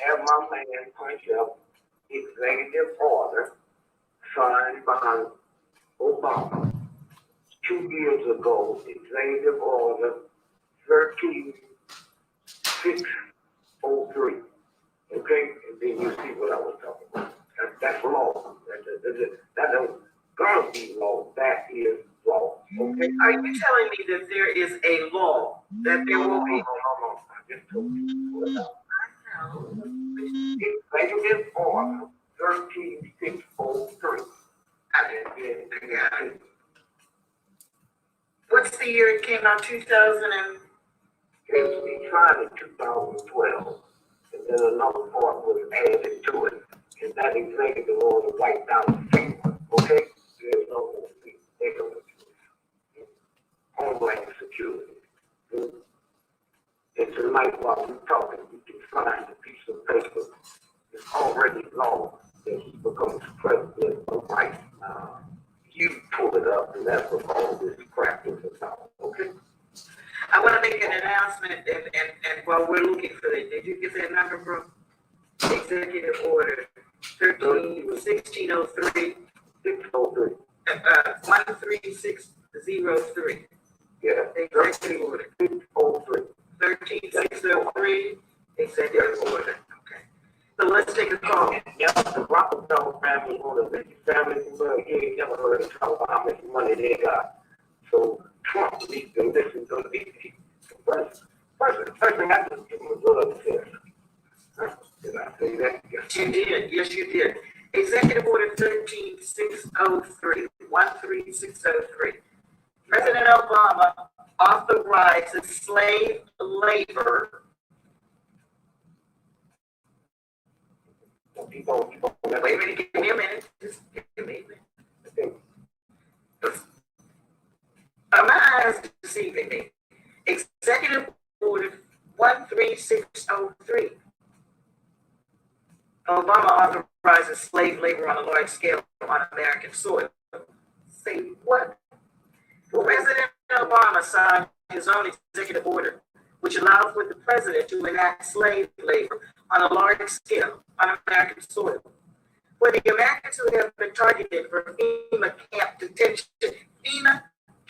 have my man punch up executive order signed by Obama 2 years ago, executive order 13603. Okay? And then you see what I was talking about. That's law. That don't gonna be law. That is law. Okay? Are you telling me that there is a law that there will be? No. I just told you. Executive order 13603. What's the year it came out? 2000 and basically tried in 2012, and then another part was added to it, and that executive order wiped out the framework, okay? There's no homeland security. And tonight, while we're talking, you can find a piece of paper. It's already law that he becomes president of right now. You pull it up, and that's what all this crap is about, okay? I want to make an announcement, and while we're looking for it, did you get that number from Executive Order 1603? 603. 13603. Yeah. Executive Order 603. 13603. Executive Order. Okay. So let's take a call. Yeah, the Rockefeller family or the rich family, well, you ain't never heard them talk about how much money they got. So Trump needs to listen to these people. First thing I just give him a good test. Did I say that? You did. Yes, you did. Executive Order 13603. 13603. President Obama authorizes slave labor. Keep on. Wait a minute, give me a minute. Just give me a minute. My eyes deceiving me. Executive Order 13603. Obama authorizes slave labor on a large scale on American soil. Say what? President Obama signed his own executive order, which allows for the president to enact slave labor on a large scale on American soil. For the Americans who have been targeted for FEMA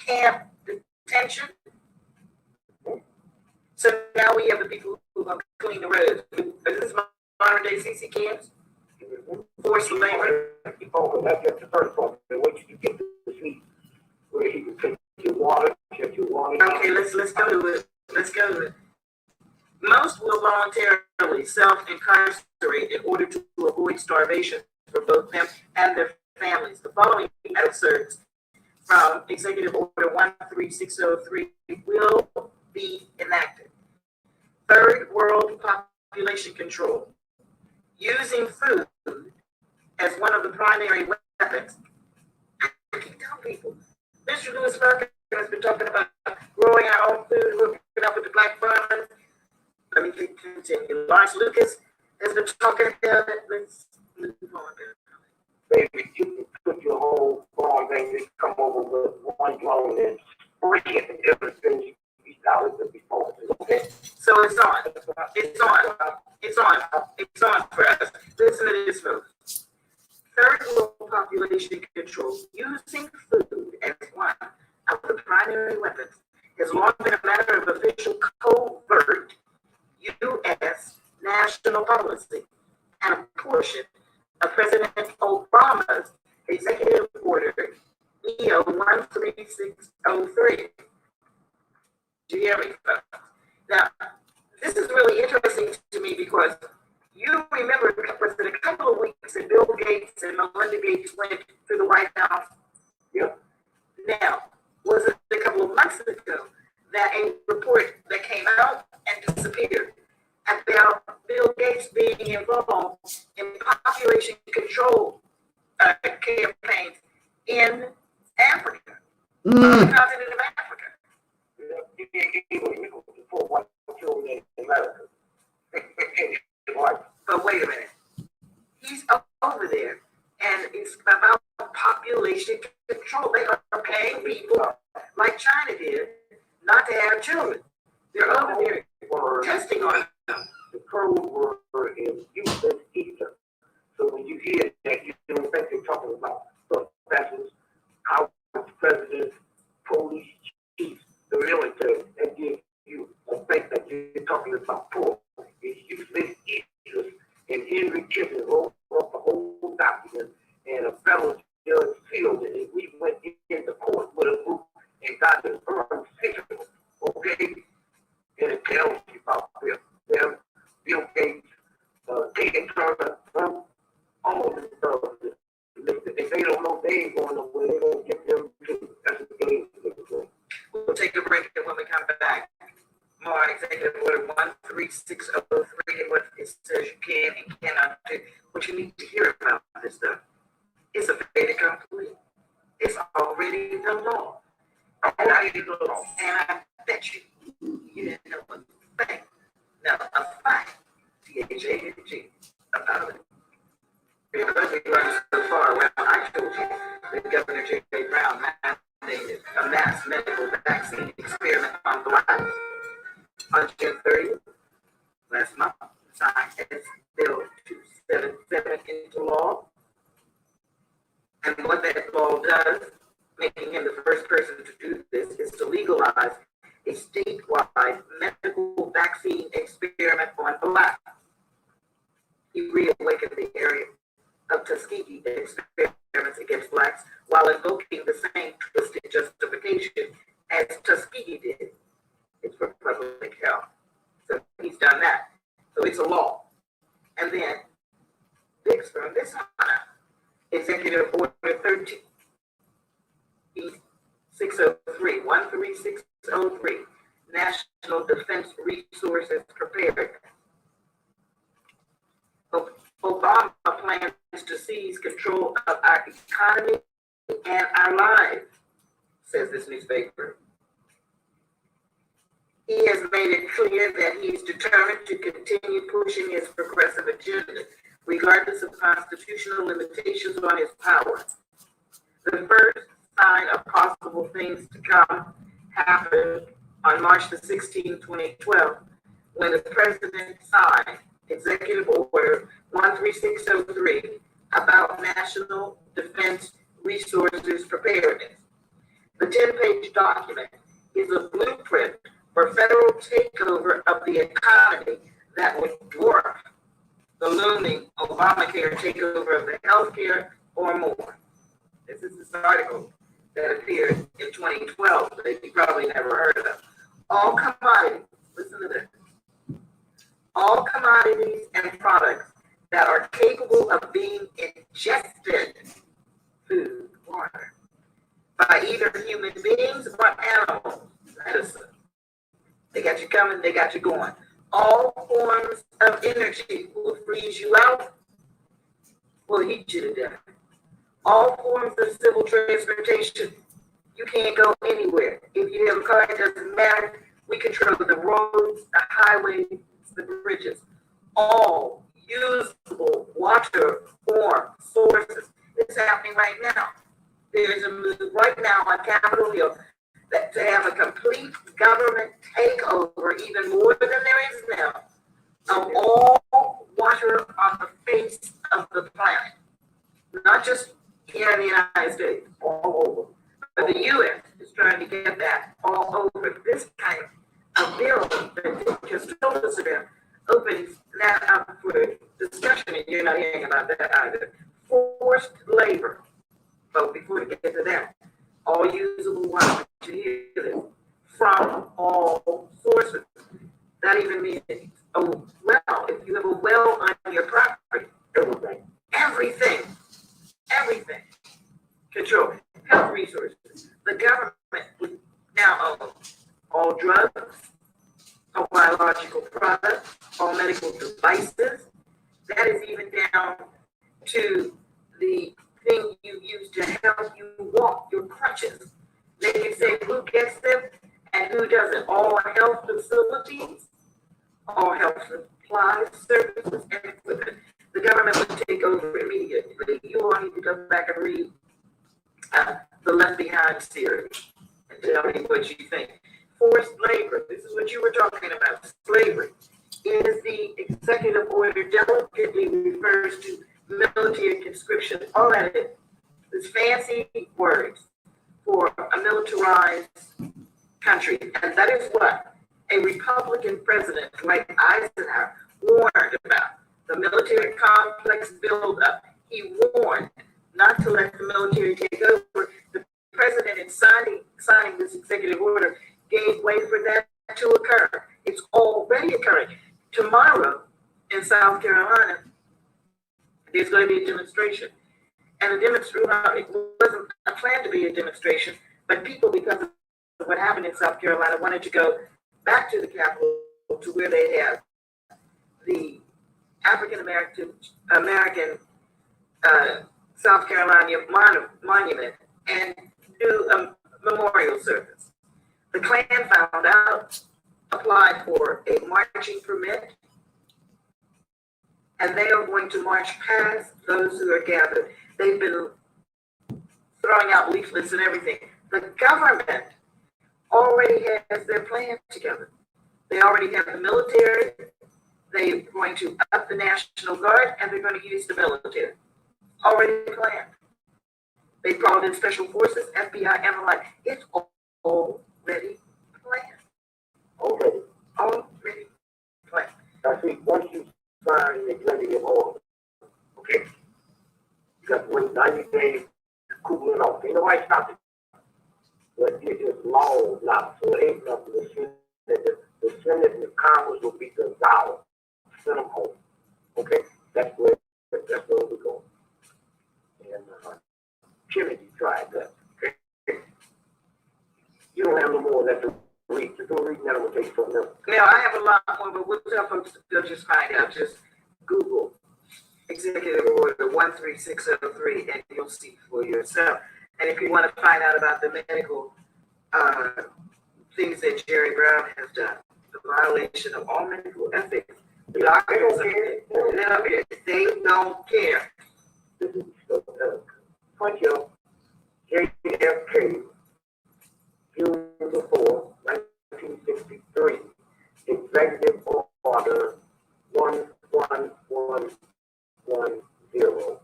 camp detention, so now we have the people who are cleaning the roads. Is this modern day CC camps? Forced labor? That's just the first part. They want you to get to the sleep where you can take your water, check your water. Okay, let's go to it. Let's go to it. Most will voluntarily self-incarcerate in order to avoid starvation for both them and their families. The following excerpts from Executive Order 13603 will be enacted. Third world population control. Using food as one of the primary weapons. I keep telling people, Mr. Lewis Farrakhan has been talking about growing our own food, hooking up with the black farmers. Let me continue. Lawrence Lucas has been talking about it. Let's move on. Baby, you can put your whole farm thing, just come over with one drone and spray it and everything you eat out of the before. Okay? So it's on. It's on. It's on. It's on for us. Listen to this, folks. Third world population control. Using food as one of the primary weapons has long been a matter of official covert U.S. national policy and a portion of President Obama's Executive Order EO 13603. Do you hear me, folks? Now, this is really interesting to me because you remember it was in a couple of weeks that Bill Gates and Melinda Gates went to the White House. Yep. Now, was it a couple of months ago that a report that came out and disappeared about Bill Gates being involved in population control campaigns in Africa, the continent of Africa. For white children in America. But wait a minute. He's over there, and it's about population control. They are paying people like China did not to have children. They're over there testing on them. The code word is useless ether. So when you hear that, you don't think they're talking about professors, how presidents, police chiefs, the military, that gives you a think that you're talking about poor. It's useless ether. And Henry Kissinger wrote up the whole document, and a federal judge sealed it. And we went into court with a group and got it burned physical. Okay? And it tells you about them, Bill Gates, Ted Turner, all of the stuff. If they don't know, they ain't going nowhere. They're going to get them too. That's what they need to do. We'll take a break, and when we come back, more executive order 13603, and what it says you can and cannot do. What you need to hear about this stuff is a fait accompli. It's already the law. And I bet you didn't know a thing. Now, a fact, T-H-A-N-G, about it. Because we learned so far, well, I told you that Governor J.J. Brown mandated a mass medical vaccine experiment on blacks on June 30th, last month, signed as Bill 277 into law. And what that law does, making him the first person to do this, is to legalize a statewide medical vaccine experiment on blacks. He reawakened the area of Tuskegee experiments against blacks while invoking the same twisted justification as Tuskegee did. It's for public health. So he's done that. So it's a law. And then picks from this one out. Executive Order 13. 603, 13603, National Defense Resources Prepared. Obama plans to seize control of our economy and our lives, says this newspaper. He has made it clear that he is determined to continue pushing his progressive agenda, regardless of constitutional limitations on his powers. The first sign of possible things to come happened on March the 16th, 2012, when the president signed Executive Order 13603 about National Defense Resources Preparedness. The 10-page document is a blueprint for federal takeover of the economy that would dwarf the looming Obamacare takeover of the healthcare or more. This is this article that appeared in 2012 that you probably never heard of. All commodities, listen to this, all commodities and products that are capable of being ingested, food, water, by either human beings or animals, medicine. They got you coming, they got you going. All forms of energy will freeze you out, will heat you to death. All forms of civil transportation, you can't go anywhere. If you have a car, it doesn't matter. We control the roads, the highways, the bridges. All usable water form sources. It's happening right now. There is a move right now on Capitol Hill that to have a complete government takeover, even more than there is now, of all water on the face of the planet. Not just here in the United States, all over. But the U.S. is trying to get that all over. This kind of bill that just told us about opens that up for discussion, and you're not hearing about that either. Forced labor. But before we get to that, all usable water, you hear this, from all sources. That even means a well. If you have a well on your property, everything. Control. Health resources. The government would now own all drugs, all biological products, all medical devices. That is even down to the thing you use to help you walk, your crutches. They can say who gets them and who doesn't. All health facilities, all health supplies, services, and equipment. The government would take over immediately. You all need to go back and read the Left Behind series and tell me what you think. Forced labor, this is what you were talking about, slavery, is the executive order delicately refers to military conscription. All that is fancy words for a militarized country. And that is what a Republican president like Eisenhower warned about. The military complex buildup. He warned not to let the military take over. The president, in signing this executive order, gave way for that to occur. It's already occurring. Tomorrow in South Carolina, there's going to be a demonstration. And the demonstration, it wasn't planned to be a demonstration, but people, because of what happened in South Carolina, wanted to go back to the Capitol to where they have the African American South Carolina monument and do a memorial service. The Klan found out, applied for a marching permit, and they are going to march past those who are gathered. They've been throwing out leaflets and everything. The government already has their plan together. They already have the military. They're going to up the National Guard, and they're going to use the military. Already planned. They brought in special forces, FBI, and the like. It's already planned. Already planned. Now see, once you sign the executive order, okay, you got to wait 90 days to cool it off. Ain't nobody stopping. But it is law now, so it ain't nothing. The Senate and the Congress will be dissolved. Send them home. Okay? That's where we're going. And Kennedy tried that. Okay? You don't have no more than to read. Just go read that. I'm going to take something else. Now, I have a lot more, but we'll tell folks to just find out. Just Google Executive Order 13603 and you'll see for yourself. And if you want to find out about the medical things that Jerry Brown has done, the violation of all medical ethics, the doctors, they don't care. This is punch your JFK, June the 4th, 1963, Executive Order 11110.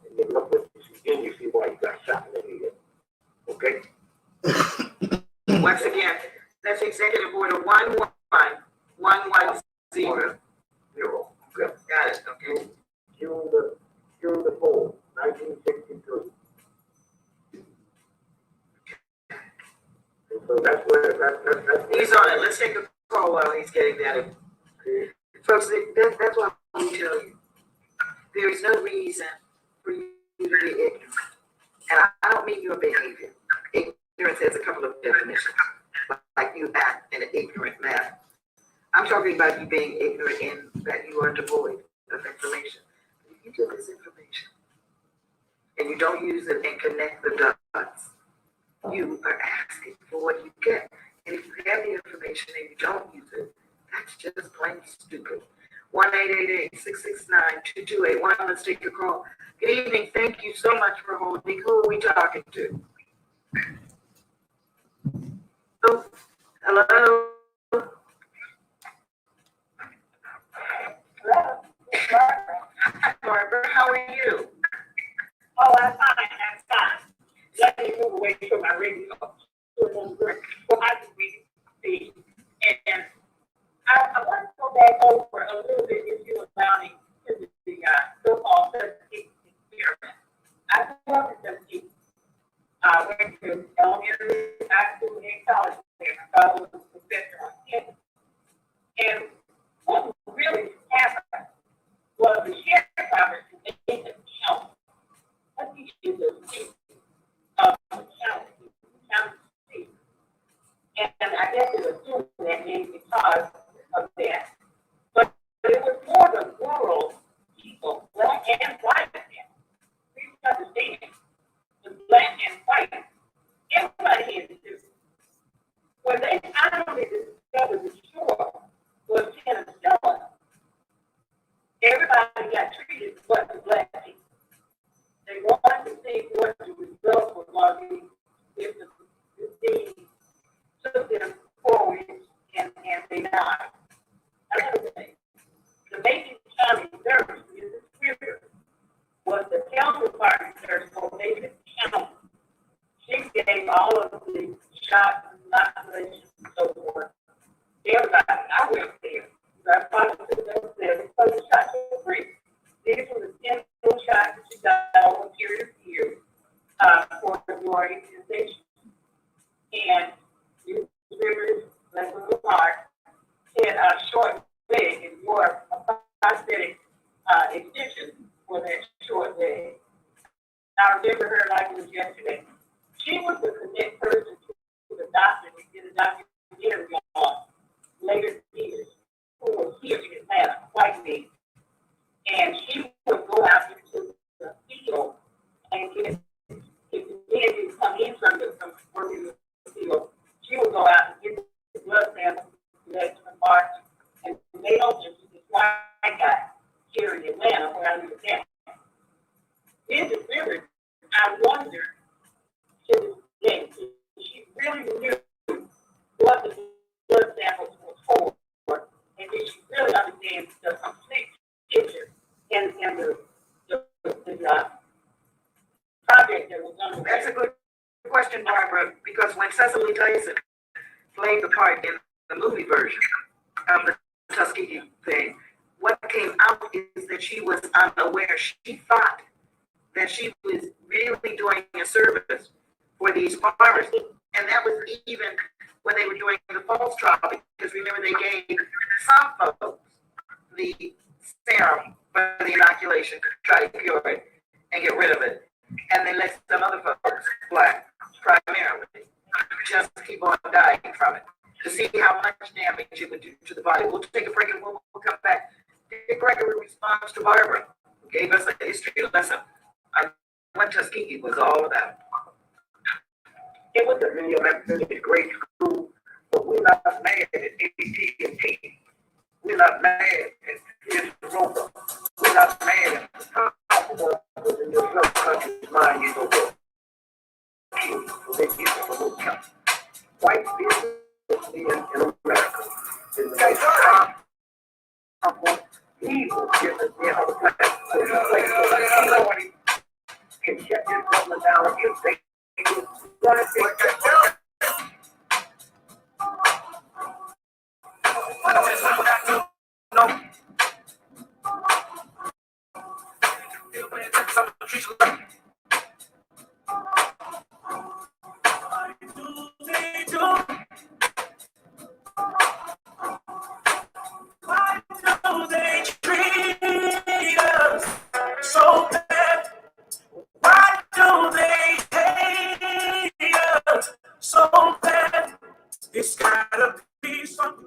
And then look what you see, then you see why you got shot in the head. Okay? Once again, that's Executive Order 11110. Okay. Got it, okay. June the 4th, 1963. And so that's where He's on it. Let's take a call while he's getting that. okay. Folks, that's what I want to tell you. There is no reason for you to be ignorant. And I don't mean your behavior. Ignorance has a couple of definitions, like you act in an ignorant manner. I'm talking about you being ignorant in that you are devoid of information. If you get this information and you don't use it and connect the dots, you are asking for what you get. And if you have the information and you don't use it, that's just plain stupid. 1-888-669-2281. Let's take a call. Good evening. Thank you so much for holding. Who are we talking to? Oh, hello. Hello, Hi, Barbara. How are you? oh, I'm fine. Let me move away from my radio. So I can read the, and I want to go back over a little bit if you allow me to the so-called 13th experiment. I grew up in 13th. I went to elementary, high school, and college there. My father was a professor on campus. And what really happened was the sheriff's office made a count. What these is a state of the county state. And I guess it was doing that name because of that. But it was more the rural people, black and white. Please understand, the black and white, everybody had to do. When they finally discovered the shore was penicillin, everybody got treated but the black people. They wanted to see what the results were going to be if the disease took them forward and they died. Another thing, the Macon County nurse in the scripture was the health department nurse for Macon County. She gave all of the shots and inoculations and so forth. Everybody, I went there. I probably took them there because the shots were free. These were the 10 shots that you got over a period of years for your organization. And you rivers, like a little heart, had a short leg and wore a prosthetic extension for that short leg. I remember her like it was yesterday. She was the connect person to the doctor to get a documentary on later years who was here in Atlanta, white lady, and she would go out into the field and get if the men didn't come in from work in the field, she would go out and get the blood samples, collect the march, and they don't just this white guy here in Atlanta where I live now. In December, I wonder to this day, if she really knew what the blood samples were for, and did she really understand the complete picture and the project that was done? That's a good question, Barbara, because when Cicely Tyson played the part in the movie version of the Tuskegee thing, what came out is that she was unaware. She thought that she was really doing a service for these farmers. And that was even when they were doing the false trial, because remember they gave some folks the serum for the inoculation to try to cure it and get rid of it. And they let some other folks, black primarily, just keep on dying from it to see how much damage it would do to the body. We'll take a break and we'll come back. Dick Gregory responds to Barbara, who gave us a history lesson on what Tuskegee was all about. It was a really a great school, but we're not mad at AT&T. We're not mad at Mr. Rover. We're not mad at the top of in your country's mind, you know, so they give us a little count. White business in America is the top of evil business in other places. So you play so nobody can shut this government down if they want to take that. Why do they treat us so bad? Why do they hate us so bad? It's gotta be something.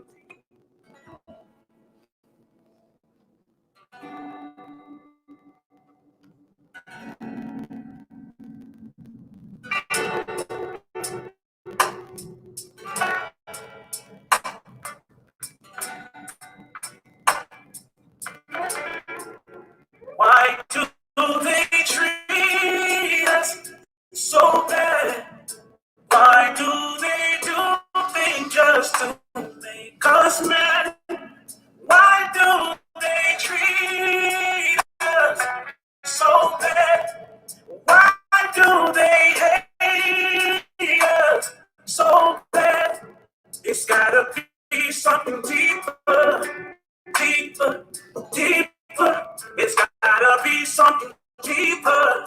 Why do they treat us so bad? Why do they do things just to make us mad? Why do they treat us so bad? Why do they hate us so bad? It's gotta be something deeper, deeper, deeper. It's gotta be something deeper,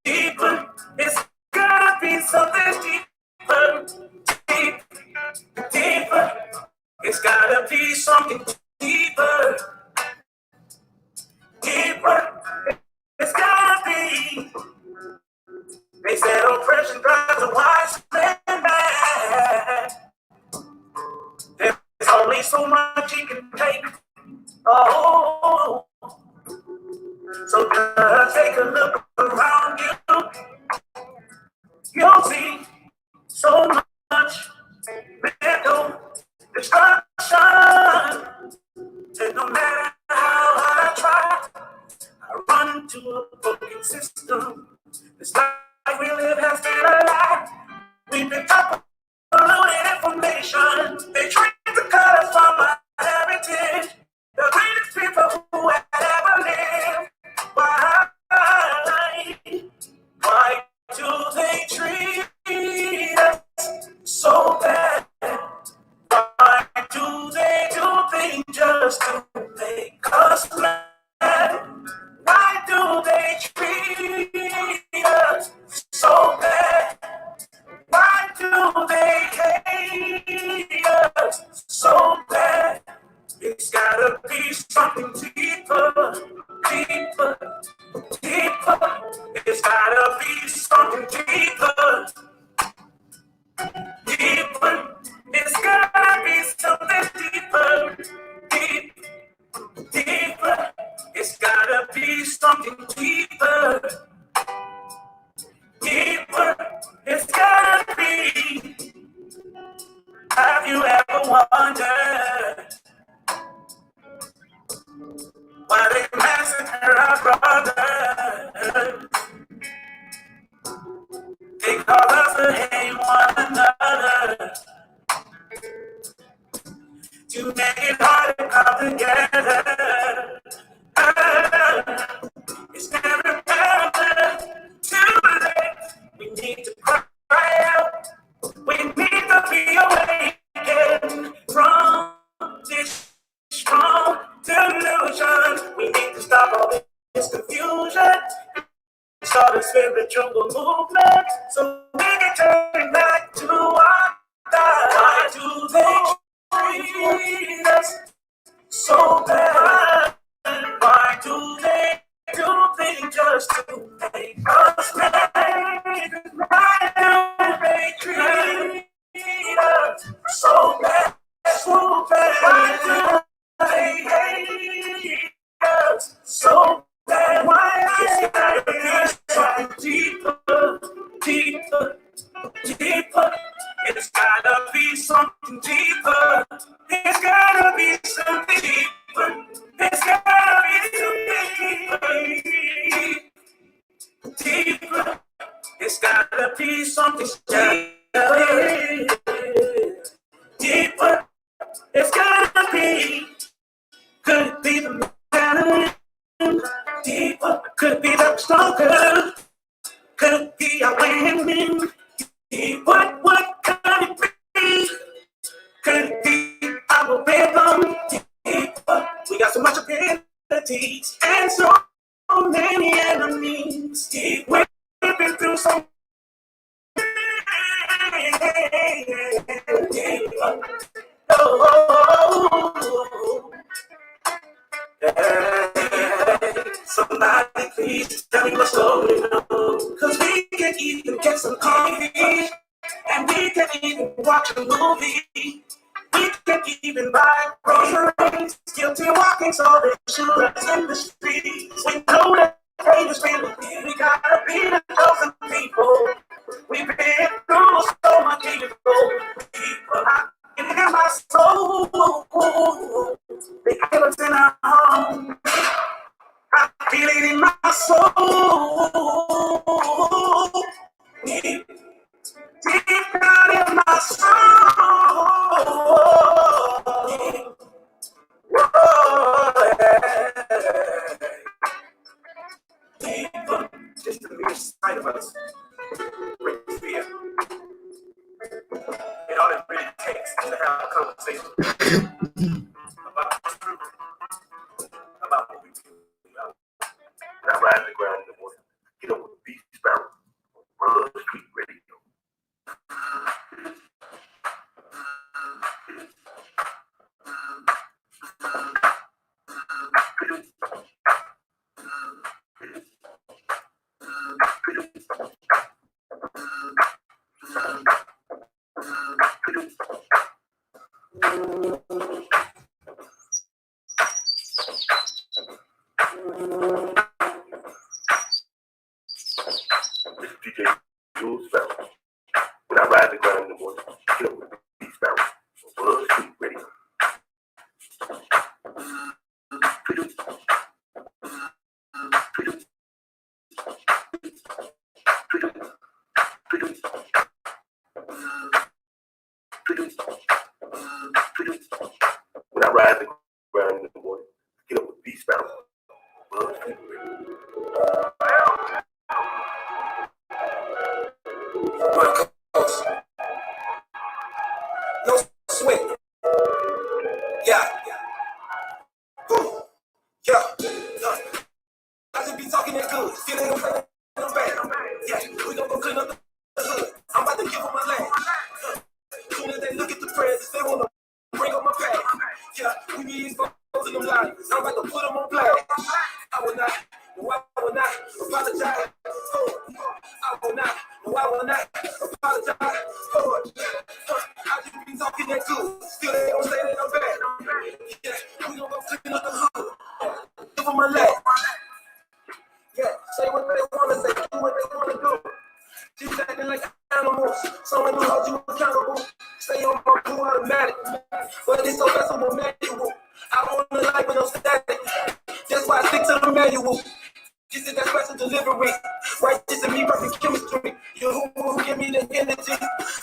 deeper. It's gotta be something deeper, deeper, deeper. It's gotta be something deeper, deeper. It's gotta be. They said oppression drives a wise man mad. There's only so much he can take. Oh, so just take a look around you. You'll see so much mental destruction. And no matter how hard I try, I run into a broken system. This life we live has been a lie. We've been taught polluted information. They tried to cut us from our heritage. The greatest people who have ever lived. Why do they treat us so bad? Why do they do things just to make us mad? Why do they treat us so bad? Why do they hate us something deeper. Deeper, it's gotta be. Have you ever wondered why they massacre our brothers? They call us to hate one another, to make it hard to come together. It's never better too late. We need to cry out. We need to be awakened from this strong delusion. We need to stop all this confusion. Start a spiritual movement so we can turn back to our God. Why do they treat us so bad? Why do they do things just to make us mad? Why do they treat us so bad? So bad. Why do they hate us so bad? Why is it deeper, deeper, deeper? It's gotta be something deeper. It's gotta be something deeper. It's gotta be something deeper. It's gotta be something deeper. Deeper. It's gotta be. Could it be the matter? Deeper. Could it be the stronger? Could it be our women? What could it be? Could it be our rhythm? Deeper. We got so much abilities and so many enemies. We've been through so deeper. Oh. Somebody please tell me what's going on. Cause we can even get some coffee. And we can even watch a movie. We can even buy groceries. Guilty walking so they shoot us in the streets. We know that pain is real. We gotta be the chosen people. We've been through so much evil. I can hear my soul. They kill us in our home. I feel it in my soul. Deep down in my soul. Deeper, just the mere sight of us brings fear. And all it really takes is to have a conversation about what we do. And I ride the ground in the morning, get up with BeeSparrow, Run Street Radio. This is DJ Juls. When I ride the ground in the morning, get up with BeeSparrow, Run Street Radio. When I ride the ground in the morning, get up with BeeSparrow, Run Street Radio. No sweat. Yeah. Ooh. Yeah. I just be talking that good. Still ain't gonna play no bad. Yeah, we gonna go clean up the hood. I'm about to give them my land. Soon as they look at the presents, they wanna bring up my pad. Yeah, we be exposing them lies. I'm about to put them on blast. I will not apologize. I will not apologize for it. I just be talking that good. Still they don't say that I'm bad. Yeah, we gon' go clean up the hood. Give them my leg. That's why I stick to the manual. This is that special delivery. Righteous and me, perfect chemistry. You who give me the energy.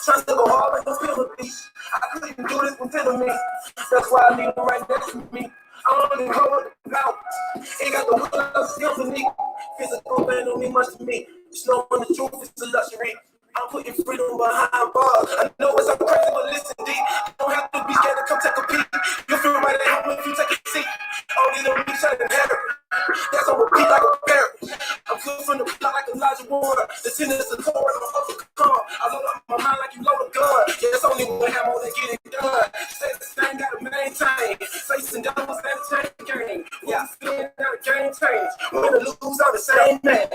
Trying to go hard like a penalty. I couldn't do this within me. That's why I need him right next to me. I only hold it out. Ain't got the will of skills to me. Physical man don't mean much to me. Just knowing the truth is a luxury. I'm putting freedom behind bars. I know it's so crazy, but listen deep. You don't have to be scared to come take a peek. You'll feel right at home if you take a seat. Only the weak shut and hair. That's on repeat like a parrot. I'm good from the blood like Elijah Water. The sin is the core and I'm overcome. I load up my mind like you load a gun. Yeah, it's only one hammer to get it done. Stay the same, gotta maintain. Facing doubles and change game. Yeah, feeling that a game change. Win or lose, I'm the same man.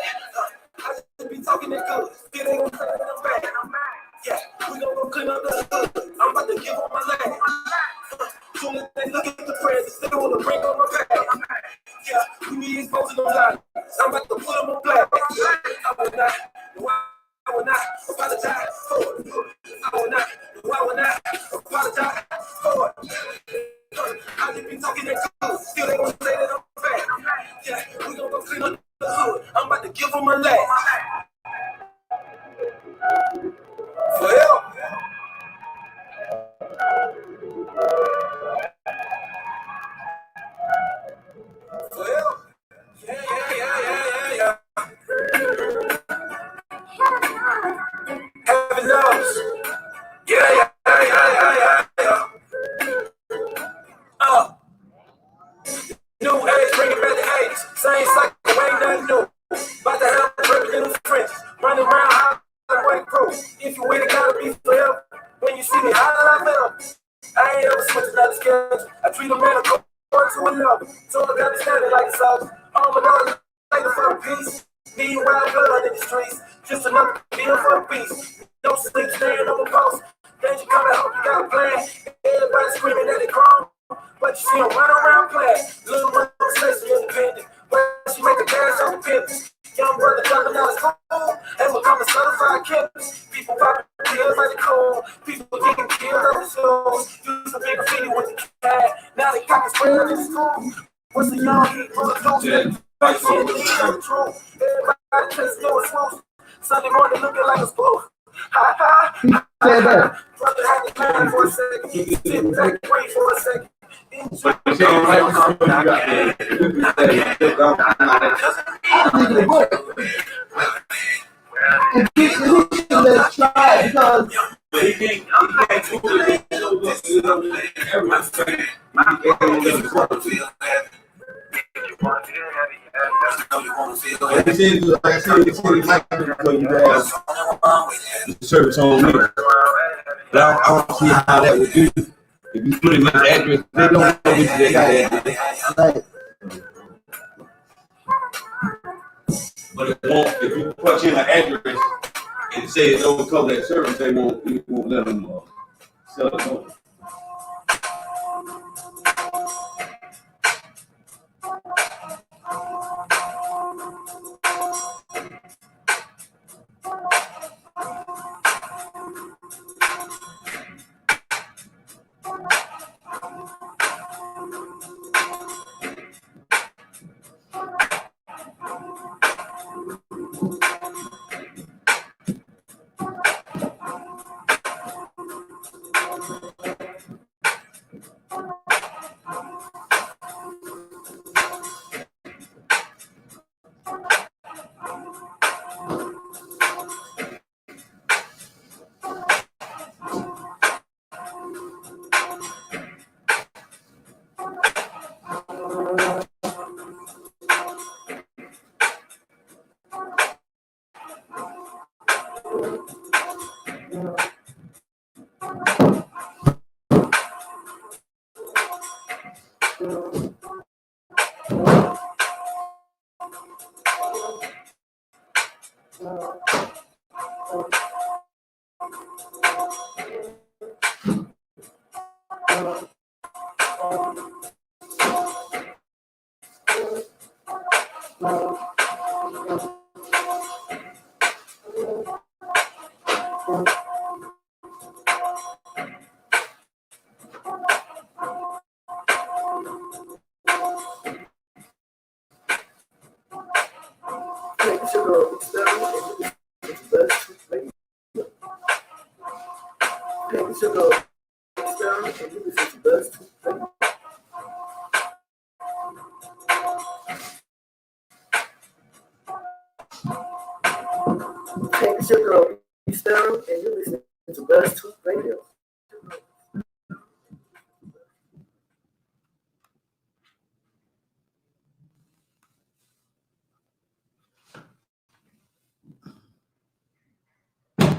I just be talking that good. Still ain't gonna say that I'm bad. Yeah, we gon' go clean up the hood. I'm about to give on my land. Soon as they look at the prayers, they still wanna bring on my back. Yeah, we need exposing them lies. I'm about to put them on black. I will not apologize for it. I will not apologize for it. I just be talking that good. Still they gonna say that I'm bad. Yeah, we gon' go clean up the hood. I'm about to give them a leg. Well, yeah. Heaven knows. Yeah. New age, bringing back the age. Same cycle, ain't nothing new. About to have a representative French. Running around high like pro. If you win, it gotta be forever. When you see me, how did I feel? I ain't ever switching out the schedule. I treat a man according to another. So I got to stand it like a soldier. All my dollars later for a piece. Need wild blood in the streets. Just another deal for a piece. No sleep, staying on the post. Then you come and hope you got a plan. Everybody screaming at the crowd. But you see them run around playing. Little one stays independent. But she make a cash on the pimpers. Young brother jumping out of school and become a certified chemist. People popping pills like the cool. People getting killed on the shoes. Used to be graffiti with the cat. Now they pocket square in school. What's the young heat for the truth? Face in the heat of the truth. Everybody chasing doing swoops. Sunday morning looking like a spoof. Ha. Brother had to plan for a second. Sit back, wait for a second. Let's try because service on me. But I don't see how that would do. If you put in my address, they don't know which they got address. right. But if you punch in an address and it says don't cover that service, they won't let them sell it over. this your girl, BeeSparrow, and you listen to Buzz Truth Radio. Hey, this your girl, BeeSparrow, and you listen to Buzz Truth Radio. Hey, this your girl, BeeSparrow, and you listen to Buzz Truth